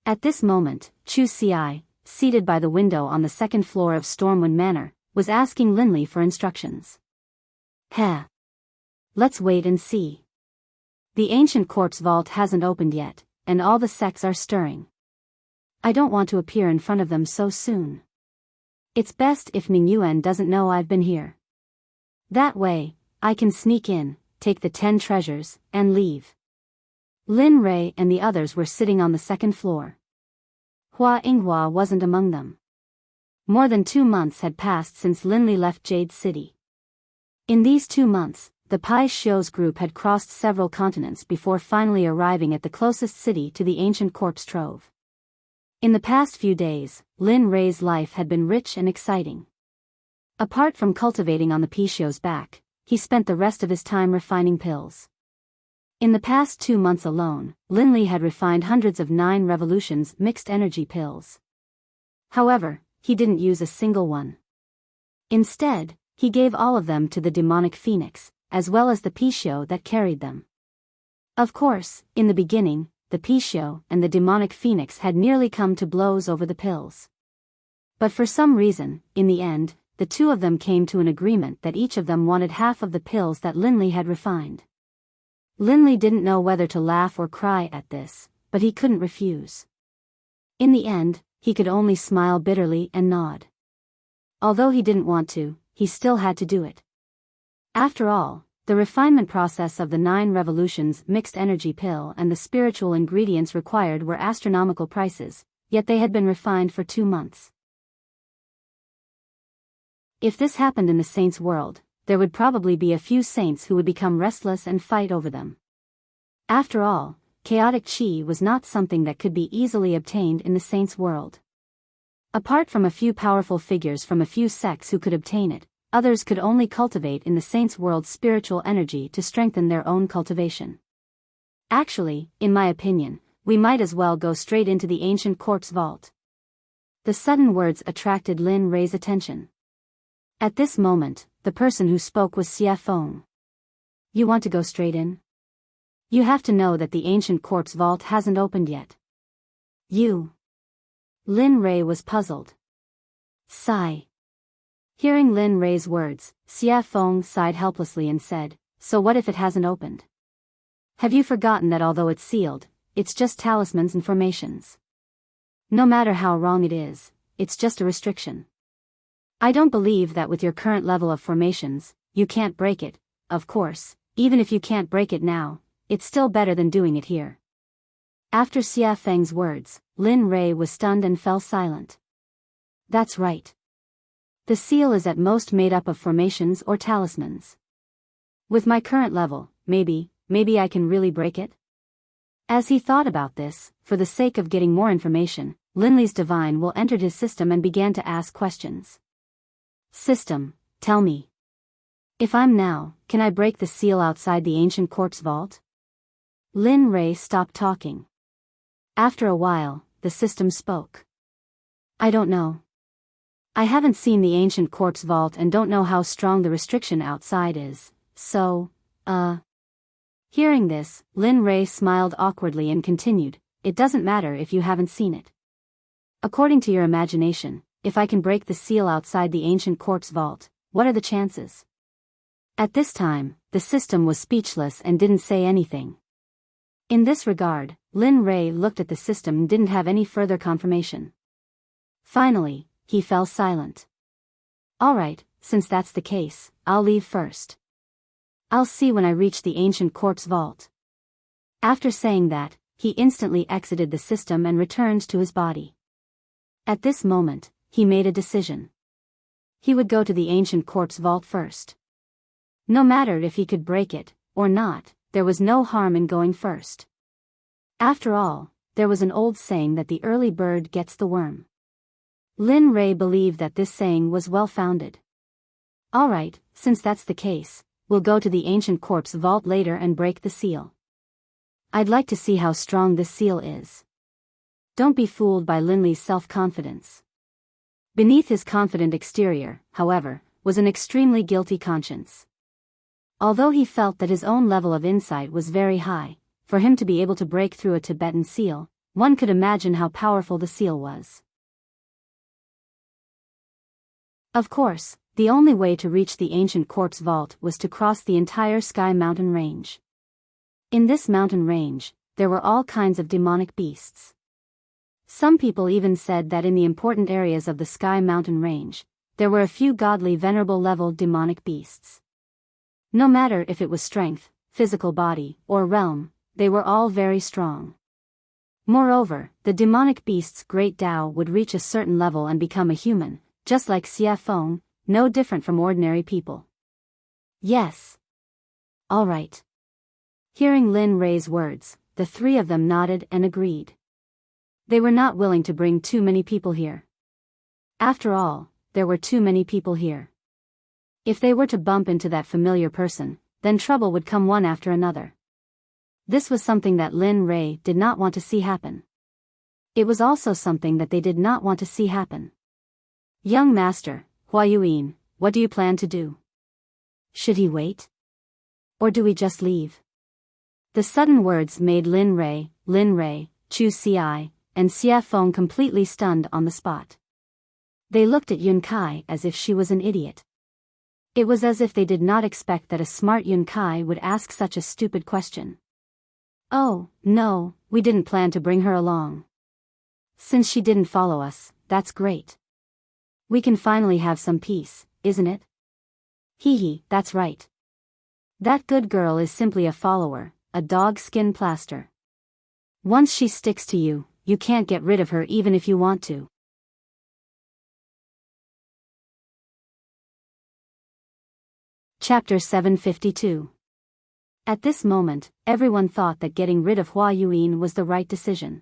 At this moment, Chu Ci, seated by the window on the second floor of Stormwind Manor, was asking Linley for instructions. Heh. Let's wait and see. The ancient corpse vault hasn't opened yet, and all the sects are stirring. I don't want to appear in front of them so soon. It's best if Ning Yuan doesn't know I've been here. That way, I can sneak in, take the 10 treasures, and leave. Lin Rei and the others were sitting on the second floor. Hua Yinghua wasn't among them. More than 2 months had passed since Linley left Jade City. In these 2 months, the Pai Xiu's group had crossed several continents before finally arriving at the closest city to the ancient corpse trove. In the past few days, Lin Rei's life had been rich and exciting. Apart from cultivating on the Pai Xiu's back, he spent the rest of his time refining pills. In the past 2 months alone, Linley had refined hundreds of 9 revolutions mixed energy pills. However, he didn't use a single one. Instead, he gave all of them to the demonic phoenix, as well as the Biyao that carried them. Of course, in the beginning, the Biyao and the demonic phoenix had nearly come to blows over the pills. But for some reason, in the end, the two of them came to an agreement that each of them wanted half of the pills that Linley had refined. Linley didn't know whether to laugh or cry at this, but he couldn't refuse. In the end, he could only smile bitterly and nod. Although he didn't want to, he still had to do it. After all, the refinement process of the 9 revolutions mixed energy pill and the spiritual ingredients required were astronomical prices, yet they had been refined for 2 months. If this happened in the saints' world, there would probably be a few saints who would become restless and fight over them. After all, chaotic chi was not something that could be easily obtained in the saints' world. Apart from a few powerful figures from a few sects who could obtain it, others could only cultivate in the saints' world spiritual energy to strengthen their own cultivation. Actually, in my opinion, we might as well go straight into the ancient quartz vault. The sudden words attracted Lin Rei's attention. At this moment, the person who spoke was Xie Feng. You want to go straight in? You have to know that the ancient quartz vault hasn't opened yet. You. Lin Rei was puzzled. Sigh. Hearing Lin Rei's words, Xie Feng sighed helplessly and said, so what if it hasn't opened? Have you forgotten that although it's sealed, it's just talismans and formations? No matter how wrong it is, it's just a restriction. I don't believe that with your current level of formations, you can't break it. Of course, even if you can't break it now, it's still better than doing it here. After Xie Feng's words, Lin Rei was stunned and fell silent. That's right. The seal is at most made up of formations or talismans. With my current level, maybe I can really break it? As he thought about this, for the sake of getting more information, Linley's divine will entered his system and began to ask questions. System, tell me. If I'm now, can I break the seal outside the ancient quartz vault? Lin Rei stopped talking. After a while, the system spoke. I don't know. I haven't seen the ancient quartz vault and don't know how strong the restriction outside is, so, Hearing this, Lin Rei smiled awkwardly and continued, it doesn't matter if you haven't seen it. According to your imagination, if I can break the seal outside the ancient quartz vault, what are the chances? At this time, the system was speechless and didn't say anything. In this regard, Lin Rei looked at the system and didn't have any further confirmation. Finally, he fell silent. Alright, since that's the case, I'll leave first. I'll see when I reach the ancient quartz vault. After saying that, he instantly exited the system and returned to his body. At this moment, he made a decision. He would go to the ancient quartz vault first. No matter if he could break it, or not, there was no harm in going first. After all, there was an old saying that the early bird gets the worm. Lin Rei believed that this saying was well-founded. Alright, since that's the case, we'll go to the ancient quartz vault later and break the seal. I'd like to see how strong this seal is. Don't be fooled by Linley's self-confidence. Beneath his confident exterior, however, was an extremely guilty conscience. Although he felt that his own level of insight was very high, for him to be able to break through a Tibetan seal, one could imagine how powerful the seal was. Of course, the only way to reach the ancient quartz vault was to cross the entire Sky Mountain range. In this mountain range, there were all kinds of demonic beasts. Some people even said that in the important areas of the Sky Mountain range, there were a few godly venerable level demonic beasts. No matter if it was strength, physical body, or realm, they were all very strong. Moreover, the demonic beast's great Tao would reach a certain level and become a human, just like Xie Feng, no different from ordinary people. Yes. All right. Hearing Lin Rei's words, the three of them nodded and agreed. They were not willing to bring too many people here. After all, there were too many people here. If they were to bump into that familiar person, then trouble would come one after another. This was something that Lin Rei did not want to see happen. It was also something that they did not want to see happen. Young Master, Huayuan, what do you plan to do? Should he wait? Or do we just leave? The sudden words made Lin Rei, Chu Xi, and Xie Feng completely stunned on the spot. They looked at Yun Kai as if she was an idiot. It was as if they did not expect that a smart Yun Kai would ask such a stupid question. Oh, no, we didn't plan to bring her along. Since she didn't follow us, that's great. We can finally have some peace, isn't it? Hee, that's right. That good girl is simply a follower, a dog skin plaster. Once she sticks to you, you can't get rid of her even if you want to. Chapter 752. At this moment, everyone thought that getting rid of Hua Yuan was the right decision.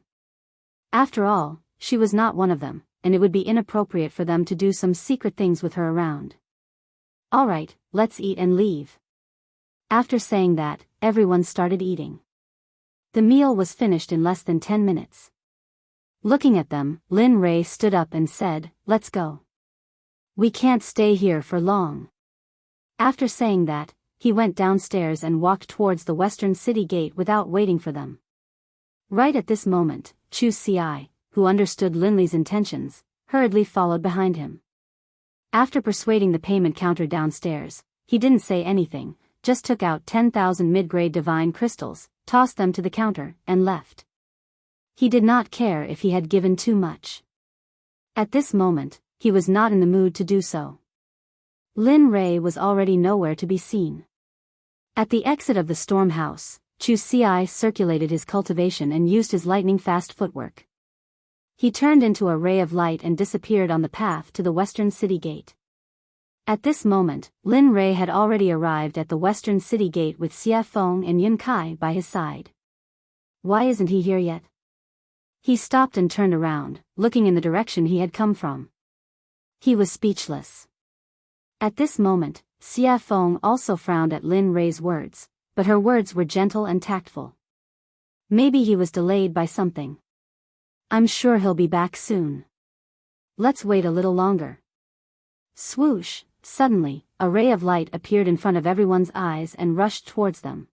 After all, she was not one of them, and it would be inappropriate for them to do some secret things with her around. Alright, let's eat and leave. After saying that, everyone started eating. The meal was finished in less than 10 minutes. Looking at them, Lin Rei stood up and said, "Let's go. We can't stay here for long." After saying that, he went downstairs and walked towards the western city gate without waiting for them. Right at this moment, Chu Xi, who understood Linley's intentions, hurriedly followed behind him. After persuading the payment counter downstairs, he didn't say anything, just took out 10,000 mid-grade divine crystals, tossed them to the counter, and left. He did not care if he had given too much. At this moment, he was not in the mood to do so. Lin Rei was already nowhere to be seen. At the exit of the storm house, Chu Xi circulated his cultivation and used his lightning-fast footwork. He turned into a ray of light and disappeared on the path to the western city gate. At this moment, Lin Rei had already arrived at the western city gate with Xie Feng and Yun Kai by his side. Why isn't he here yet? He stopped and turned around, looking in the direction he had come from. He was speechless. At this moment, Xie Feng also frowned at Lin Rei's words, but her words were gentle and tactful. Maybe he was delayed by something. I'm sure he'll be back soon. Let's wait a little longer. Swoosh, suddenly, a ray of light appeared in front of everyone's eyes and rushed towards them.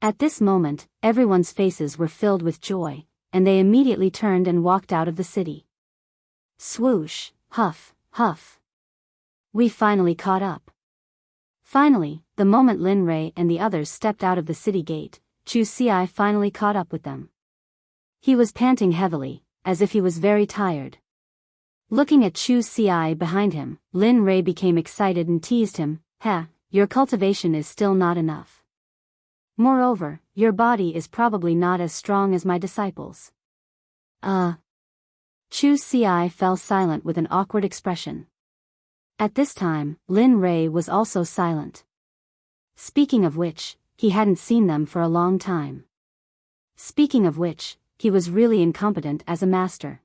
At this moment, everyone's faces were filled with joy, and they immediately turned and walked out of the city. Swoosh, huff, huff. We finally caught up. Finally, the moment Lin Rei and the others stepped out of the city gate, Chu Xi finally caught up with them. He was panting heavily, as if he was very tired. Looking at Chu Xi behind him, Lin Rei became excited and teased him, your cultivation is still not enough. Moreover, your body is probably not as strong as my disciples. Chu Xi fell silent with an awkward expression. At this time, Lin Rei was also silent. Speaking of which, he hadn't seen them for a long time. Speaking of which, he was really incompetent as a master.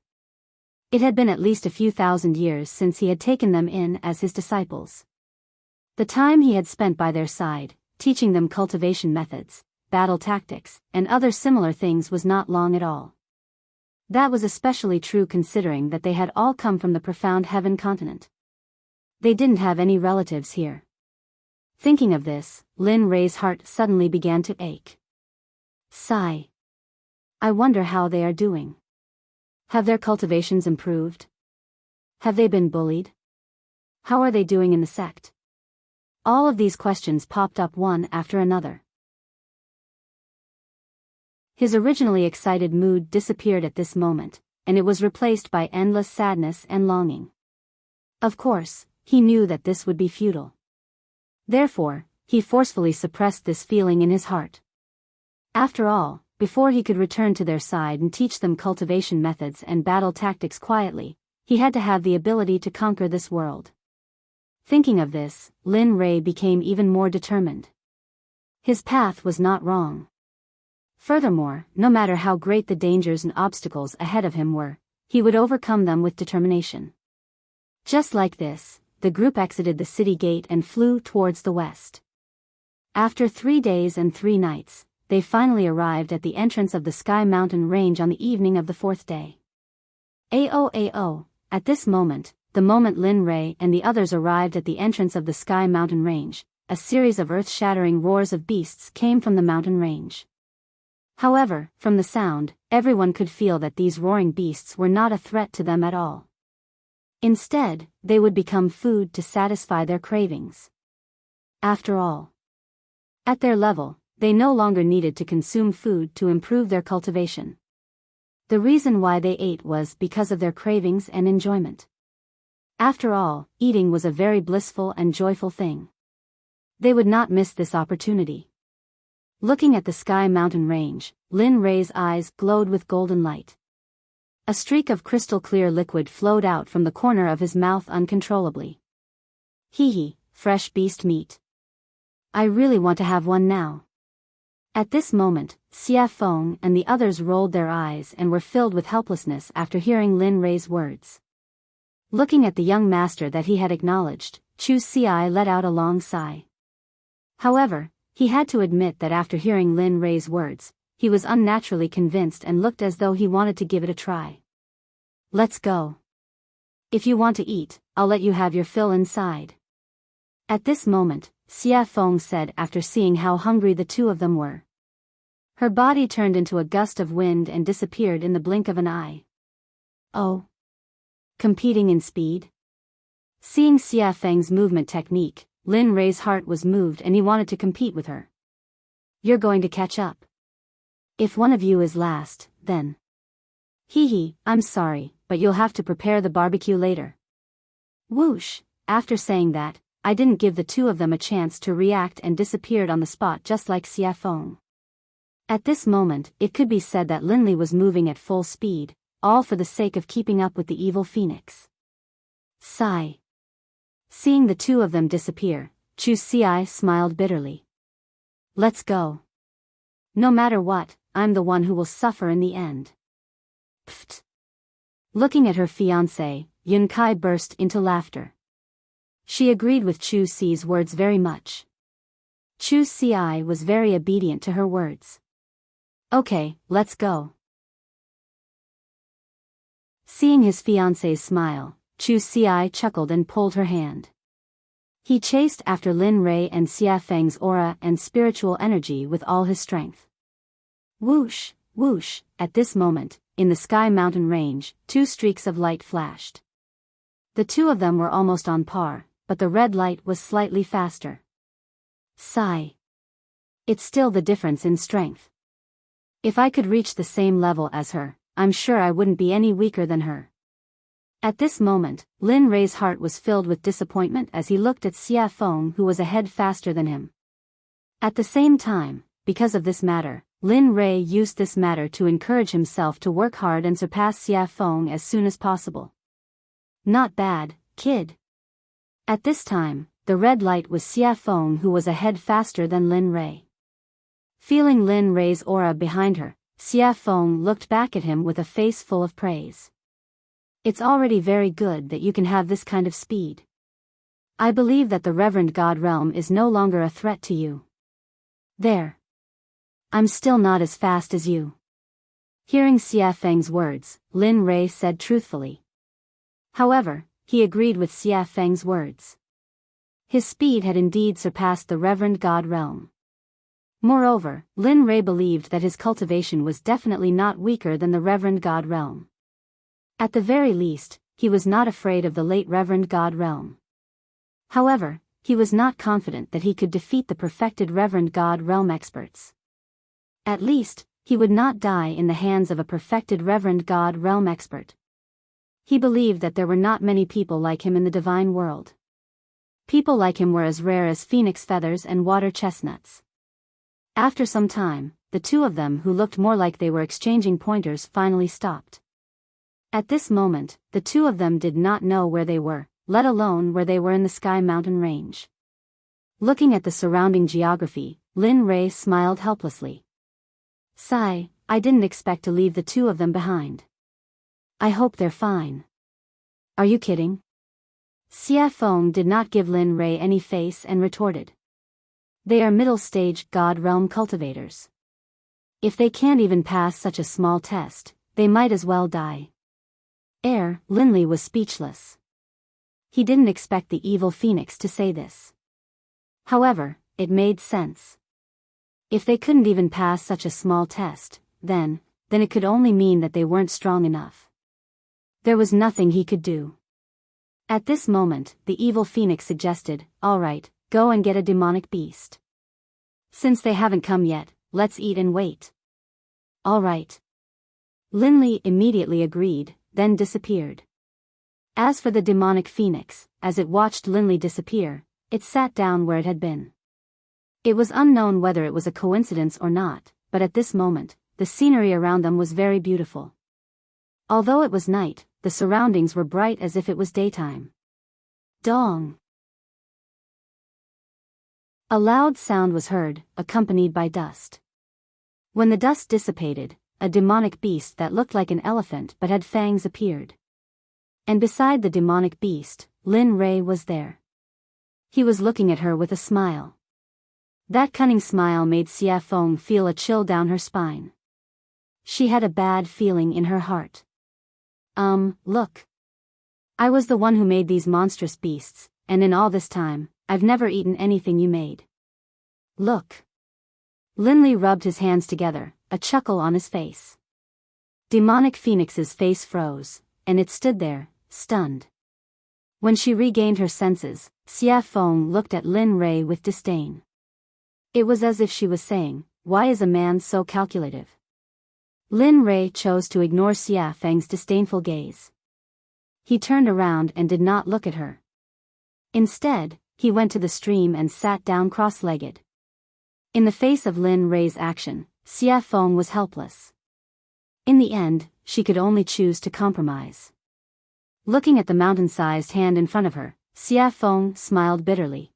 It had been at least a few thousand years since he had taken them in as his disciples. The time he had spent by their side, teaching them cultivation methods, battle tactics, and other similar things was not long at all. That was especially true considering that they had all come from the profound heaven continent. They didn't have any relatives here. Thinking of this, Lin Rei's heart suddenly began to ache. Sigh. I wonder how they are doing. Have their cultivations improved? Have they been bullied? How are they doing in the sect? All of these questions popped up one after another. His originally excited mood disappeared at this moment, and it was replaced by endless sadness and longing. Of course, he knew that this would be futile. Therefore, he forcefully suppressed this feeling in his heart. After all, before he could return to their side and teach them cultivation methods and battle tactics quietly, he had to have the ability to conquer this world. Thinking of this, Lin Rei became even more determined. His path was not wrong. Furthermore, no matter how great the dangers and obstacles ahead of him were, he would overcome them with determination. Just like this, the group exited the city gate and flew towards the west. After 3 days and 3 nights, they finally arrived at the entrance of the Sky Mountain Range on the evening of the 4th day. At this moment, the moment Lin Rei and the others arrived at the entrance of the Sky Mountain Range, a series of earth-shattering roars of beasts came from the mountain range. However, from the sound, everyone could feel that these roaring beasts were not a threat to them at all. Instead, they would become food to satisfy their cravings. After all, at their level, they no longer needed to consume food to improve their cultivation. The reason why they ate was because of their cravings and enjoyment. After all, eating was a very blissful and joyful thing. They would not miss this opportunity. Looking at the Sky Mountain Range, Lin Rei's eyes glowed with golden light. A streak of crystal-clear liquid flowed out from the corner of his mouth uncontrollably. Hee, fresh beast meat. I really want to have one now. At this moment, Xia Feng and the others rolled their eyes and were filled with helplessness after hearing Lin Rei's words. Looking at the young master that he had acknowledged, Chu Xi let out a long sigh. However, he had to admit that after hearing Lin Rei's words, he was unnaturally convinced and looked as though he wanted to give it a try. Let's go. If you want to eat, I'll let you have your fill inside. At this moment, Xia Feng said after seeing how hungry the two of them were. Her body turned into a gust of wind and disappeared in the blink of an eye. Oh. Competing in speed? Seeing Xia Feng's movement technique, Lin Rei's heart was moved and he wanted to compete with her. You're going to catch up. If one of you is last, then. I'm sorry, but you'll have to prepare the barbecue later. Whoosh, after saying that, I didn't give the two of them a chance to react and disappeared on the spot just like Xia Feng. At this moment, it could be said that Lin Li was moving at full speed, all for the sake of keeping up with the evil phoenix. Sigh. Seeing the two of them disappear, Chu Xi smiled bitterly. Let's go. No matter what, I'm the one who will suffer in the end. Pfft. Looking at her fiancé, Yun Kai burst into laughter. She agreed with Chu Xi's words very much. Chu Xi was very obedient to her words. Okay, let's go. Seeing his fiancé's smile, Chu Xi chuckled and pulled her hand. He chased after Lin Rei and Xia Feng's aura and spiritual energy with all his strength. Whoosh, whoosh, at this moment, in the Sky Mountain Range, two streaks of light flashed. The two of them were almost on par, but the red light was slightly faster. Sigh. It's still the difference in strength. If I could reach the same level as her, I'm sure I wouldn't be any weaker than her. At this moment, Lin Rei's heart was filled with disappointment as he looked at Xia Feng who was ahead faster than him. At the same time, because of this matter, Lin Rei used this matter to encourage himself to work hard and surpass Xia Feng as soon as possible. Not bad, kid. At this time, the red light was Xia Feng who was ahead faster than Lin Rei. Feeling Lin Rei's aura behind her, Xia Feng looked back at him with a face full of praise. It's already very good that you can have this kind of speed. I believe that the Reverend God Realm is no longer a threat to you. There. I'm still not as fast as you. Hearing Xia Feng's words, Lin Rei said truthfully. However, he agreed with Xia Feng's words. His speed had indeed surpassed the Reverend God Realm. Moreover, Lin Rei believed that his cultivation was definitely not weaker than the Reverend God Realm. At the very least, he was not afraid of the late Reverend God Realm. However, he was not confident that he could defeat the perfected Reverend God Realm experts. At least, he would not die in the hands of a perfected Reverend God Realm expert. He believed that there were not many people like him in the divine world. People like him were as rare as phoenix feathers and water chestnuts. After some time, the two of them who looked more like they were exchanging pointers finally stopped. At this moment, the two of them did not know where they were, let alone where they were in the Sky Mountain Range. Looking at the surrounding geography, Lin Rei smiled helplessly. Sigh, I didn't expect to leave the two of them behind. I hope they're fine. Are you kidding? Xia Feng did not give Lin Rei any face and retorted. They are middle-stage God Realm cultivators. If they can't even pass such a small test, they might as well die. Lin Li was speechless. he didn't expect the evil phoenix to say this. However, it made sense. If they couldn't even pass such a small test, then it could only mean that they weren't strong enough. There was nothing he could do. At this moment, the evil phoenix suggested, "All right, go and get a demonic beast. Since they haven't come yet, let's eat and wait." "All right." Linley immediately agreed, then disappeared. As for the demonic phoenix, as it watched Linley disappear, it sat down where it had been. It was unknown whether it was a coincidence or not, but at this moment, the scenery around them was very beautiful. Although it was night, the surroundings were bright as if it was daytime. Dong! A loud sound was heard, accompanied by dust. When the dust dissipated, a demonic beast that looked like an elephant but had fangs appeared. And beside the demonic beast, Lin Rei was there. He was looking at her with a smile. That cunning smile made Xia Feng feel a chill down her spine. She had a bad feeling in her heart. Look. I was the one who made these monstrous beasts, and in all this time, I've never eaten anything you made. Look. Linley rubbed his hands together, a chuckle on his face. Demonic Phoenix's face froze, and it stood there, stunned. When she regained her senses, Xia Feng looked at Lin Rei with disdain. It was as if she was saying, "Why is a man so calculative?" Lin Rei chose to ignore Xia Feng's disdainful gaze. He turned around and did not look at her. Instead, he went to the stream and sat down cross-legged. In the face of Lin Rei's action, Xia Feng was helpless. In the end, she could only choose to compromise. Looking at the mountain-sized hand in front of her, Xia Feng smiled bitterly.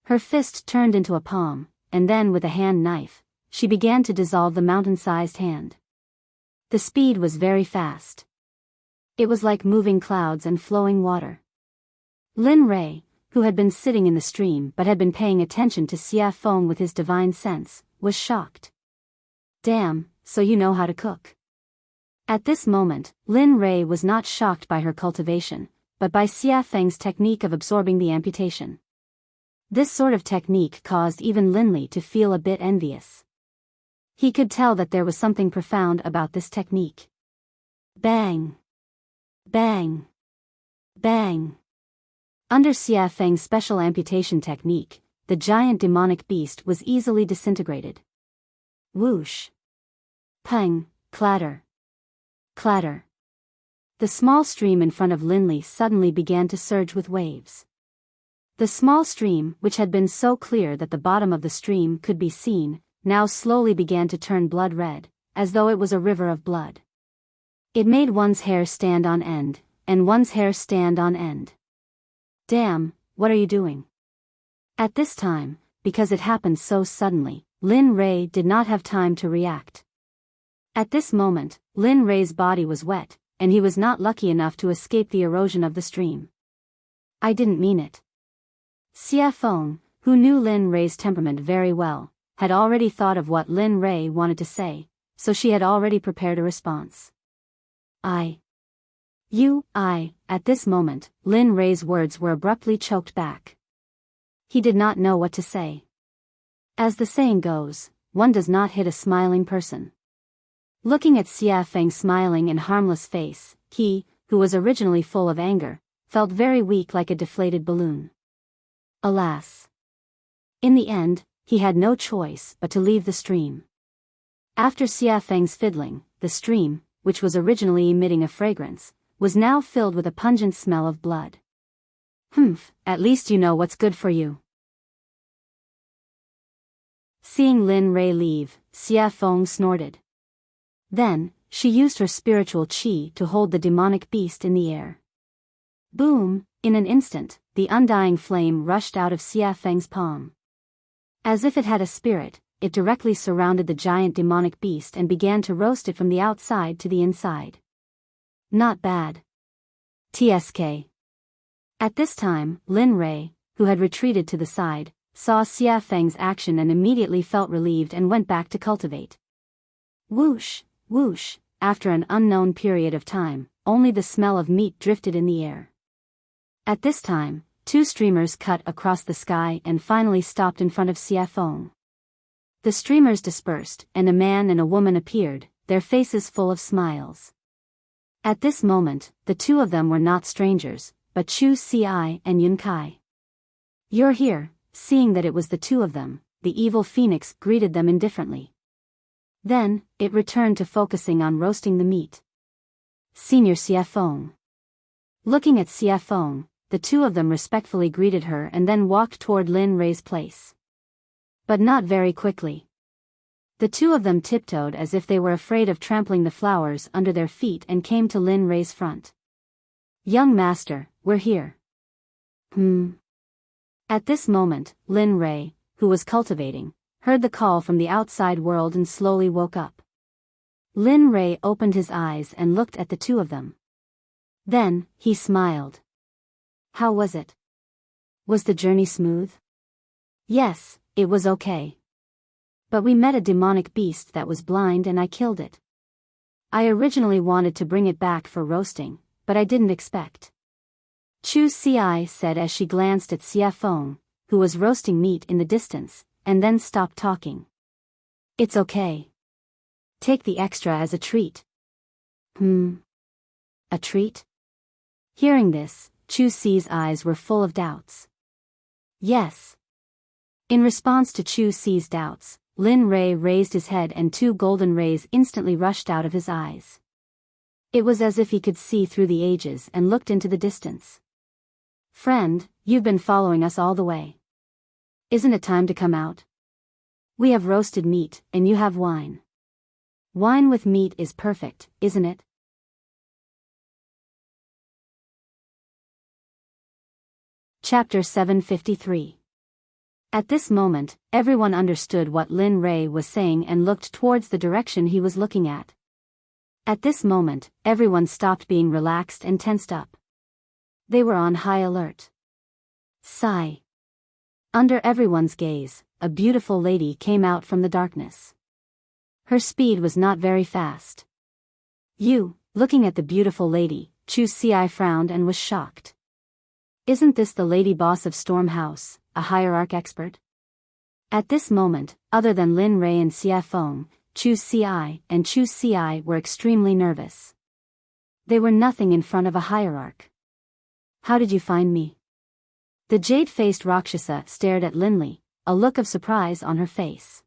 Her fist turned into a palm, and then with a hand knife, she began to dissolve the mountain-sized hand. The speed was very fast. It was like moving clouds and flowing water. Lin Rei, who had been sitting in the stream but had been paying attention to Xia Feng with his divine sense, was shocked. "Damn, so you know how to cook." At this moment, Lin Rei was not shocked by her cultivation, but by Xia Feng's technique of absorbing the amputation. This sort of technique caused even Linley to feel a bit envious. He could tell that there was something profound about this technique. Bang! Bang! Bang! Under Xia Feng's special amputation technique, the giant demonic beast was easily disintegrated. Whoosh! Pang! Clatter! Clatter! The small stream in front of Linley suddenly began to surge with waves. The small stream, which had been so clear that the bottom of the stream could be seen, now slowly began to turn blood red, as though it was a river of blood. It made one's hair stand on end, and one's hair stand on end. "Damn, what are you doing?" At this time, because it happened so suddenly, Lin Rei did not have time to react. At this moment, Lin Rei's body was wet, and he was not lucky enough to escape the erosion of the stream. "I didn't mean it." Xia Feng, who knew Lin Rei's temperament very well, had already thought of what Lin Rei wanted to say, so she had already prepared a response. I. At this moment, Lin Rei's words were abruptly choked back. He did not know what to say. As the saying goes, one does not hit a smiling person. Looking at Xia Feng's smiling and harmless face, he, who was originally full of anger, felt very weak like a deflated balloon. Alas! In the end, he had no choice but to leave the stream. After Xia Feng's fiddling, the stream, which was originally emitting a fragrance, was now filled with a pungent smell of blood. "Humph, at least you know what's good for you." Seeing Lin Rei leave, Xia Feng snorted. Then, she used her spiritual qi to hold the demonic beast in the air. Boom! In an instant, the undying flame rushed out of Xia Feng's palm. As if it had a spirit, it directly surrounded the giant demonic beast and began to roast it from the outside to the inside. Not bad. TSK. At this time, Lin Rei, who had retreated to the side, saw Xia Feng's action and immediately felt relieved and went back to cultivate. Whoosh, whoosh, after an unknown period of time, only the smell of meat drifted in the air. At this time, two streamers cut across the sky and finally stopped in front of Xiafeng. The streamers dispersed, and a man and a woman appeared, their faces full of smiles. At this moment, the two of them were not strangers, but Chu Ci and Yun Kai. "You're here." Seeing that it was the two of them, the evil phoenix greeted them indifferently. Then, it returned to focusing on roasting the meat. "Senior Xiafeng." Looking at Xiafeng, the two of them respectfully greeted her and then walked toward Lin Rei's place. But not very quickly. The two of them tiptoed as if they were afraid of trampling the flowers under their feet and came to Lin Rei's front. "Young master, we're here." At this moment, Lin Rei, who was cultivating, heard the call from the outside world and slowly woke up. Lin Rei opened his eyes and looked at the two of them. Then, he smiled. "How was it? Was the journey smooth?" "Yes, it was okay. But we met a demonic beast that was blind and I killed it. I originally wanted to bring it back for roasting, but I didn't expect." Chu Ci said as she glanced at Xiafeng, who was roasting meat in the distance, and then stopped talking. "It's okay. Take the extra as a treat." A treat? Hearing this, Chu Ci's eyes were full of doubts. "Yes." In response to Chu Ci's doubts, Lin Rei raised his head and two golden rays instantly rushed out of his eyes. It was as if he could see through the ages and looked into the distance. "Friend, you've been following us all the way. Isn't it time to come out? We have roasted meat, and you have wine. Wine with meat is perfect, isn't it?" Chapter 753. At this moment, everyone understood what Lin Rei was saying and looked towards the direction he was looking at. At this moment, everyone stopped being relaxed and tensed up. They were on high alert. Sigh. Under everyone's gaze, a beautiful lady came out from the darkness. Her speed was not very fast. Looking at the beautiful lady, Chu Ci frowned and was shocked. "Isn't this the lady boss of Storm House, a hierarch expert?" At this moment, other than Lin Rei and Xiafeng, Chu Ci and Chu Ci were extremely nervous. They were nothing in front of a hierarch. "How did you find me?" The jade-faced Rakshasa stared at Linli, a look of surprise on her face.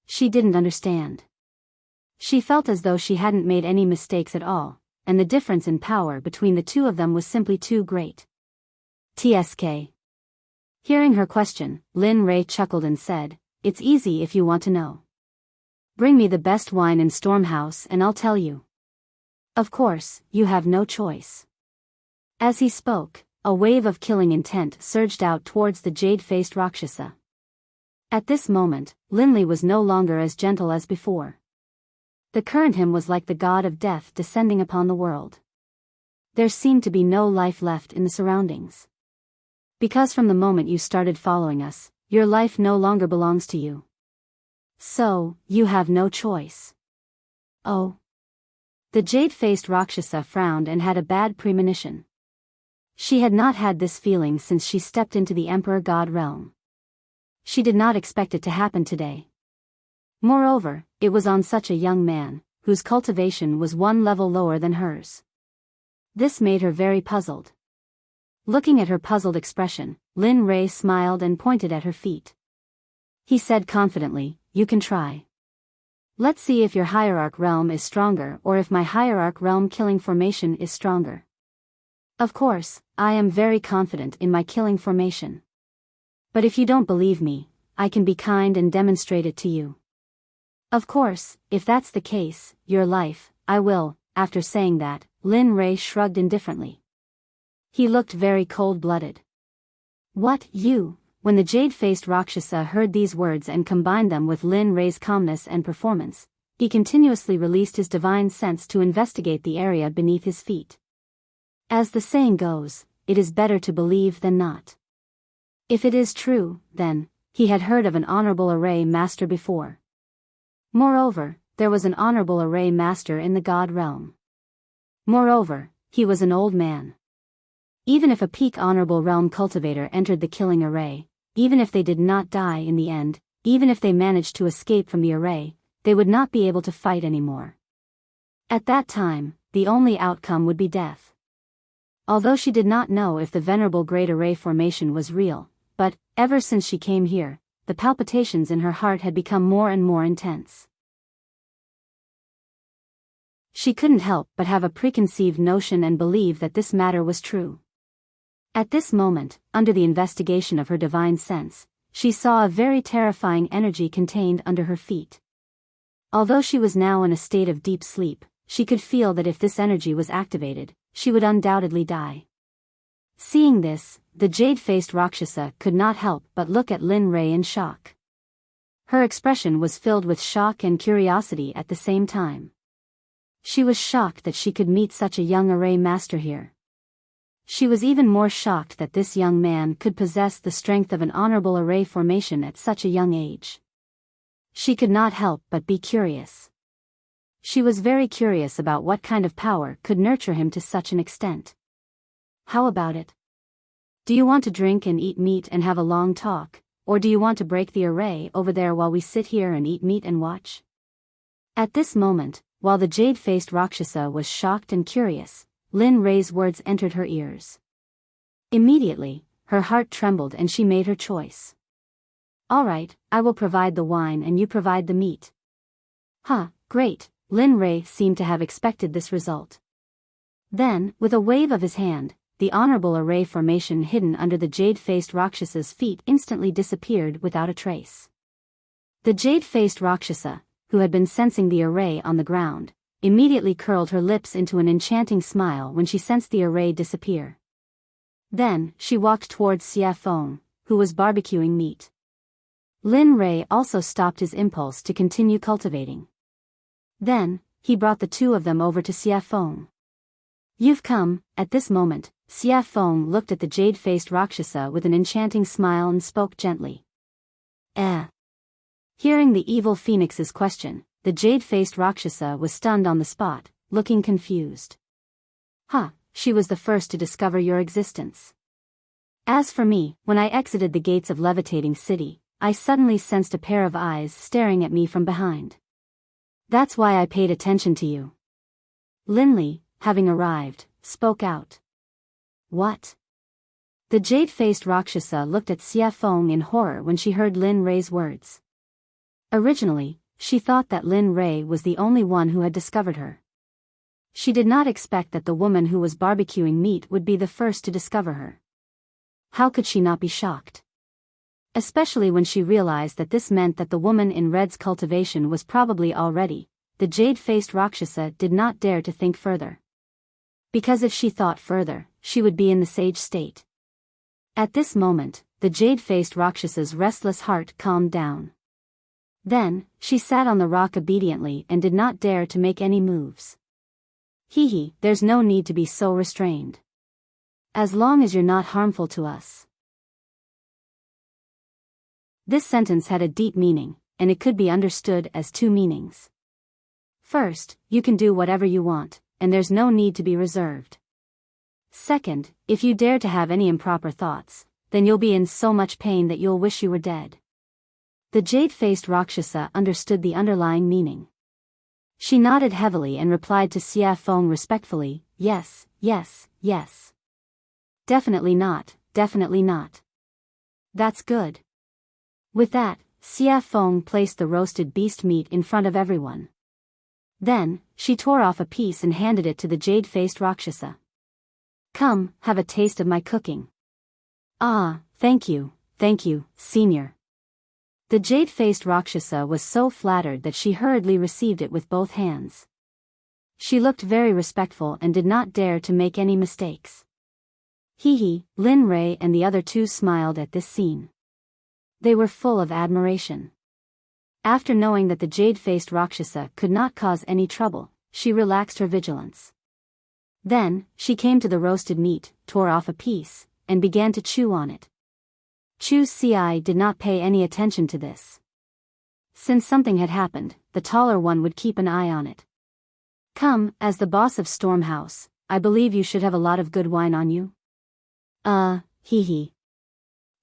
She didn't understand. She felt as though she hadn't made any mistakes at all, and the difference in power between the two of them was simply too great. "TSK." Hearing her question, Lin Rei chuckled and said, "It's easy if you want to know. Bring me the best wine in Storm House and I'll tell you. Of course, you have no choice." As he spoke, a wave of killing intent surged out towards the jade-faced Rakshasa. At this moment, Linli was no longer as gentle as before. The current him was like the god of death descending upon the world. There seemed to be no life left in the surroundings. "Because from the moment you started following us, your life no longer belongs to you. So, you have no choice." "Oh." The jade-faced Rakshasa frowned and had a bad premonition. She had not had this feeling since she stepped into the Emperor God realm. She did not expect it to happen today. Moreover, it was on such a young man, whose cultivation was one level lower than hers. This made her very puzzled. Looking at her puzzled expression, Lin Rei smiled and pointed at her feet. He said confidently, "You can try. Let's see if your hierarch realm is stronger or if my hierarch realm killing formation is stronger. Of course, I am very confident in my killing formation. But if you don't believe me, I can be kind and demonstrate it to you. Of course, if that's the case, your life, I will." After saying that, Lin Rei shrugged indifferently. He looked very cold-blooded. "What, you?" When the jade-faced Rakshasa heard these words and combined them with Lin Rei's calmness and performance, he continuously released his divine sense to investigate the area beneath his feet. As the saying goes, it is better to believe than not. If it is true, then, he had heard of an honorable array master before. Moreover, there was an honorable array master in the god realm. Moreover, he was an old man. Even if a peak honorable realm cultivator entered the killing array, even if they did not die in the end, even if they managed to escape from the array, they would not be able to fight anymore. At that time, the only outcome would be death. Although she did not know if the venerable Great Array formation was real, but, ever since she came here, the palpitations in her heart had become more and more intense. She couldn't help but have a preconceived notion and believe that this matter was true. At this moment, under the investigation of her divine sense, she saw a very terrifying energy contained under her feet. Although she was now in a state of deep sleep, she could feel that if this energy was activated, she would undoubtedly die. Seeing this, the jade-faced Rakshasa could not help but look at Lin Rei in shock. Her expression was filled with shock and curiosity at the same time. She was shocked that she could meet such a young array master here. She was even more shocked that this young man could possess the strength of an honorable array formation at such a young age. She could not help but be curious. She was very curious about what kind of power could nurture him to such an extent. How about it? Do you want to drink and eat meat and have a long talk, or do you want to break the array over there while we sit here and eat meat and watch? At this moment, while the jade-faced Rakshasa was shocked and curious, Lin Rei's words entered her ears. Immediately, her heart trembled and she made her choice. All right, I will provide the wine and you provide the meat. Huh, great, Lin Rei seemed to have expected this result. Then, with a wave of his hand, the honorable array formation hidden under the jade-faced Rakshasa's feet instantly disappeared without a trace. The jade-faced Rakshasa, who had been sensing the array on the ground, immediately curled her lips into an enchanting smile when she sensed the array disappear. Then, she walked towards Xia Feng, who was barbecuing meat. Lin Rei also stopped his impulse to continue cultivating. Then, he brought the two of them over to Xia Feng. You've come. At this moment, Xia Feng looked at the jade-faced Rakshasa with an enchanting smile and spoke gently. Hearing the evil phoenix's question, the jade-faced Rakshasa was stunned on the spot, looking confused. She was the first to discover your existence. As for me, when I exited the gates of Levitating City, I suddenly sensed a pair of eyes staring at me from behind. That's why I paid attention to you. Linley, having arrived, spoke out. What? The jade-faced Rakshasa looked at Xia Feng in horror when she heard Lin Rei's words. Originally, she thought that Lin Rei was the only one who had discovered her. She did not expect that the woman who was barbecuing meat would be the first to discover her. How could she not be shocked? Especially when she realized that this meant that the woman in red's cultivation was probably already. The jade-faced Rakshasa did not dare to think further. Because if she thought further, she would be in the sage state. At this moment, the jade-faced Rakshasa's restless heart calmed down. Then, she sat on the rock obediently and did not dare to make any moves. There's no need to be so restrained. As long as you're not harmful to us. This sentence had a deep meaning, and it could be understood as two meanings. First, you can do whatever you want, and there's no need to be reserved. Second, if you dare to have any improper thoughts, then you'll be in so much pain that you'll wish you were dead. The jade-faced Rakshasa understood the underlying meaning. She nodded heavily and replied to Xia Feng respectfully, yes, yes, yes. Definitely not, definitely not. That's good. With that, Xia Feng placed the roasted beast meat in front of everyone. Then, she tore off a piece and handed it to the jade-faced Rakshasa. Come, have a taste of my cooking. Thank you, Senior. The jade-faced Rakshasa was so flattered that she hurriedly received it with both hands. She looked very respectful and did not dare to make any mistakes. Lin Rei and the other two smiled at this scene. They were full of admiration. After knowing that the jade-faced Rakshasa could not cause any trouble, she relaxed her vigilance. Then, she came to the roasted meat, tore off a piece, and began to chew on it. Chu Ci did not pay any attention to this. Since something had happened, the taller one would keep an eye on it. Come, as the boss of Stormhouse, I believe you should have a lot of good wine on you. Hee hee.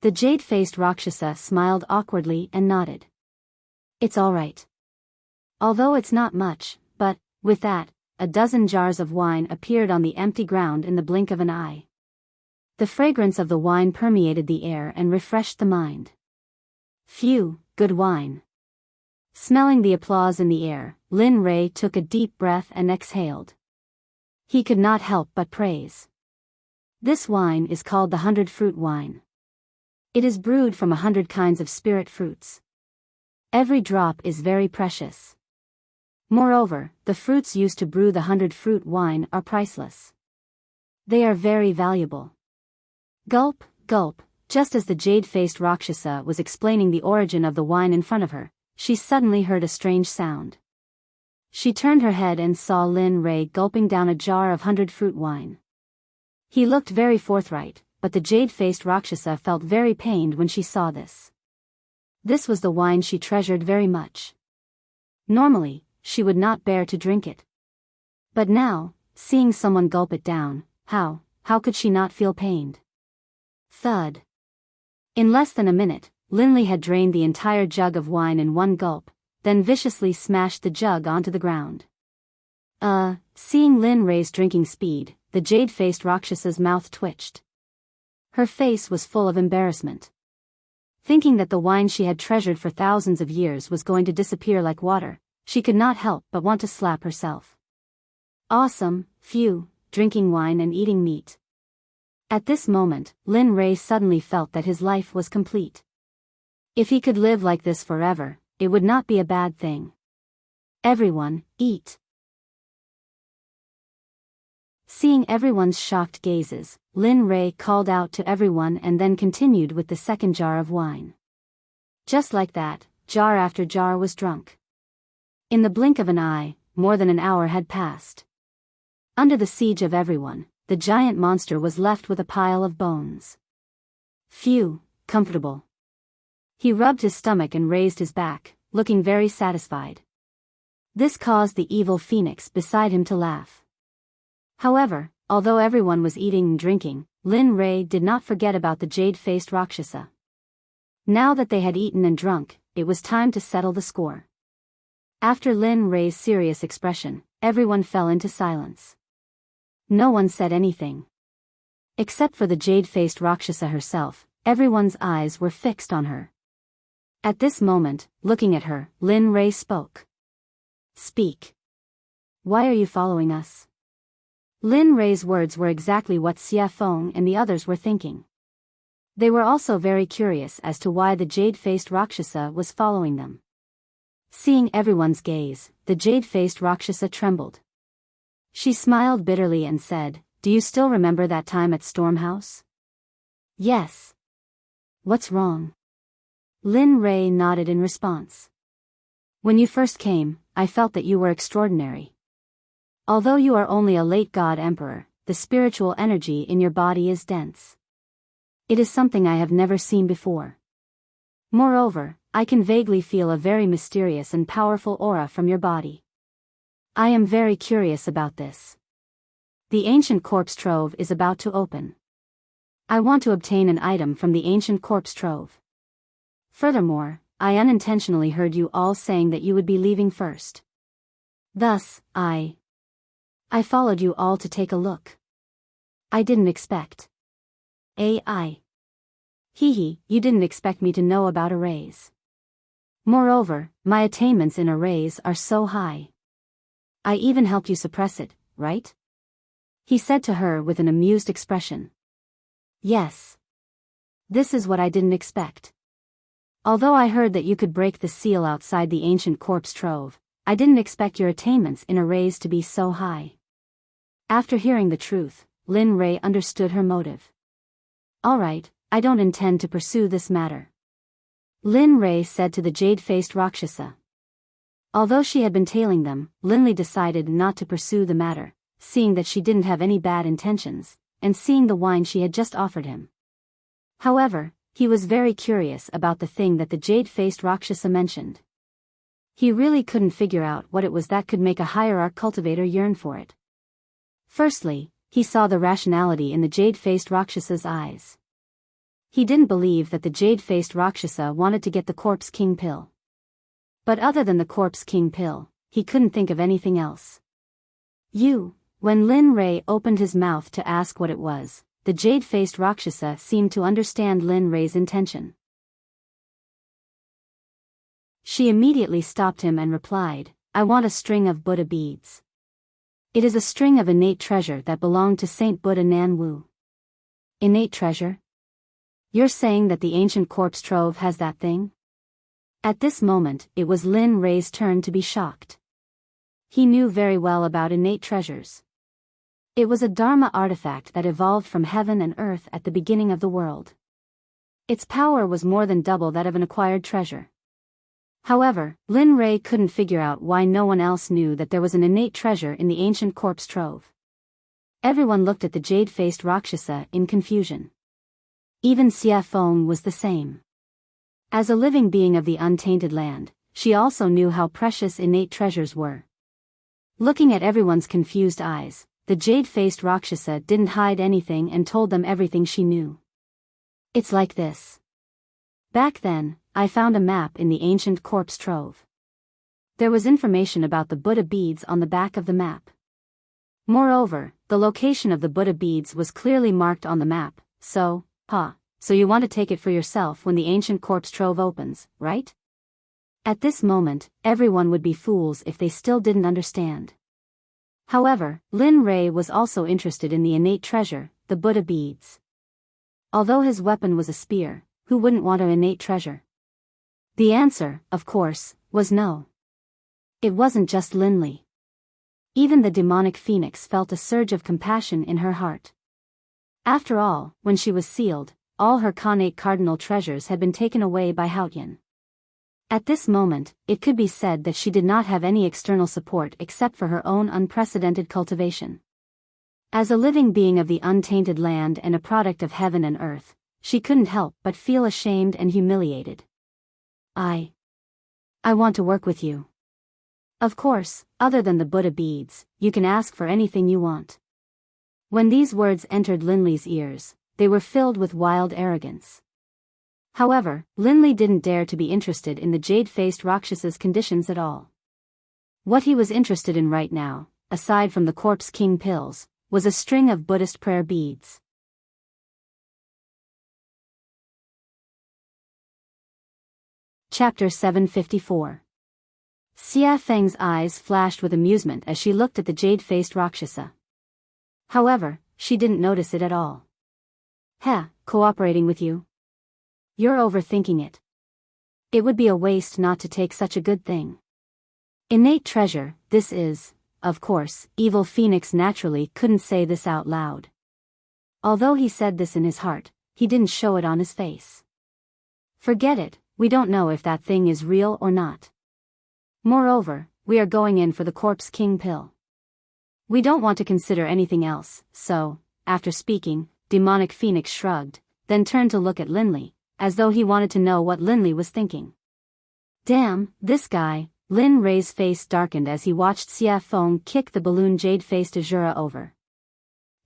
The jade-faced Rakshasa smiled awkwardly and nodded. It's all right. Although it's not much, but, with that, a dozen jars of wine appeared on the empty ground in the blink of an eye. The fragrance of the wine permeated the air and refreshed the mind. Phew, good wine. Smelling the applause in the air, Lin Rei took a deep breath and exhaled. He could not help but praise. This wine is called the 100-fruit wine. It is brewed from 100 kinds of spirit fruits. Every drop is very precious. Moreover, the fruits used to brew the 100-fruit wine are priceless. They are very valuable. Gulp, gulp, just as the jade-faced Rakshasa was explaining the origin of the wine in front of her, she suddenly heard a strange sound. She turned her head and saw Lin Rei gulping down a jar of 100-fruit wine. He looked very forthright, but the jade-faced Rakshasa felt very pained when she saw this. This was the wine she treasured very much. Normally, she would not bear to drink it. But now, seeing someone gulp it down, how could she not feel pained? Thud. In less than a minute, Linley had drained the entire jug of wine in one gulp, then viciously smashed the jug onto the ground. Seeing Lin Rei's drinking speed, the jade-faced Rakshasa's mouth twitched. Her face was full of embarrassment. Thinking that the wine she had treasured for thousands of years was going to disappear like water, she could not help but want to slap herself. Awesome, phew, drinking wine and eating meat. At this moment, Lin Rei suddenly felt that his life was complete. If he could live like this forever, it would not be a bad thing. Everyone, eat. Seeing everyone's shocked gazes, Lin Rei called out to everyone and then continued with the second jar of wine. Just like that, jar after jar was drunk. In the blink of an eye, more than an hour had passed. Under the siege of everyone, the giant monster was left with a pile of bones. Phew, comfortable. He rubbed his stomach and raised his back, looking very satisfied. This caused the evil phoenix beside him to laugh. However, although everyone was eating and drinking, Lin Rei did not forget about the jade-faced Rakshasa. Now that they had eaten and drunk, it was time to settle the score. After Lin Rei's serious expression, everyone fell into silence. No one said anything. Except for the jade-faced Rakshasa herself, everyone's eyes were fixed on her. At this moment, looking at her, Lin Rei spoke. Speak. Why are you following us? Lin Rei's words were exactly what Xie Feng and the others were thinking. They were also very curious as to why the jade-faced Rakshasa was following them. Seeing everyone's gaze, the jade-faced Rakshasa trembled. She smiled bitterly and said, "Do you still remember that time at Stormhouse?" "Yes." "What's wrong?" Lin Rei nodded in response. "When you first came, I felt that you were extraordinary. Although you are only a late god emperor, the spiritual energy in your body is dense. It is something I have never seen before. Moreover, I can vaguely feel a very mysterious and powerful aura from your body. I am very curious about this. The ancient corpse trove is about to open. I want to obtain an item from the ancient corpse trove. Furthermore, I unintentionally heard you all saying that you would be leaving first. Thus, I followed you all to take a look. I didn't expect. Hee hee, you didn't expect me to know about arrays. Moreover, my attainments in arrays are so high. I even helped you suppress it, right?" He said to her with an amused expression. "Yes. This is what I didn't expect. Although I heard that you could break the seal outside the ancient corpse trove, I didn't expect your attainments in arrays to be so high." After hearing the truth, Lin Rei understood her motive. "All right, I don't intend to pursue this matter," Lin Rei said to the jade-faced Rakshasa. Although she had been tailing them, Linley decided not to pursue the matter, seeing that she didn't have any bad intentions, and seeing the wine she had just offered him. However, he was very curious about the thing that the jade-faced Rakshasa mentioned. He really couldn't figure out what it was that could make a hierarch cultivator yearn for it. Firstly, he saw the rationality in the jade-faced Rakshasa's eyes. He didn't believe that the jade-faced Rakshasa wanted to get the Corpse King pill. But other than the Corpse King pill, he couldn't think of anything else. When Lin Rei opened his mouth to ask what it was, the jade-faced Rakshasa seemed to understand Lin Rei's intention. She immediately stopped him and replied, "I want a string of Buddha beads. It is a string of innate treasure that belonged to Saint Buddha Nan Wu." Innate treasure? You're saying that the ancient corpse trove has that thing? At this moment, it was Lin Rei's turn to be shocked. He knew very well about innate treasures. It was a Dharma artifact that evolved from heaven and earth at the beginning of the world. Its power was more than double that of an acquired treasure. However, Lin Rei couldn't figure out why no one else knew that there was an innate treasure in the ancient corpse trove. Everyone looked at the jade-faced Rakshasa in confusion. Even Xia Feng was the same. As a living being of the untainted land, she also knew how precious innate treasures were. Looking at everyone's confused eyes, the jade-faced Rakshasa didn't hide anything and told them everything she knew. It's like this. Back then, I found a map in the ancient corpse trove. There was information about the Buddha beads on the back of the map. Moreover, the location of the Buddha beads was clearly marked on the map, so you want to take it for yourself when the ancient corpse trove opens, right? At this moment, everyone would be fools if they still didn't understand. However, Lin Rei was also interested in the innate treasure, the Buddha beads. Although his weapon was a spear, who wouldn't want an innate treasure? The answer, of course, was no. It wasn't just Linley. Even the demonic phoenix felt a surge of compassion in her heart. After all, when she was sealed, all her Khanate cardinal treasures had been taken away by Haotian. At this moment, it could be said that she did not have any external support except for her own unprecedented cultivation. As a living being of the untainted land and a product of heaven and earth, she couldn't help but feel ashamed and humiliated. I want to work with you. Of course, other than the Buddha beads, you can ask for anything you want. When these words entered Linley's ears, they were filled with wild arrogance. However, Linley didn't dare to be interested in the jade-faced Rakshasa's conditions at all. What he was interested in right now, aside from the Corpse King pills, was a string of Buddhist prayer beads. Chapter 754. Xia Feng's eyes flashed with amusement as she looked at the jade-faced Rakshasa. However, she didn't notice it at all. Cooperating with you? You're overthinking it. It would be a waste not to take such a good thing. Innate treasure, this is, of course, Evil Phoenix naturally couldn't say this out loud. Although he said this in his heart, he didn't show it on his face. Forget it, we don't know if that thing is real or not. Moreover, we are going in for the Corpse King pill. We don't want to consider anything else, so, after speaking, Demonic Phoenix shrugged, then turned to look at Linley, as though he wanted to know what Linley was thinking. Damn, this guy. Lin Rei's face darkened as he watched Xia Feng kick the balloon jade-faced Azura over.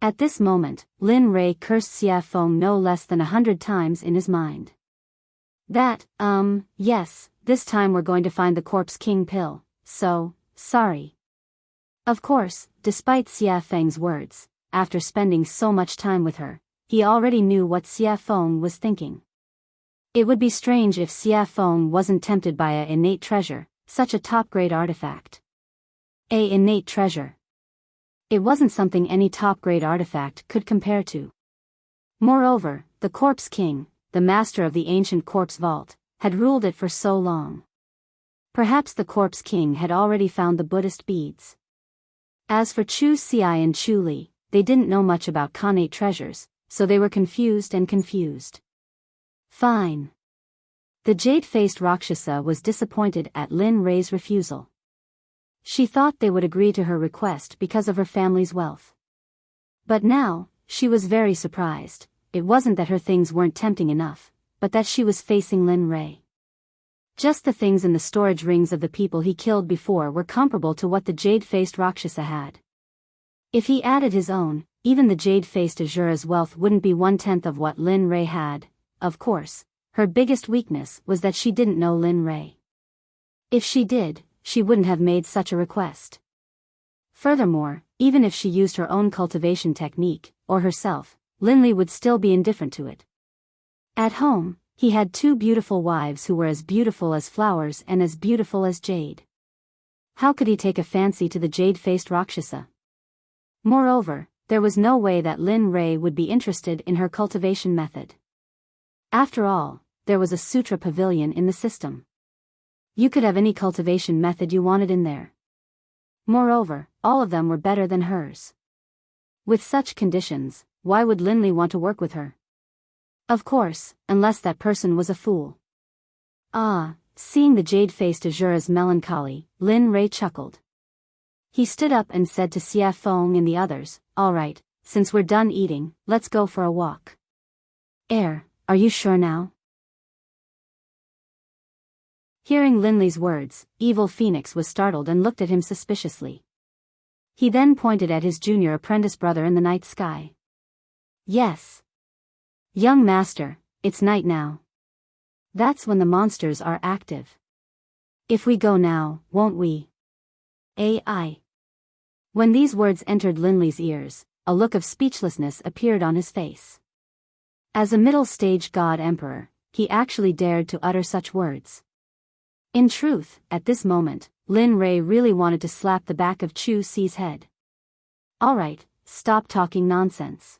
At this moment, Lin Rei cursed Xia Feng no less than 100 times in his mind. Yes, this time we're going to find the Corpse King pill, so, sorry. Of course, despite Xia Feng's words, after spending so much time with her, he already knew what Xia Feng was thinking. It would be strange if Xia Feng wasn't tempted by a innate treasure, such a top-grade artifact. A innate treasure. It wasn't something any top-grade artifact could compare to. Moreover, the Corpse King, the master of the ancient corpse vault, had ruled it for so long. Perhaps the Corpse King had already found the Buddhist beads. As for Chu Xiai and Chu Li, they didn't know much about Khanate treasures, so they were confused. Fine. The jade-faced Rakshasa was disappointed at Lin Rei's refusal. She thought they would agree to her request because of her family's wealth. But now, she was very surprised. It wasn't that her things weren't tempting enough, but that she was facing Lin Rei. Just the things in the storage rings of the people he killed before were comparable to what the jade-faced Rakshasa had. If he added his own, even the jade-faced Azura's wealth wouldn't be 1/10 of what Lin Rei had. Of course, her biggest weakness was that she didn't know Lin Rei. If she did, she wouldn't have made such a request. Furthermore, even if she used her own cultivation technique, or herself, Linley would still be indifferent to it. At home, he had 2 beautiful wives who were as beautiful as flowers and as beautiful as jade. How could he take a fancy to the jade-faced Rakshasa? Moreover, there was no way that Lin Rei would be interested in her cultivation method. After all, there was a sutra pavilion in the system. You could have any cultivation method you wanted in there. Moreover, all of them were better than hers. With such conditions, why would Linley want to work with her? Of course, unless that person was a fool. Seeing the jade-faced Azura's melancholy, Lin Rei chuckled. He stood up and said to Xia Feng and the others, "All right, since we're done eating, let's go for a walk." Are you sure now?" Hearing Linley's words, Evil Phoenix was startled and looked at him suspiciously. He then pointed at his junior apprentice brother in the night sky. "Yes. Young master, it's night now. That's when the monsters are active. If we go now, won't we?" Ai. When these words entered Linley's ears, a look of speechlessness appeared on his face. As a middle-stage god-emperor, he actually dared to utter such words. In truth, at this moment, Lin Rei really wanted to slap the back of Chu Si's head. "All right, stop talking nonsense.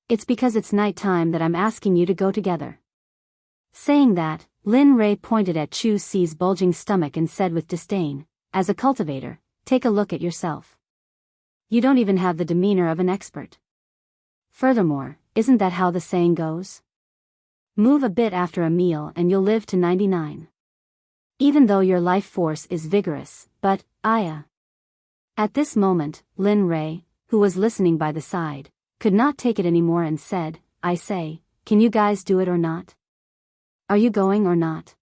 It's because it's night time that I'm asking you to go together." Saying that, Lin Rei pointed at Chu Si's bulging stomach and said with disdain, "As a cultivator, take a look at yourself. You don't even have the demeanor of an expert. Furthermore, isn't that how the saying goes? Move a bit after a meal and you'll live to 99. Even though your life force is vigorous, but, Aya." At this moment, Lin Rei, who was listening by the side, could not take it anymore and said, "I say, can you guys do it or not? Are you going or not?"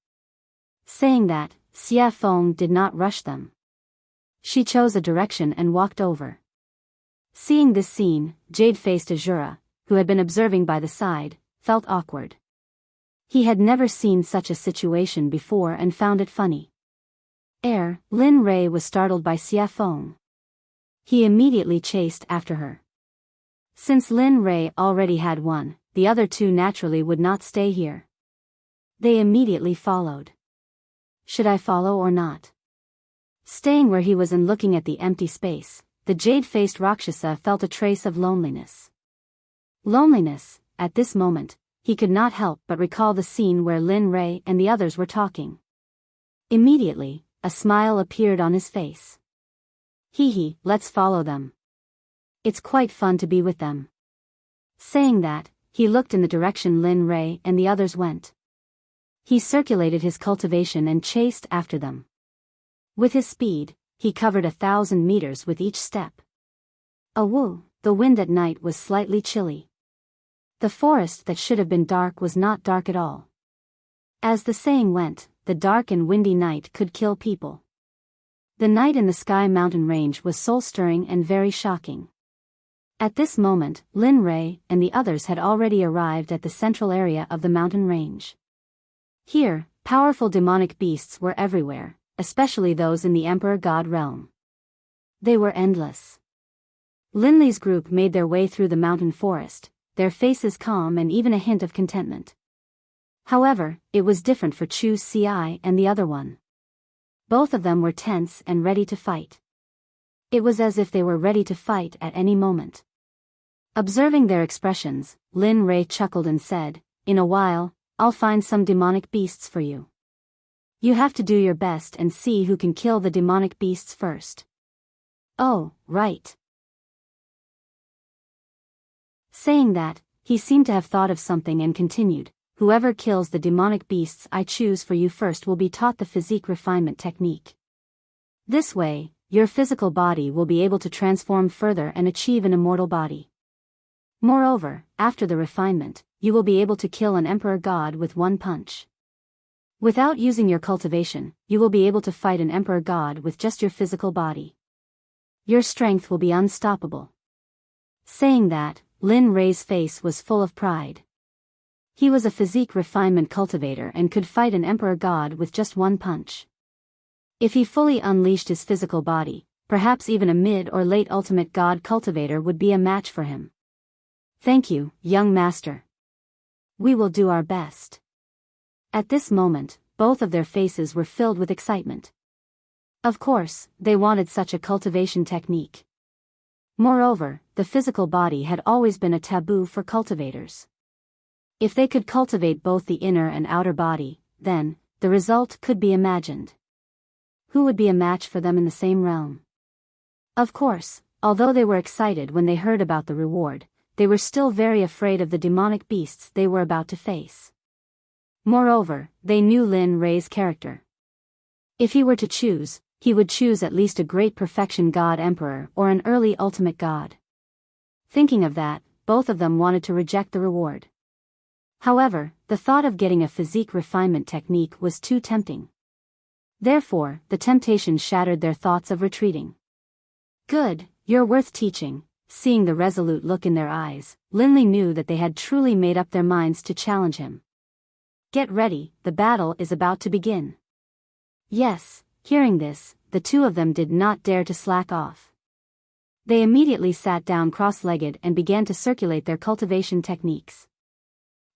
Saying that, Xia Feng did not rush them. She chose a direction and walked over. Seeing this scene, jade-faced Azura, who had been observing by the side, felt awkward. He had never seen such a situation before and found it funny. Lin Rei was startled by Xia Feng. He immediately chased after her. Since Lin Rei already had one, the other 2 naturally would not stay here. They immediately followed. Should I follow or not? Staying where he was and looking at the empty space, the jade-faced Rakshasa felt a trace of loneliness. At this moment, he could not help but recall the scene where Lin Rei and the others were talking. Immediately, a smile appeared on his face. "Hee, let's follow them. It's quite fun to be with them." Saying that, he looked in the direction Lin Rei and the others went. He circulated his cultivation and chased after them. With his speed, he covered 1,000 meters with each step. The wind at night was slightly chilly. The forest that should have been dark was not dark at all. As the saying went, the dark and windy night could kill people. The night in the Sky Mountain Range was soul-stirring and very shocking. At this moment, Lin Rei and the others had already arrived at the central area of the mountain range. Here, powerful demonic beasts were everywhere, especially those in the Emperor God realm. They were endless. Linley's group made their way through the mountain forest, their faces calm and even a hint of contentment. However, it was different for Chu Si and the other one. Both of them were tense and ready to fight. It was as if they were ready to fight at any moment. Observing their expressions, Lin Rei chuckled and said, "In a while, I'll find some demonic beasts for you. You have to do your best and see who can kill the demonic beasts first." "Oh, right." Saying that, he seemed to have thought of something and continued, "Whoever kills the demonic beasts I choose for you first will be taught the physique refinement technique. This way, your physical body will be able to transform further and achieve an immortal body. Moreover, after the refinement, you will be able to kill an emperor god with one punch. Without using your cultivation, you will be able to fight an emperor god with just your physical body. Your strength will be unstoppable. Saying that, Lin Rei's face was full of pride. He was a physique refinement cultivator and could fight an emperor god with just one punch. If he fully unleashed his physical body, perhaps even a mid or late ultimate god cultivator would be a match for him. Thank you, young master. We will do our best. At this moment, both of their faces were filled with excitement. Of course, they wanted such a cultivation technique. Moreover, the physical body had always been a taboo for cultivators. If they could cultivate both the inner and outer body, then, the result could be imagined. Who would be a match for them in the same realm? Of course, although they were excited when they heard about the reward, they were still very afraid of the demonic beasts they were about to face. Moreover, they knew Lin Rei's character. If he were to choose, he would choose at least a great perfection god emperor or an early ultimate god. Thinking of that, both of them wanted to reject the reward. However, the thought of getting a physique refinement technique was too tempting. Therefore, the temptation shattered their thoughts of retreating. Good, you're worth teaching. Seeing the resolute look in their eyes, Linley knew that they had truly made up their minds to challenge him. Get ready, the battle is about to begin. Yes, hearing this, the two of them did not dare to slack off. They immediately sat down cross-legged and began to circulate their cultivation techniques.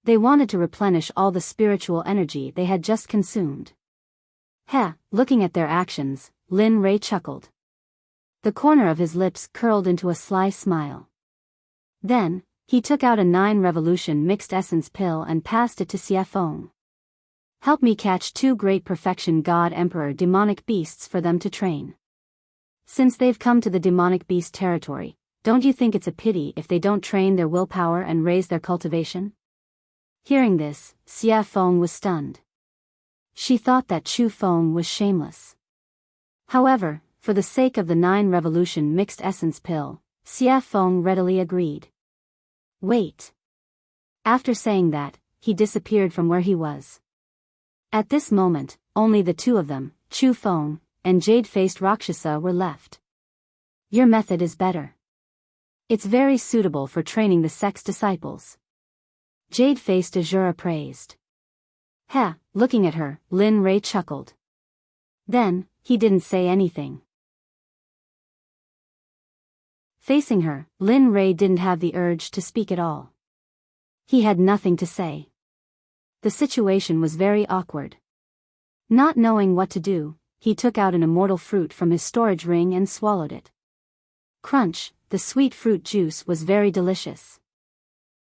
They wanted to replenish all the spiritual energy they had just consumed. Looking at their actions, Lin Rei chuckled. The corner of his lips curled into a sly smile. Then, he took out a 9-revolution mixed essence pill and passed it to Xie Feng. Help me catch 2 great perfection god emperor demonic beasts for them to train. Since they've come to the demonic beast territory, don't you think it's a pity if they don't train their willpower and raise their cultivation? Hearing this, Xie Feng was stunned. She thought that Chu Feng was shameless. However, for the sake of the 9-revolution mixed essence pill, Xie Feng readily agreed. Wait. After saying that, he disappeared from where he was. At this moment, only the two of them, Chu Feng and jade-faced Rakshasa, were left. Your method is better. It's very suitable for training the Sect's disciples. Jade-faced Azura praised. Looking at her, Lin Rei chuckled. Then, he didn't say anything. Facing her, Lin Rei didn't have the urge to speak at all. He had nothing to say. The situation was very awkward. Not knowing what to do, he took out an immortal fruit from his storage ring and swallowed it. Crunch, the sweet fruit juice was very delicious.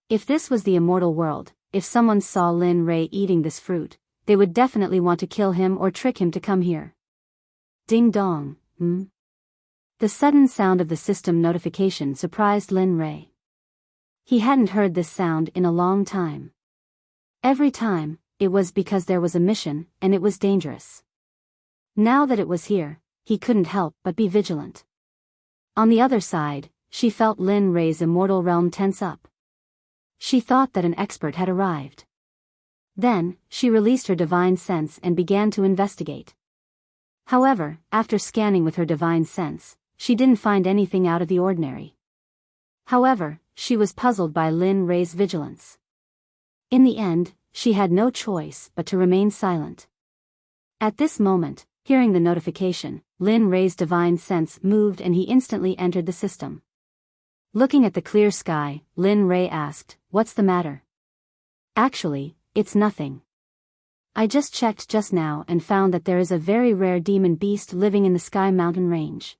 If this was the immortal world, if someone saw Lin Rei eating this fruit, they would definitely want to kill him or trick him to come here. Ding dong, The sudden sound of the system notification surprised Lin Rei. He hadn't heard this sound in a long time. Every time, it was because there was a mission, and it was dangerous. Now that it was here, he couldn't help but be vigilant. On the other side, she felt Lin Rei's immortal realm tense up. She thought that an expert had arrived. Then, she released her divine sense and began to investigate. However, after scanning with her divine sense, she didn't find anything out of the ordinary. However, she was puzzled by Lin Rei's vigilance. In the end, she had no choice but to remain silent. At this moment, hearing the notification, Lin Rei's divine sense moved and he instantly entered the system. Looking at the clear sky, Lin Rei asked, "What's the matter?" "Actually, it's nothing. I just checked just now and found that there is a very rare demon beast living in the Sky Mountain range.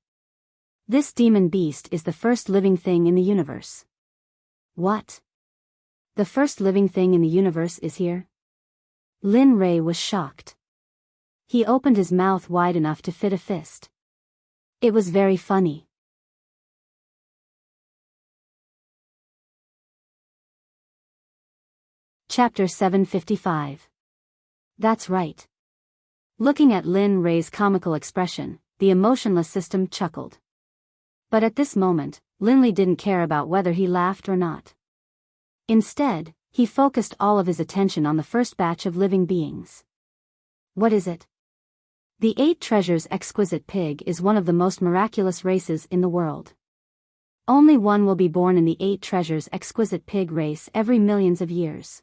This demon beast is the first living thing in the universe." "What? The first living thing in the universe is here?" Lin Rei was shocked. He opened his mouth wide enough to fit a fist. It was very funny. Chapter 755. That's right. Looking at Lin Rei's comical expression, the emotionless system chuckled. But at this moment, Linley didn't care about whether he laughed or not. Instead, he focused all of his attention on the first batch of living beings. What is it? The 8 Treasures exquisite pig is one of the most miraculous races in the world. Only one will be born in the 8 treasures exquisite pig race every millions of years.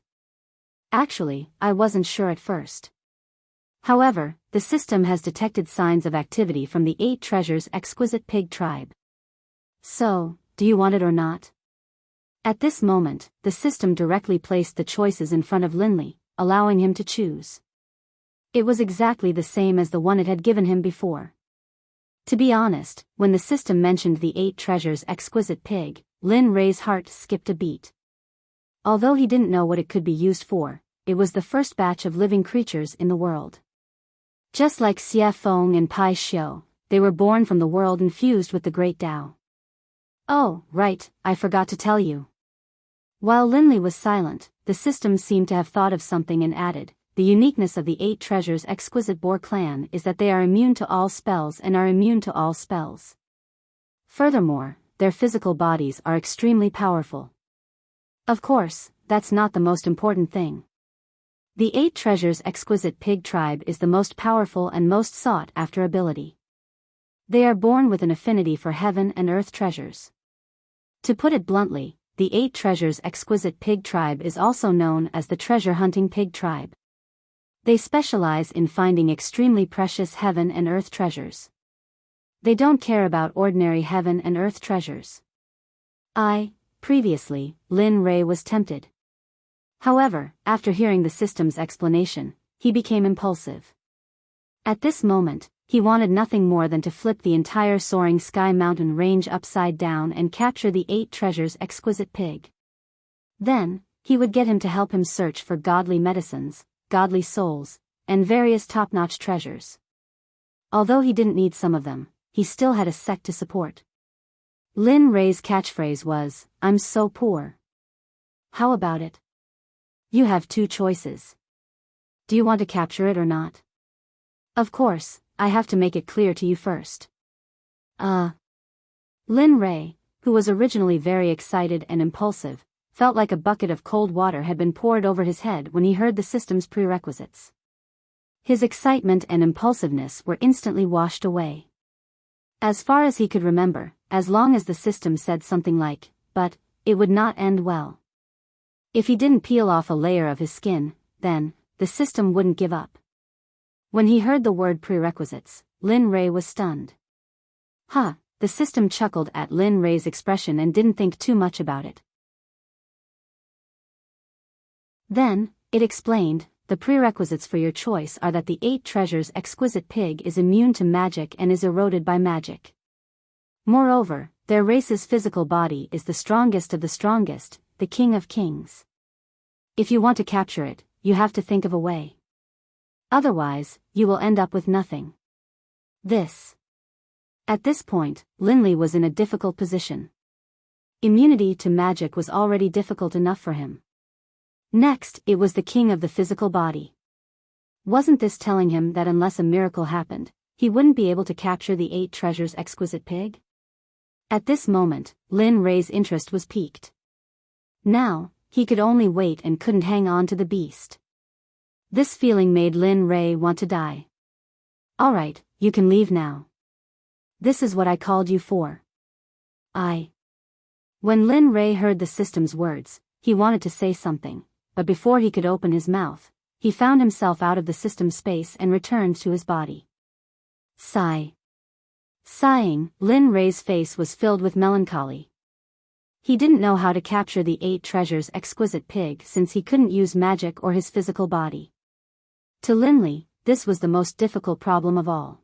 Actually, I wasn't sure at first. However, the system has detected signs of activity from the 8 treasures exquisite pig tribe. So, do you want it or not? At this moment, the system directly placed the choices in front of Linley, allowing him to choose. It was exactly the same as the one it had given him before. To be honest, when the system mentioned the 8 treasures exquisite pig, Lin Rei's heart skipped a beat. Although he didn't know what it could be used for, it was the first batch of living creatures in the world. Just like Xie Feng and Pai Xiu, they were born from the world infused with the great Tao. Oh, right, I forgot to tell you. While Linley was silent, the system seemed to have thought of something and added, the uniqueness of the 8 treasures exquisite boar clan is that they are immune to all spells and are immune to all spells. Furthermore, their physical bodies are extremely powerful. Of course, that's not the most important thing. The 8 treasures exquisite pig tribe is the most powerful and most sought after ability. They are born with an affinity for heaven and earth treasures. To put it bluntly, the 8 treasures exquisite pig tribe is also known as the treasure hunting pig tribe. They specialize in finding extremely precious heaven and earth treasures. They don't care about ordinary heaven and earth treasures. Previously, Lin Rei was tempted. However, after hearing the system's explanation, he became impulsive. At this moment, he wanted nothing more than to flip the entire soaring sky mountain range upside down and capture the 8 treasures exquisite pig. Then, he would get him to help him search for godly medicines, godly souls, and various top-notch treasures. Although he didn't need some of them, he still had a sect to support. Lin Rei's catchphrase was, "I'm so poor." How about it? You have 2 choices. Do you want to capture it or not? Of course, I have to make it clear to you first. Lin Rei, who was originally very excited and impulsive, felt like a bucket of cold water had been poured over his head when he heard the system's prerequisites. His excitement and impulsiveness were instantly washed away. As far as he could remember, as long as the system said something like, "but," it would not end well. If he didn't peel off a layer of his skin, then, the system wouldn't give up. When he heard the word prerequisites, Lin Rei was stunned. The system chuckled at Lin Rei's expression and didn't think too much about it. Then, it explained, the prerequisites for your choice are that the 8 treasures exquisite pig is immune to magic and is eroded by magic. Moreover, their race's physical body is the strongest of the strongest, the king of kings. If you want to capture it, you have to think of a way. Otherwise, you will end up with nothing. At this point, Linley was in a difficult position. Immunity to magic was already difficult enough for him. Next, it was the king of the physical body. Wasn't this telling him that unless a miracle happened, he wouldn't be able to capture the 8 treasures exquisite pig? At this moment, Lin Rei's interest was piqued. Now, he could only wait and couldn't hang on to the beast. This feeling made Lin Rei want to die. Alright, you can leave now. This is what I called you for. When Lin Rei heard the system's words, he wanted to say something, but before he could open his mouth, he found himself out of the system's space and returned to his body. Sigh. Sighing, Lin Rei's face was filled with melancholy. He didn't know how to capture the 8 treasures exquisite pig since he couldn't use magic or his physical body. To Linley, this was the most difficult problem of all.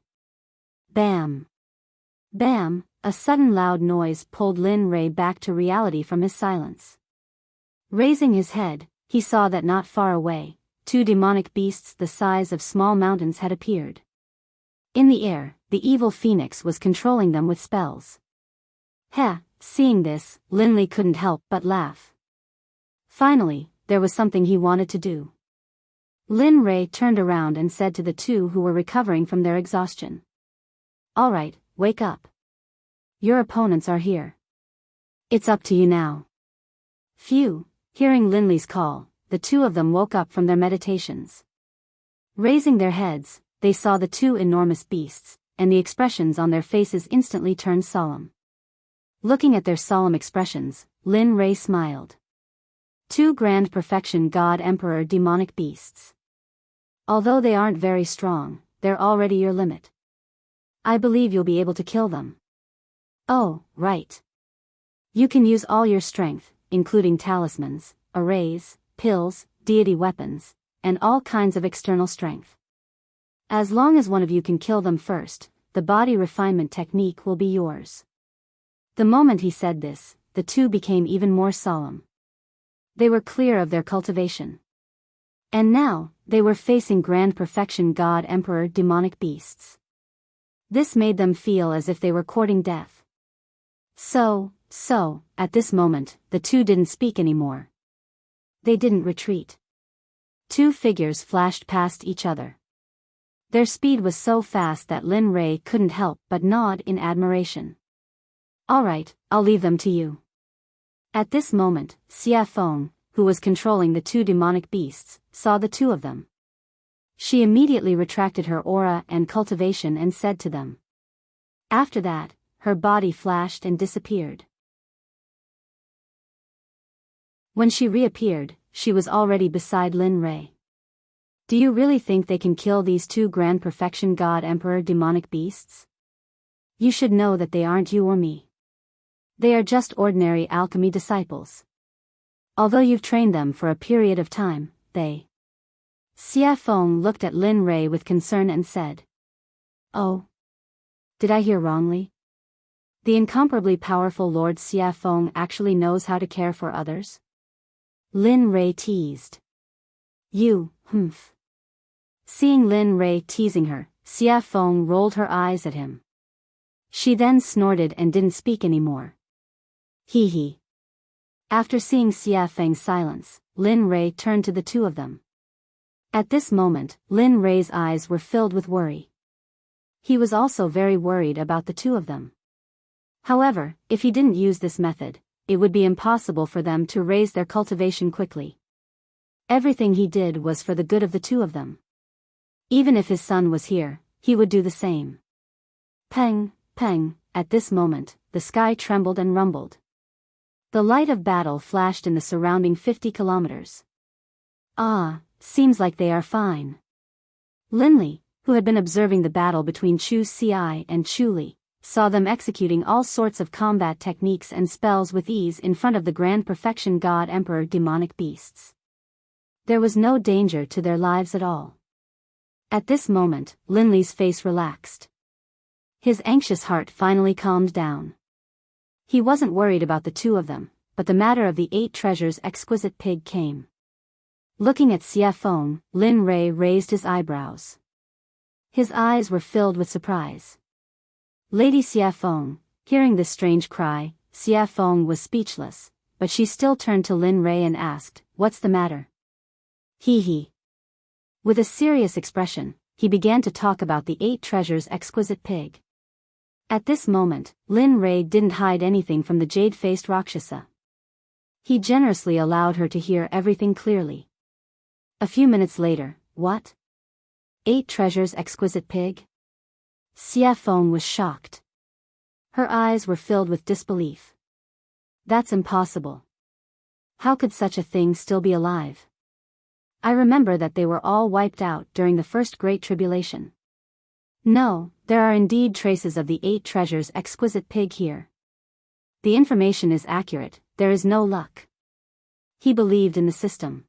Bam! Bam! A sudden loud noise pulled Lin Rei back to reality from his silence. Raising his head, he saw that not far away, 2 demonic beasts the size of small mountains had appeared. In the air, the evil phoenix was controlling them with spells. Seeing this, Linley couldn't help but laugh. Finally, there was something he wanted to do. Lin Rei turned around and said to the 2 who were recovering from their exhaustion. Alright, wake up. Your opponents are here. It's up to you now. Phew, hearing Linley's call, the 2 of them woke up from their meditations. Raising their heads, they saw the 2 enormous beasts, and the expressions on their faces instantly turned solemn. Looking at their solemn expressions, Lin Rei smiled. 2 grand perfection God Emperor demonic beasts. Although they aren't very strong, they're already your limit. I believe you'll be able to kill them. Oh, right. You can use all your strength, including talismans, arrays, pills, deity weapons, and all kinds of external strength. As long as one of you can kill them first, the body refinement technique will be yours. The moment he said this, the two became even more solemn. They were clear of their cultivation. And now, they were facing grand perfection God Emperor demonic beasts. This made them feel as if they were courting death. So, at this moment, the two didn't speak anymore. They didn't retreat. 2 figures flashed past each other. Their speed was so fast that Lin Rei couldn't help but nod in admiration. All right, I'll leave them to you. At this moment, Xia Feng, who was controlling the 2 demonic beasts, saw the 2 of them. She immediately retracted her aura and cultivation and said to them. After that, her body flashed and disappeared. When she reappeared, she was already beside Lin Rei. Do you really think they can kill these 2 grand perfection God Emperor demonic beasts? You should know that they aren't you or me. They are just ordinary alchemy disciples. Although you've trained them for a period of time, they... Xia Feng looked at Lin Rei with concern and said. Oh. Did I hear wrongly? The incomparably powerful Lord Xia Feng actually knows how to care for others? Lin Rei teased. You, humph. Seeing Lin Rei teasing her, Xia Feng rolled her eyes at him. She then snorted and didn't speak anymore. Hee hee. After seeing Xia Feng's silence, Lin Rei turned to the 2 of them. At this moment, Lin Rei's eyes were filled with worry. He was also very worried about the 2 of them. However, if he didn't use this method, it would be impossible for them to raise their cultivation quickly. Everything he did was for the good of the 2 of them. Even if his son was here, he would do the same. Peng, peng, at this moment, the sky trembled and rumbled. The light of battle flashed in the surrounding 50 kilometers. Ah, seems like they are fine. Linli, who had been observing the battle between Chu Xi and Chu Li, saw them executing all sorts of combat techniques and spells with ease in front of the grand perfection God Emperor demonic beasts. There was no danger to their lives at all. At this moment, Linli's face relaxed. His anxious heart finally calmed down. He wasn't worried about the 2 of them, but the matter of the 8 treasures exquisite pig came. Looking at Xia Feng, Lin Rei raised his eyebrows. His eyes were filled with surprise. Lady Xia Feng, hearing this strange cry, Xia Feng was speechless, but she still turned to Lin Rei and asked, "What's the matter?" Hee hee. With a serious expression, he began to talk about the 8 treasures exquisite pig. At this moment, Lin Rei didn't hide anything from the jade-faced Rakshasa. He generously allowed her to hear everything clearly. A few minutes later, what? 8 treasures exquisite pig? Xia Feng was shocked. Her eyes were filled with disbelief. That's impossible. How could such a thing still be alive? I remember that they were all wiped out during the first Great Tribulation. No, there are indeed traces of the 8 treasures exquisite pig here. The information is accurate, there is no luck. He believed in the system.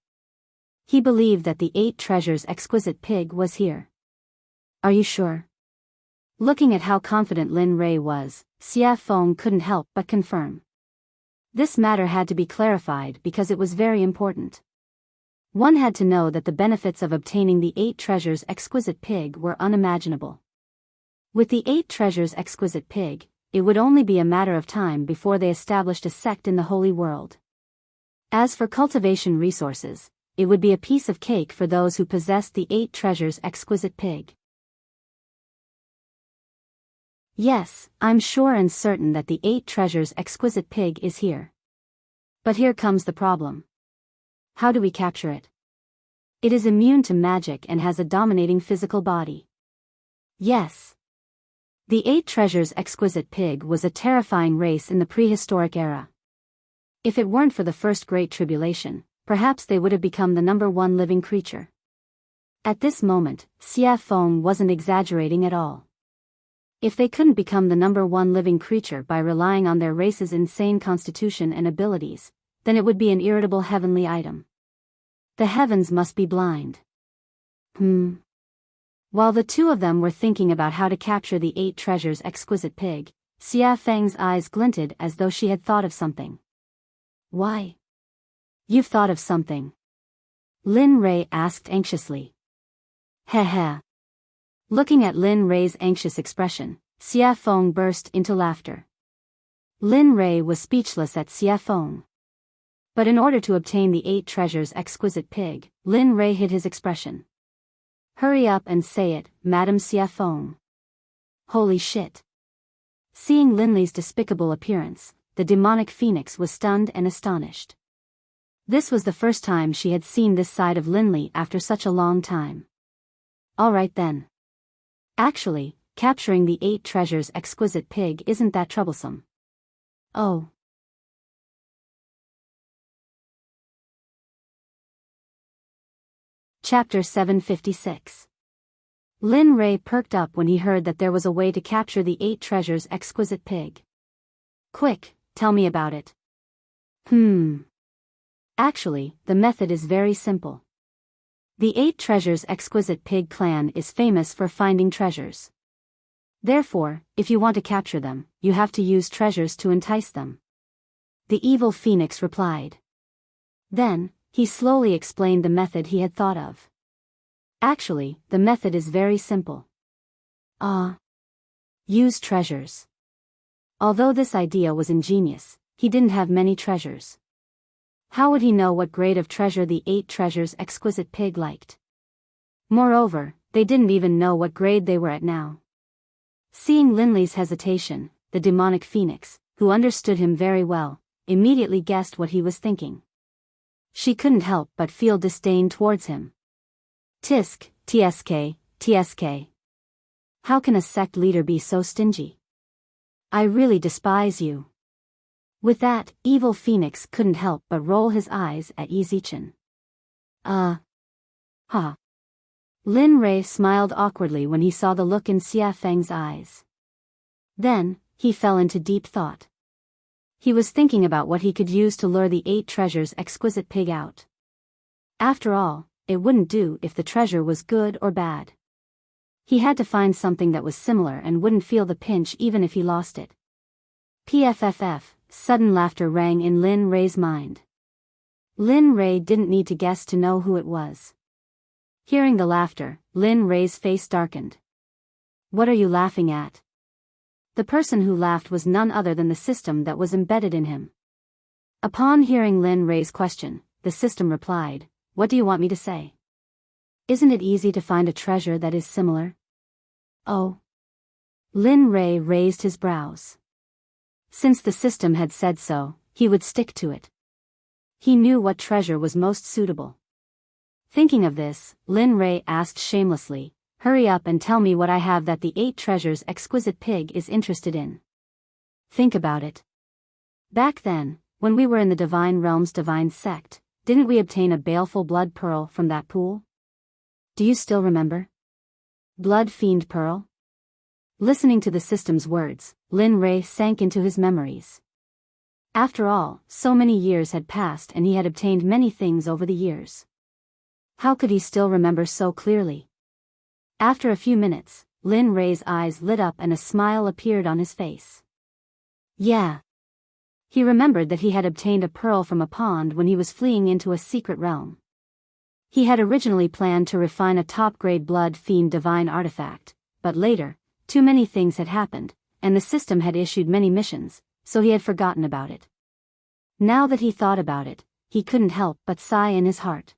He believed that the 8 treasures exquisite pig was here. Are you sure? Looking at how confident Lin Rei was, Xia Feng couldn't help but confirm. This matter had to be clarified because it was very important. One had to know that the benefits of obtaining the 8 treasures exquisite pig were unimaginable. With the 8 treasures exquisite pig, it would only be a matter of time before they established a sect in the Holy World. As for cultivation resources, it would be a piece of cake for those who possessed the 8 treasures exquisite pig. Yes, I'm sure and certain that the 8 treasures exquisite pig is here. But here comes the problem. How do we capture it? It is immune to magic and has a dominating physical body. Yes. The 8 Treasures Exquisite Pig was a terrifying race in the prehistoric era. If it weren't for the First Great Tribulation, perhaps they would have become the #1 living creature. At this moment, Xia Feng wasn't exaggerating at all. If they couldn't become the #1 living creature by relying on their race's insane constitution and abilities, then it would be an irritable heavenly item. The heavens must be blind. While the two of them were thinking about how to capture the 8 Treasures Exquisite Pig, Xia Feng's eyes glinted as though she had thought of something. Why? You've thought of something? Lin Rei asked anxiously. Heh. Looking at Lin Rei's anxious expression, Xia Feng burst into laughter. Lin Rei was speechless at Xia Feng. But in order to obtain the 8 Treasures Exquisite Pig, Lin Rei hid his expression. Hurry up and say it, Madame Xia Feng. Holy shit. Seeing Linley's despicable appearance, the demonic phoenix was stunned and astonished. This was the first time she had seen this side of Linley after such a long time. All right then. Actually, capturing the 8 Treasures Exquisite Pig isn't that troublesome. Oh. Chapter 756. Lin Rei perked up when he heard that there was a way to capture the 8 Treasures Exquisite Pig. Quick, tell me about it. Actually, the method is very simple. The 8 Treasures Exquisite Pig clan is famous for finding treasures. Therefore, if you want to capture them, you have to use treasures to entice them. The evil phoenix replied. Then, he slowly explained the method he had thought of. Actually, the method is very simple. Use treasures. Although this idea was ingenious, he didn't have many treasures. How would he know what grade of treasure the 8 Treasures Exquisite Pig liked? Moreover, they didn't even know what grade they were at now. Seeing Linley's hesitation, the demonic phoenix, who understood him very well, immediately guessed what he was thinking. She couldn't help but feel disdain towards him. TSK. How can a sect leader be so stingy? I really despise you. With that, evil phoenix couldn't help but roll his eyes at Yizichin. Lin Rei smiled awkwardly when he saw the look in Xia Feng's eyes. Then, he fell into deep thought. He was thinking about what he could use to lure the 8 Treasures Exquisite Pig out. After all, it wouldn't do if the treasure was good or bad. He had to find something that was similar and wouldn't feel the pinch even if he lost it. PFFF, sudden laughter rang in Lin Rei's mind. Lin Rei didn't need to guess to know who it was. Hearing the laughter, Lin Rei's face darkened. What are you laughing at? The person who laughed was none other than the system that was embedded in him. Upon hearing Lin Rei's question, the system replied, What do you want me to say? Isn't it easy to find a treasure that is similar? Oh. Lin Rei raised his brows. Since the system had said so, he would stick to it. He knew what treasure was most suitable. Thinking of this, Lin Rei asked shamelessly, Hurry up and tell me what I have that the 8 Treasures Exquisite Pig is interested in. Think about it. Back then, when we were in the Divine Realm's Divine Sect, didn't we obtain a baleful blood pearl from that pool? Do you still remember? Blood Fiend Pearl? Listening to the system's words, Lin Rei sank into his memories. After all, so many years had passed and he had obtained many things over the years. How could he still remember so clearly? After a few minutes, Lin Rei's eyes lit up and a smile appeared on his face. Yeah. He remembered that he had obtained a pearl from a pond when he was fleeing into a secret realm. He had originally planned to refine a top-grade Blood Fiend divine artifact, but later, too many things had happened, and the system had issued many missions, so he had forgotten about it. Now that he thought about it, he couldn't help but sigh in his heart.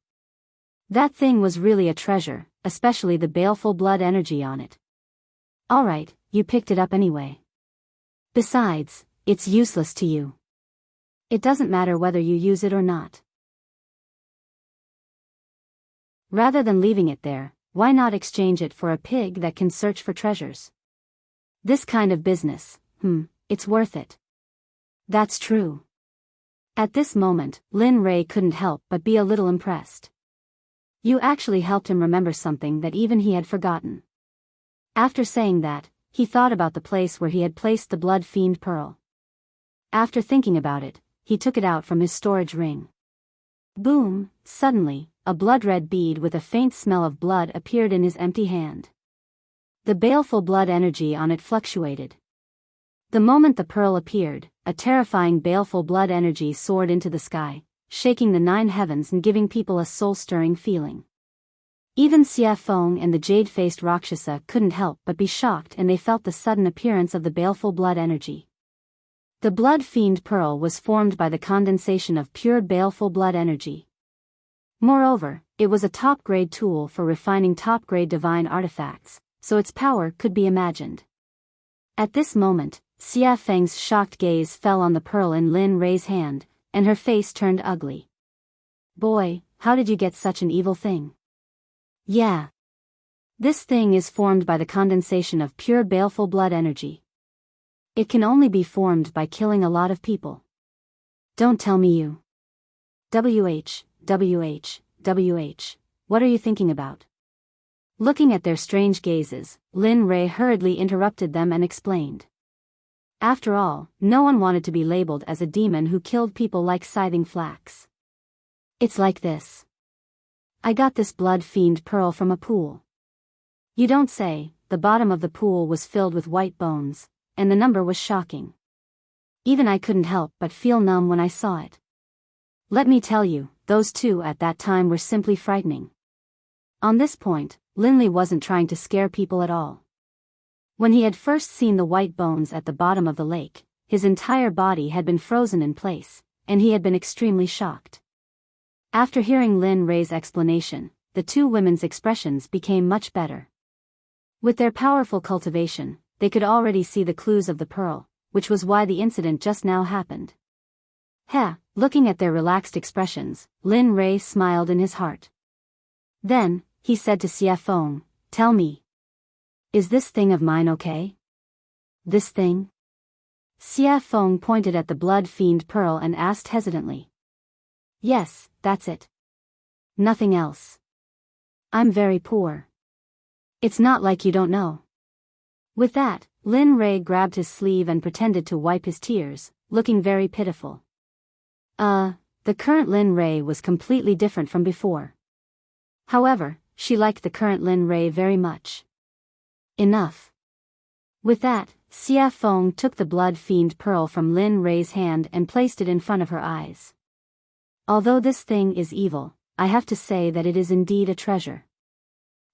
That thing was really a treasure, especially the baleful blood energy on it. Alright, you picked it up anyway. Besides, it's useless to you. It doesn't matter whether you use it or not. Rather than leaving it there, why not exchange it for a pig that can search for treasures? This kind of business, it's worth it. That's true. At this moment, Lin Ray couldn't help but be a little impressed. You actually helped him remember something that even he had forgotten. After saying that, he thought about the place where he had placed the blood fiend pearl. After thinking about it, he took it out from his storage ring. Boom! Suddenly, a blood-red bead with a faint smell of blood appeared in his empty hand. The baleful blood energy on it fluctuated. The moment the pearl appeared, a terrifying baleful blood energy soared into the sky, shaking the 9 heavens and giving people a soul-stirring feeling. Even Xia Feng and the jade-faced Rakshasa couldn't help but be shocked, and they felt the sudden appearance of the baleful blood energy. The blood fiend pearl was formed by the condensation of pure baleful blood energy. Moreover, it was a top-grade tool for refining top-grade divine artifacts, so its power could be imagined. At this moment, Xia Feng's shocked gaze fell on the pearl in Lin Ray's hand, and her face turned ugly. Boy, how did you get such an evil thing? Yeah. This thing is formed by the condensation of pure baleful blood energy. It can only be formed by killing a lot of people. Don't tell me you. WH, what are you thinking about? Looking at their strange gazes, Lin Ray hurriedly interrupted them and explained. After all, no one wanted to be labeled as a demon who killed people like scything flax. It's like this. I got this blood fiend pearl from a pool. You don't say. The bottom of the pool was filled with white bones, and the number was shocking. Even I couldn't help but feel numb when I saw it. Let me tell you, those two at that time were simply frightening. On this point, Linley wasn't trying to scare people at all. When he had first seen the white bones at the bottom of the lake, his entire body had been frozen in place, and he had been extremely shocked. After hearing Lin Ray's explanation, the two women's expressions became much better. With their powerful cultivation, they could already see the clues of the pearl, which was why the incident just now happened. Looking at their relaxed expressions, Lin Ray smiled in his heart. Then, he said to Xia Feng, tell me. Is this thing of mine okay? This thing? Xia Feng pointed at the blood fiend pearl and asked hesitantly. Yes, that's it. Nothing else. I'm very poor. It's not like you don't know. With that, Lin Ray grabbed his sleeve and pretended to wipe his tears, looking very pitiful. The current Lin Ray was completely different from before. However, she liked the current Lin Ray very much. Enough. With that, Xia Feng took the blood fiend pearl from Lin Ray's hand and placed it in front of her eyes. Although this thing is evil, I have to say that it is indeed a treasure.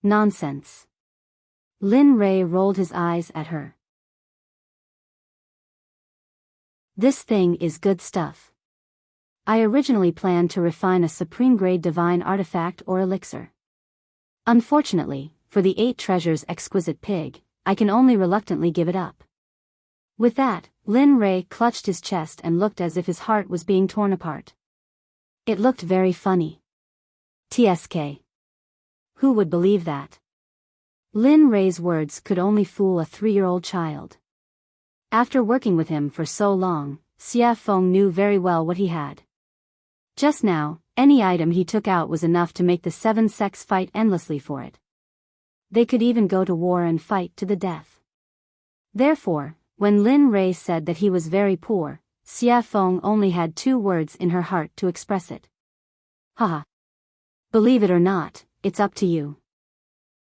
Nonsense. Lin Ray rolled his eyes at her. This thing is good stuff. I originally planned to refine a supreme-grade divine artifact or elixir. Unfortunately, for the 8 treasures exquisite pig, I can only reluctantly give it up. With that, Lin Ray clutched his chest and looked as if his heart was being torn apart. It looked very funny. TSK. Who would believe that? Lin Ray's words could only fool a 3-year-old child. After working with him for so long, Xia Feng knew very well what he had. Just now, any item he took out was enough to make the 7 sects fight endlessly for it. They could even go to war and fight to the death. Therefore, when Lin Ray said that he was very poor, Xia Feng only had 2 words in her heart to express it. Haha. Believe it or not, it's up to you.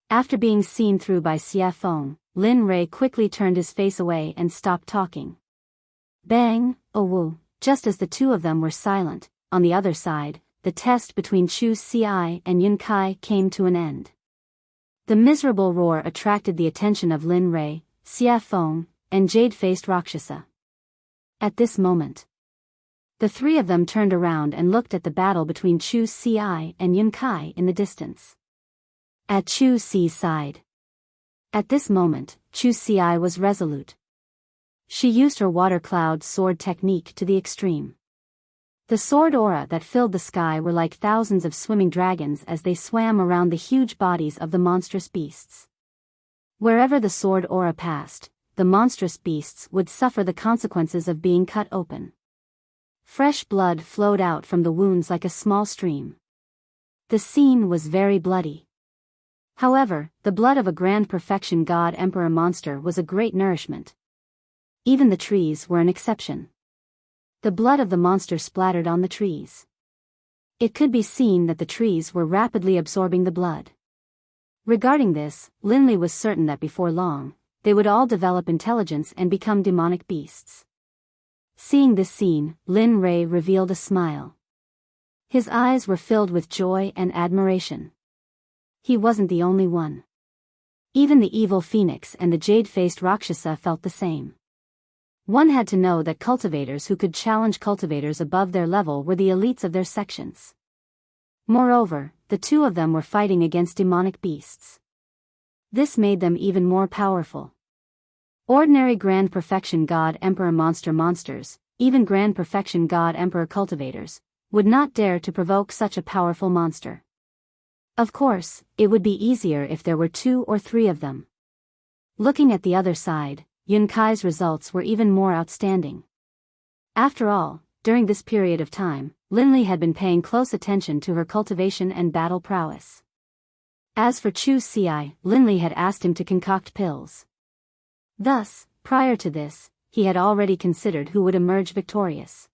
After being seen through by Xia Feng, Lin Ray quickly turned his face away and stopped talking. Bang, oh woo, just as the two of them were silent, on the other side, the test between Chu Ci and Yun Kai came to an end. The miserable roar attracted the attention of Lin Ray, Xia Feng, and jade-faced Rakshasa. At this moment, the 3 of them turned around and looked at the battle between Chu Ci and Yun Kai in the distance. At Chu Ci's side. At this moment, Chu Ci was resolute. She used her water cloud sword technique to the extreme. The sword aura that filled the sky were like thousands of swimming dragons as they swam around the huge bodies of the monstrous beasts. Wherever the sword aura passed, the monstrous beasts would suffer the consequences of being cut open. Fresh blood flowed out from the wounds like a small stream. The scene was very bloody. However, the blood of a grand perfection god emperor monster was a great nourishment. Even the trees were an exception. The blood of the monster splattered on the trees. It could be seen that the trees were rapidly absorbing the blood. Regarding this, Linley was certain that before long, they would all develop intelligence and become demonic beasts. Seeing this scene, Lin Rei revealed a smile. His eyes were filled with joy and admiration. He wasn't the only one. Even the evil phoenix and the jade-faced Rakshasa felt the same. One had to know that cultivators who could challenge cultivators above their level were the elites of their sections. Moreover, the two of them were fighting against demonic beasts. This made them even more powerful. Ordinary Grand Perfection God Emperor monsters, even Grand Perfection God Emperor cultivators, would not dare to provoke such a powerful monster. Of course, it would be easier if there were 2 or 3 of them. Looking at the other side, Yun Kai's results were even more outstanding. After all, during this period of time, Linley had been paying close attention to her cultivation and battle prowess. As for Chu Ci, Linley had asked him to concoct pills. Thus, prior to this, he had already considered who would emerge victorious.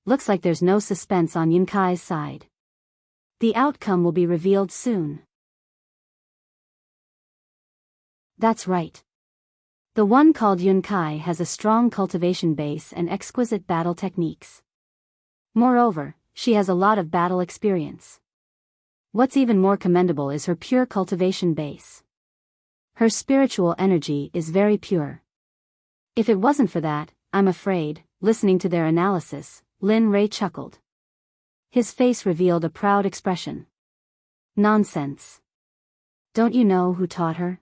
Looks like there's no suspense on Yun Kai's side. The outcome will be revealed soon. That's right. The one called Yun Kai has a strong cultivation base and exquisite battle techniques. Moreover, she has a lot of battle experience. What's even more commendable is her pure cultivation base. Her spiritual energy is very pure. If it wasn't for that, I'm afraid, listening to their analysis, Lin Rei chuckled. His face revealed a proud expression. Nonsense. Don't you know who taught her?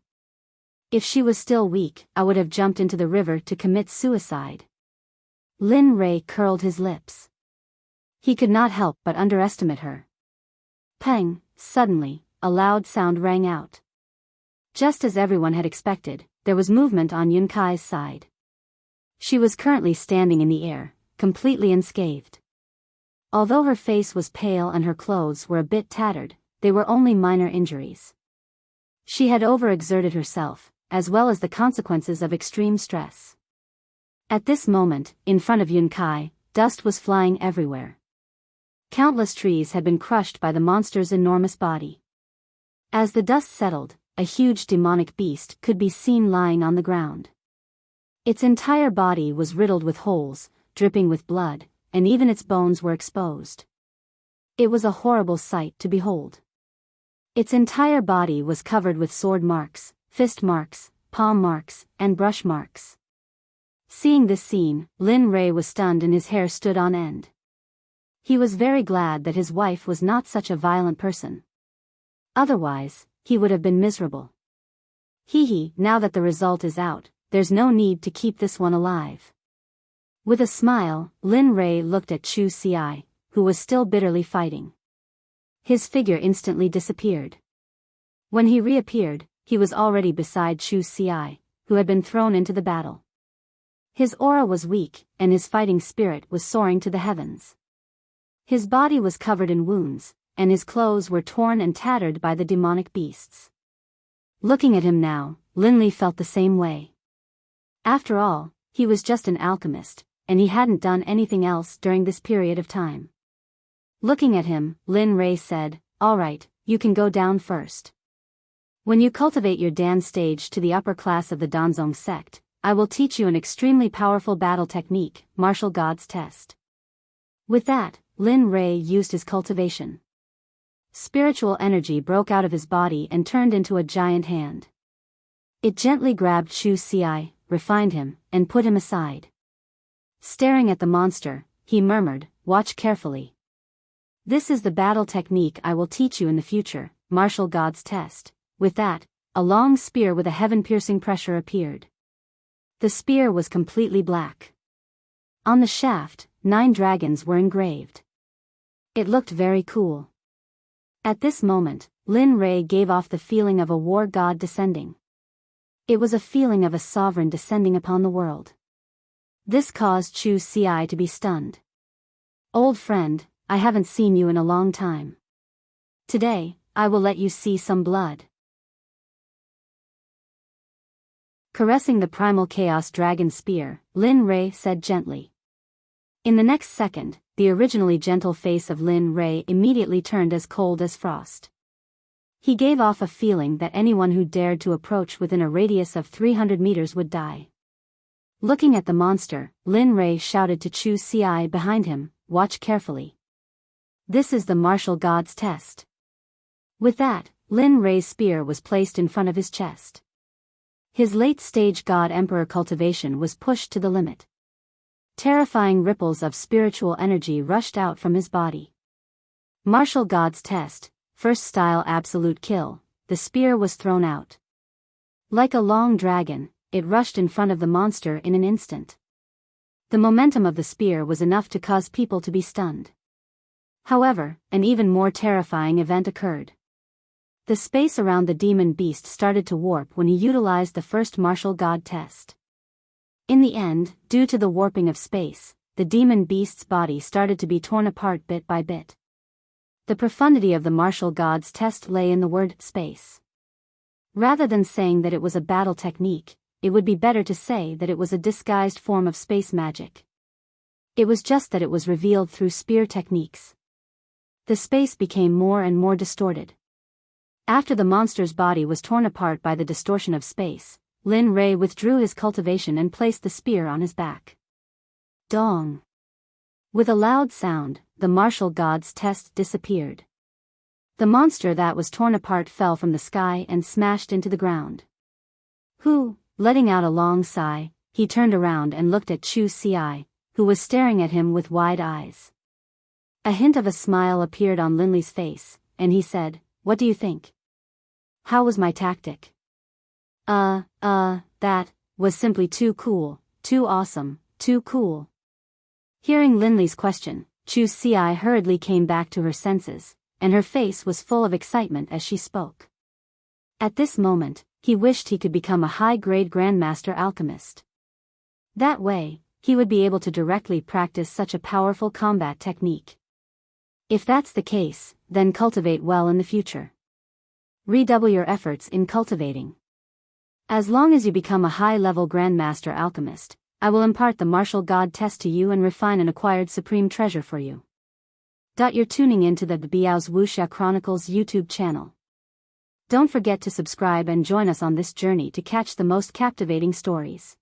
If she was still weak, I would have jumped into the river to commit suicide. Lin Rei curled his lips. He could not help but underestimate her. Pang! Suddenly, a loud sound rang out. Just as everyone had expected, there was movement on Yun Kai's side. She was currently standing in the air, completely unscathed. Although her face was pale and her clothes were a bit tattered, they were only minor injuries. She had overexerted herself, as well as the consequences of extreme stress. At this moment, in front of Yun Kai, dust was flying everywhere. Countless trees had been crushed by the monster's enormous body. As the dust settled, a huge demonic beast could be seen lying on the ground. Its entire body was riddled with holes, dripping with blood, and even its bones were exposed. It was a horrible sight to behold. Its entire body was covered with sword marks, fist marks, palm marks, and brush marks. Seeing this scene, Lin Rei was stunned and his hair stood on end. He was very glad that his wife was not such a violent person. Otherwise, he would have been miserable. Now that the result is out, there's no need to keep this one alive. With a smile, Lin Rei looked at Chu Ci, who was still bitterly fighting. His figure instantly disappeared. When he reappeared, he was already beside Chu Ci, who had been thrown into the battle. His aura was weak, and his fighting spirit was soaring to the heavens. His body was covered in wounds, and his clothes were torn and tattered by the demonic beasts. Looking at him now, Linley felt the same way. After all, he was just an alchemist, and he hadn't done anything else during this period of time. Looking at him, Lin Rei said, "All right, you can go down first. When you cultivate your Dan stage to the upper class of the Danzong sect, I will teach you an extremely powerful battle technique, Martial God's Test." With that, Lin Rei used his cultivation. Spiritual energy broke out of his body and turned into a giant hand. It gently grabbed Chu Ci, refined him, and put him aside. Staring at the monster, he murmured, "Watch carefully. This is the battle technique I will teach you in the future, Martial God's Test." With that, a long spear with a heaven-piercing pressure appeared. The spear was completely black. On the shaft, 9 dragons were engraved. It looked very cool. At this moment, Lin Rei gave off the feeling of a war god descending. It was a feeling of a sovereign descending upon the world. This caused Chu Xi to be stunned. Old friend, I haven't seen you in a long time. Today, I will let you see some blood. Caressing the primal chaos dragon spear, Lin Rei said gently. In the next second, the originally gentle face of Lin Rei immediately turned as cold as frost. He gave off a feeling that anyone who dared to approach within a radius of 300 meters would die. Looking at the monster, Lin Rei shouted to Chu Xi behind him, "Watch carefully. This is the martial god's test." With that, Lin Rei's spear was placed in front of his chest. His late-stage god-emperor cultivation was pushed to the limit. Terrifying ripples of spiritual energy rushed out from his body. Martial god's test, first style absolute kill, the spear was thrown out. Like a long dragon, it rushed in front of the monster in an instant. The momentum of the spear was enough to cause people to be stunned. However, an even more terrifying event occurred. The space around the demon beast started to warp when he utilized the first martial god test. In the end, due to the warping of space, the demon beast's body started to be torn apart bit by bit. The profundity of the martial god's test lay in the word space. Rather than saying that it was a battle technique, it would be better to say that it was a disguised form of space magic. It was just that it was revealed through spear techniques. The space became more and more distorted. After the monster's body was torn apart by the distortion of space, Lin Rei withdrew his cultivation and placed the spear on his back. Dong! With a loud sound, the martial god's test disappeared. The monster that was torn apart fell from the sky and smashed into the ground. Letting out a long sigh, he turned around and looked at Chu Xi, who was staring at him with wide eyes. A hint of a smile appeared on Linley's face, and he said, "What do you think? How was my tactic?" That was simply too cool, too awesome, too cool." Hearing Linley's question, Chu Xi hurriedly came back to her senses, and her face was full of excitement as she spoke. At this moment, he wished he could become a high-grade Grandmaster Alchemist. That way, he would be able to directly practice such a powerful combat technique. If that's the case, then cultivate well in the future. Redouble your efforts in cultivating. As long as you become a high-level Grandmaster Alchemist, I will impart the martial god test to you and refine an acquired supreme treasure for you. You're tuning in to the Biyao's Wuxia Chronicles YouTube channel. Don't forget to subscribe and join us on this journey to catch the most captivating stories.